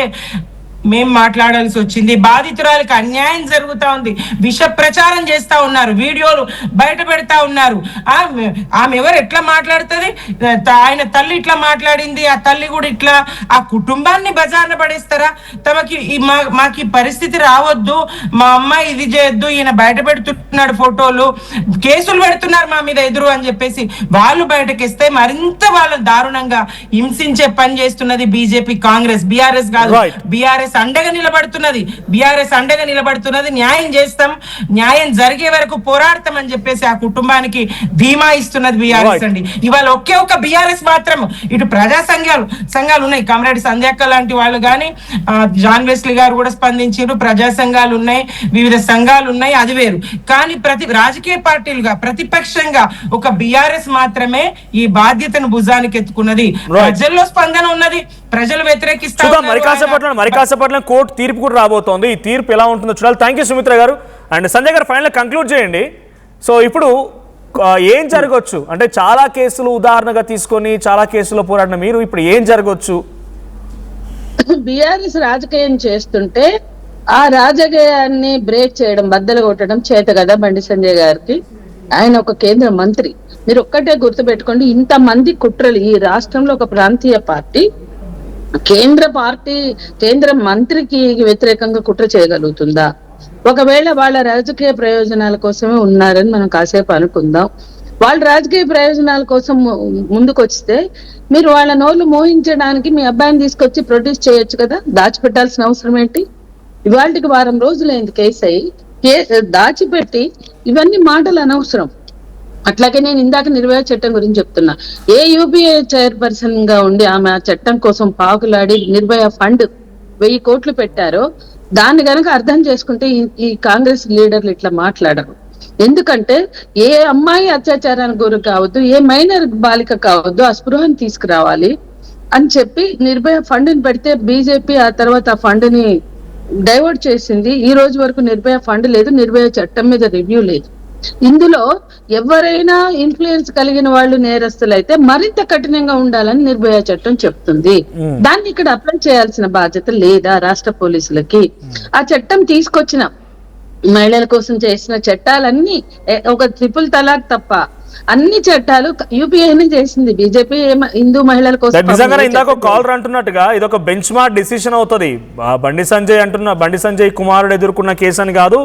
మేము మాట్లాడాల్సి వచ్చింది. బాధితురాలకు అన్యాయం జరుగుతా ఉంది, విష ప్రచారం చేస్తా ఉన్నారు, వీడియోలు బయట పెడతా ఉన్నారు. ఆమె ఎవరు ఎట్లా మాట్లాడుతుంది, ఆయన తల్లి ఇట్లా మాట్లాడింది, ఆ తల్లి కూడా ఇట్లా, ఆ కుటుంబాన్ని బజార్న పడేస్తారా? తమకి మాకు ఈ పరిస్థితి రావద్దు, మా అమ్మాయి ఇది చేయొద్దు, ఈయన బయట పెడుతున్నాడు ఫోటోలు, కేసులు పెడుతున్నారు మా మీద ఎదురు అని చెప్పేసి వాళ్ళు బయటకిస్తే మరింత వాళ్ళ దారుణంగా హింసించే పని చేస్తున్నది బీజేపీ, కాంగ్రెస్. బీఆర్ఎస్ కాదు, బీఆర్ఎస్ అండగా నిలబడుతున్నది. న్యాయం చేస్తాం, న్యాయం జరిగే వరకు పోరాడతాం అని చెప్పేసి ఆ కుటుంబానికి ధీమా ఇస్తున్నది బీఆర్ఎస్ అండి. ఇవాళ ఒకే ఒక బీఆర్ఎస్ మాత్రం, ఇటు ప్రజా సంఘాలు ఉన్నాయి, కామ్రేడ్ సంధ్యాక్క లాంటి వాళ్ళు కానీ, జాన్ వెస్లీ గారు కూడా స్పందించారు, ప్రజా సంఘాలు ఉన్నాయి, వివిధ సంఘాలు ఉన్నాయి, అది వేరు. కానీ రాజకీయ పార్టీలుగా ప్రతిపక్షంగా ఒక బీఆర్ఎస్ మాత్రమే ఈ బాధ్యతను భుజానికి ఎత్తుకున్నది. ప్రజల్లో స్పందన ఉన్నది, ప్రజలు వ్యతిరేకిస్తారు. మరి కాసేపట్లో కోర్టు తీర్పు కూడా రాబోతోంది. ఈ తీర్పు ఎలా ఉంటుందో చూడాలి. థ్యాంక్ యూ సుమిత్ర గారు. అండ్ సంజయ్ గారు, ఫైనల్ కంక్లూడ్ చేయండి. సో ఇప్పుడు ఏం జరగవచ్చు అంటే, చాలా కేసులు ఉదాహరణగా తీసుకొని చాలా కేసుల్లో పోరాడిన మీరు ఇప్పుడు ఏం జరగవచ్చు? బీఆర్ఎస్ రాజకీయం చేస్తుంటే ఆ రాజకీయాన్ని బ్రేక్ చేయడం, బద్దలు కొట్టడం చేత కదా బండి సంజయ్ గారికి. ఆయన ఒక కేంద్ర మంత్రి. మీరు ఒక్కటే గుర్తుపెట్టుకోండి, ఇంతమంది కుట్రలు ఈ రాష్ట్రంలో ఒక ప్రాంతీయ పార్టీ కేంద్ర మంత్రికి వ్యతిరేకంగా కుట్ర చేయగలుగుతుందా? ఒకవేళ వాళ్ళ రాజకీయ ప్రయోజనాల కోసమే ఉన్నారని మనం కాసేపు అనుకుందాం. వాళ్ళ రాజకీయ ప్రయోజనాల కోసం ముందుకు వస్తే మీరు వాళ్ళ నోళ్ళు మోహించడానికి మీ అబ్బాయిని తీసుకొచ్చి ప్రొడ్యూస్ చేయొచ్చు కదా, దాచిపెట్టాల్సిన అవసరం ఏంటి? ఇవాళకి వారం రోజులైంది కేసు అయ్యి, దాచిపెట్టి ఇవన్నీ మాటలు అనవసరం. అట్లాగే నేను ఇందాక నిర్భయ చట్టం గురించి చెప్తున్నా. ఏ యూపీఏ చైర్పర్సన్ గా ఉండి ఆమె ఆ చట్టం కోసం పాకులాడి నిర్భయ ఫండ్ 1000 కోట్లు పెట్టారో దాన్ని గనక అర్థం చేసుకుంటే ఈ కాంగ్రెస్ లీడర్లు ఇట్లా మాట్లాడరు. ఎందుకంటే ఏ అమ్మాయి అత్యాచారానికి గురి కావద్దు, ఏ మైనర్ బాలిక కావద్దు, ఆ స్పృహను తీసుకురావాలి అని చెప్పి నిర్భయ ఫండ్ ని పెడితే బీజేపీ ఆ తర్వాత ఆ ఫండ్ ని డైవర్ట్ చేసింది. ఈ రోజు వరకు నిర్భయ ఫండ్ లేదు, నిర్భయ చట్టం మీద రివ్యూ లేదు. ఇందులో ఎవరైనా ఇన్ఫ్లుయెన్స్ కలిగిన వాళ్ళు నేరస్తులైతే మరింత కఠినంగా ఉండాలని నిర్భయ చట్టం చెప్తుంది. దాన్ని ఇక్కడ అప్లై చేయాల్సిన బాధ్యత లేదా రాష్ట్ర పోలీసులకి? ఆ చట్టం తీసుకొచ్చిన మహిళల కోసం చేసిన చట్టాలన్నీ ఒక 3 తలాక్ తప్ప అన్ని చట్టాలు యూపీఏనే చేసింది. బీజేపీ హిందూ మహిళల కోసం నిజంగానే ఇందాక కాలర్ అంటున్నట్టుగా ఇది ఒక బెంచ్ మార్క్ డిసిషన్ అవుతుంది. బండి సంజయ్ కుమారుడు ఎదుర్కొన్న కేసు అని కాదు,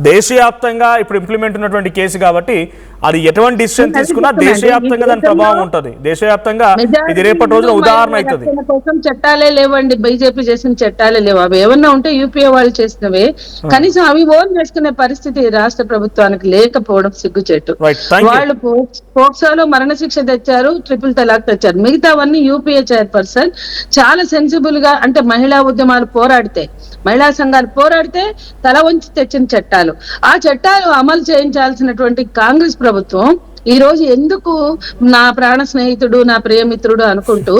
దేశవ్యాప్తంగా ఇప్పుడు ఇంప్లిమెంట్ ఉన్నటువంటి కేసు కాబట్టి అది ఎటువంటి డిసిషన్ తీసుకున్నా దేశవ్యాప్తంగా దాని ప్రభావం ఉంటుంది. దేశవ్యాప్తంగా ఇది రేపటి రోజున ఉదాహరణ అవుతుంది. కోసం చట్టాలే లేవండి, బీజేపీ చేసిన చట్టాలే లేవు. అవి ఏమన్నా ఉంటే యూపీఏ వాళ్ళు చేసినవే, కనీసం అవి ఓన్ చేసుకునే పరిస్థితి రాష్ట్ర ప్రభుత్వానికి లేకపోవడం సిగ్గుచేటు. వాళ్ళు పోక్సోలో మరణశిక్ష తెచ్చారు, 3 తలాక్ తెచ్చారు. మిగతావన్నీ యూపీఏ చైర్పర్సన్ చాలా సెన్సిబుల్ గా, అంటే మహిళా ఉద్యమాలు పోరాడితే, మహిళా సంఘాలు పోరాడితే తల వంచి తెచ్చిన చట్టాలు. ఆ చట్టాలు అమలు చేయించాల్సినటువంటి కాంగ్రెస్ ప్రభుత్వం ఈ రోజు ఎందుకు నా ప్రాణ స్నేహితుడు, నా ప్రియమిత్రుడు అనుకుంటూ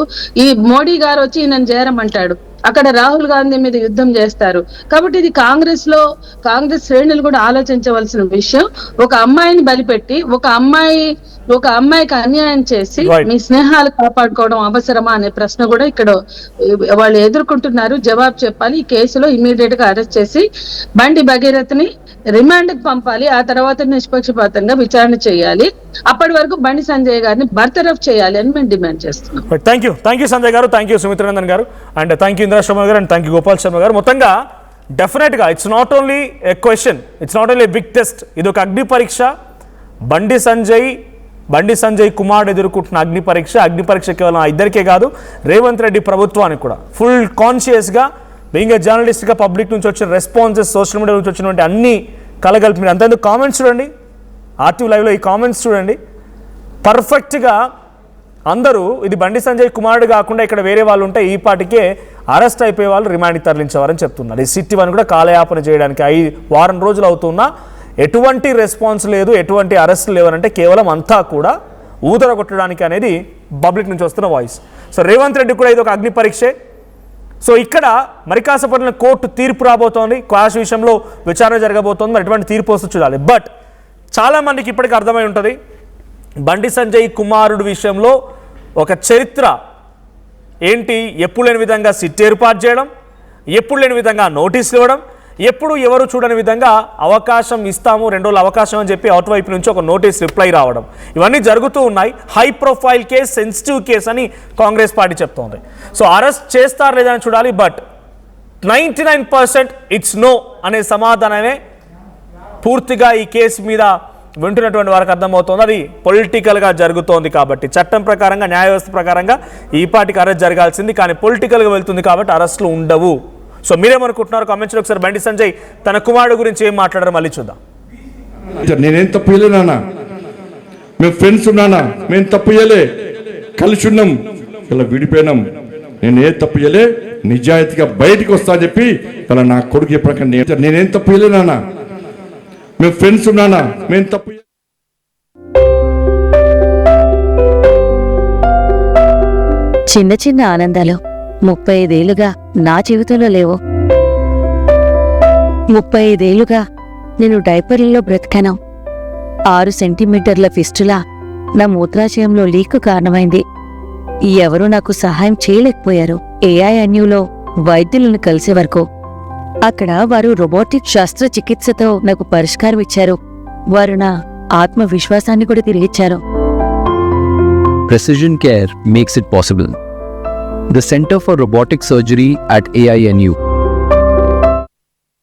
ఈ మోడీ గారు వచ్చి నన్ను చేరమంటాడు, అక్కడ రాహుల్ గాంధీ మీద యుద్ధం చేస్తారు. కాబట్టి ఇది కాంగ్రెస్ శ్రేణులు కూడా ఆలోచించవలసిన విషయం. ఒక అమ్మాయిని బలిపెట్టి ఒక అమ్మాయికి అన్యాయం చేసి మీ స్నేహాలు కాపాడుకోవడం అవసరమా అనే ప్రశ్న కూడా ఇక్కడ వాళ్ళు ఎదుర్కొంటున్నారు. జవాబు చెప్పాలి. ఈ కేసులో ఇమీడియట్ గా అరెస్ట్ చేసి బండి భగీరథని రిమాండ్ కి పంపాలి. ఆ తర్వాత నిష్పక్షపాతంగా విచారణ చేయాలి. అప్పటి వరకు బండి సంజయ్ గారిని బర్తరఫ్ చేయాలి అని మేము డిమాండ్ చేస్తున్నాం. థ్యాంక్ యూ సంజయ్ గారు, thank you Sumitranandan garu, and thank you Indira Sharma garu, and thank you Gopal Sharma garu. మొత్తంగా డెఫినెట్గా it's not only a question, it's not only big test. ఇది ఒక అగ్ని పరీక్ష. బండి సంజయ్ కుమారుడు ఎదుర్కొంటున్న అగ్ని పరీక్ష కేవలం ఇద్దరికే కాదు, రేవంత్ రెడ్డి ప్రభుత్వానికి కూడా ఫుల్ కాన్షియస్గా బీయింగ్ ఏ జర్నలిస్ట్గా పబ్లిక్ నుంచి వచ్చిన రెస్పాన్సెస్, సోషల్ మీడియా నుంచి వచ్చినటువంటి అన్ని కలగలిపి మీరు అంతేందుకు కామెంట్స్ చూడండి, ఆర్టీవీ లైవ్లో ఈ కామెంట్స్ చూడండి. పర్ఫెక్ట్గా అందరూ ఇది బండి సంజయ్ కుమారుడు కాకుండా ఇక్కడ వేరే వాళ్ళు ఉంటే ఈ పాటికే అరెస్ట్ అయిపోయే వాళ్ళు రిమాండ్కి తరలించేవారని చెప్తున్నారు. ఈ సిట్ వన్ కూడా కాలయాపన చేయడానికి వారం రోజులు అవుతున్నా ఎటువంటి రెస్పాన్స్ లేదు, ఎటువంటి అరెస్టులు లేవనంటే కేవలం అంతా కూడా ఊదర కొట్టడానికి అనేది పబ్లిక్ నుంచి వస్తున్న వాయిస్. సో రేవంత్ రెడ్డి కూడా ఇది ఒక అగ్ని పరీక్షే. సో ఇక్కడ మరి కాసేపట్లో కోర్టు తీర్పు రాబోతోంది, క్వాష్ విషయంలో విచారణ జరగబోతోంది. మరి ఎటువంటి తీర్పు వస్తూ చూడాలి. బట్ చాలామందికి ఇప్పటికీ అర్థమై ఉంటుంది, బండి సంజయ్ కుమారుడు విషయంలో ఒక చరిత్ర ఏంటి, ఎప్పుడు లేని విధంగా సిట్ ఏర్పాటు చేయడం, ఎప్పుడు లేని విధంగా నోటీసులు ఇవ్వడం, ఎప్పుడు ఎవరు చూడని విధంగా అవకాశం ఇస్తాము 2 రోజులు అవకాశం అని చెప్పి అవుట్ వైపు నుంచి ఒక నోటీస్ రిప్లై రావడం, ఇవన్నీ జరుగుతూ ఉన్నాయి. High profile case, sensitive case అని కాంగ్రెస్ పార్టీ చెప్తోంది. సో అరెస్ట్ చేస్తారు లేదని చూడాలి. బట్ 99% ఇట్స్ నో అనే సమాధానమే పూర్తిగా ఈ కేసు మీద వింటున్నటువంటి వారికి అర్థమవుతుంది. అది పొలిటికల్గా జరుగుతోంది కాబట్టి, చట్టం ప్రకారంగా, న్యాయ వ్యవస్థ ప్రకారంగా ఈ పార్టీకి అరెస్ట్ జరగాల్సింది, కానీ పొలిటికల్గా వెళ్తుంది కాబట్టి అరెస్టులు ఉండవు. సో మీరేమనుకుంటున్నారు? కామెంట్స్లో ఒకసారి బండి సంజయ్ తన కుమారుడు గురించి ఏం మాట్లాడారు మళ్ళీ చూద్దాం. నేనేం తప్పు చేయలే నాన్న, మేము ఫ్రెండ్స్ ఉన్నానా, మేము తప్పు చేయలే, కలిసి ఉన్నాం, ఇలా విడిపోయినాం. నేను ఏ తప్పు చేయలే, నిజాయితీగా బయటికి వస్తా అని చెప్పి ఇలా నా కొడుకు చెప్పినాక నేనేం తప్పు చేయలే నాన్న, మేము ఫ్రెండ్స్ ఉన్నానా, మేము తప్పు చిన్న చిన్న ఆనందాలు 35 ఏళ్లుగా నా జీవితంలో లేవు. 35 ఏళ్లుగా నేను డైపర్లలో బ్రతికాను. 6 సెంటీమీటర్ల ఫిస్టులా నా మూత్రాశయంలో లీక్ కారణమైంది. ఎవరూ నాకు సహాయం చేయలేకపోయారు. ఏఐఎన్యూలో వైద్యులను కలిసే వరకు అక్కడ వారు రోబోటిక్ శస్త్రచికిత్సతో నాకు పరిష్కారం ఇచ్చారు. వారు నా ఆత్మవిశ్వాసాన్ని కూడా తిరిగిచ్చారు. Precision care makes it possible. The Center for Robotic Surgery at AINU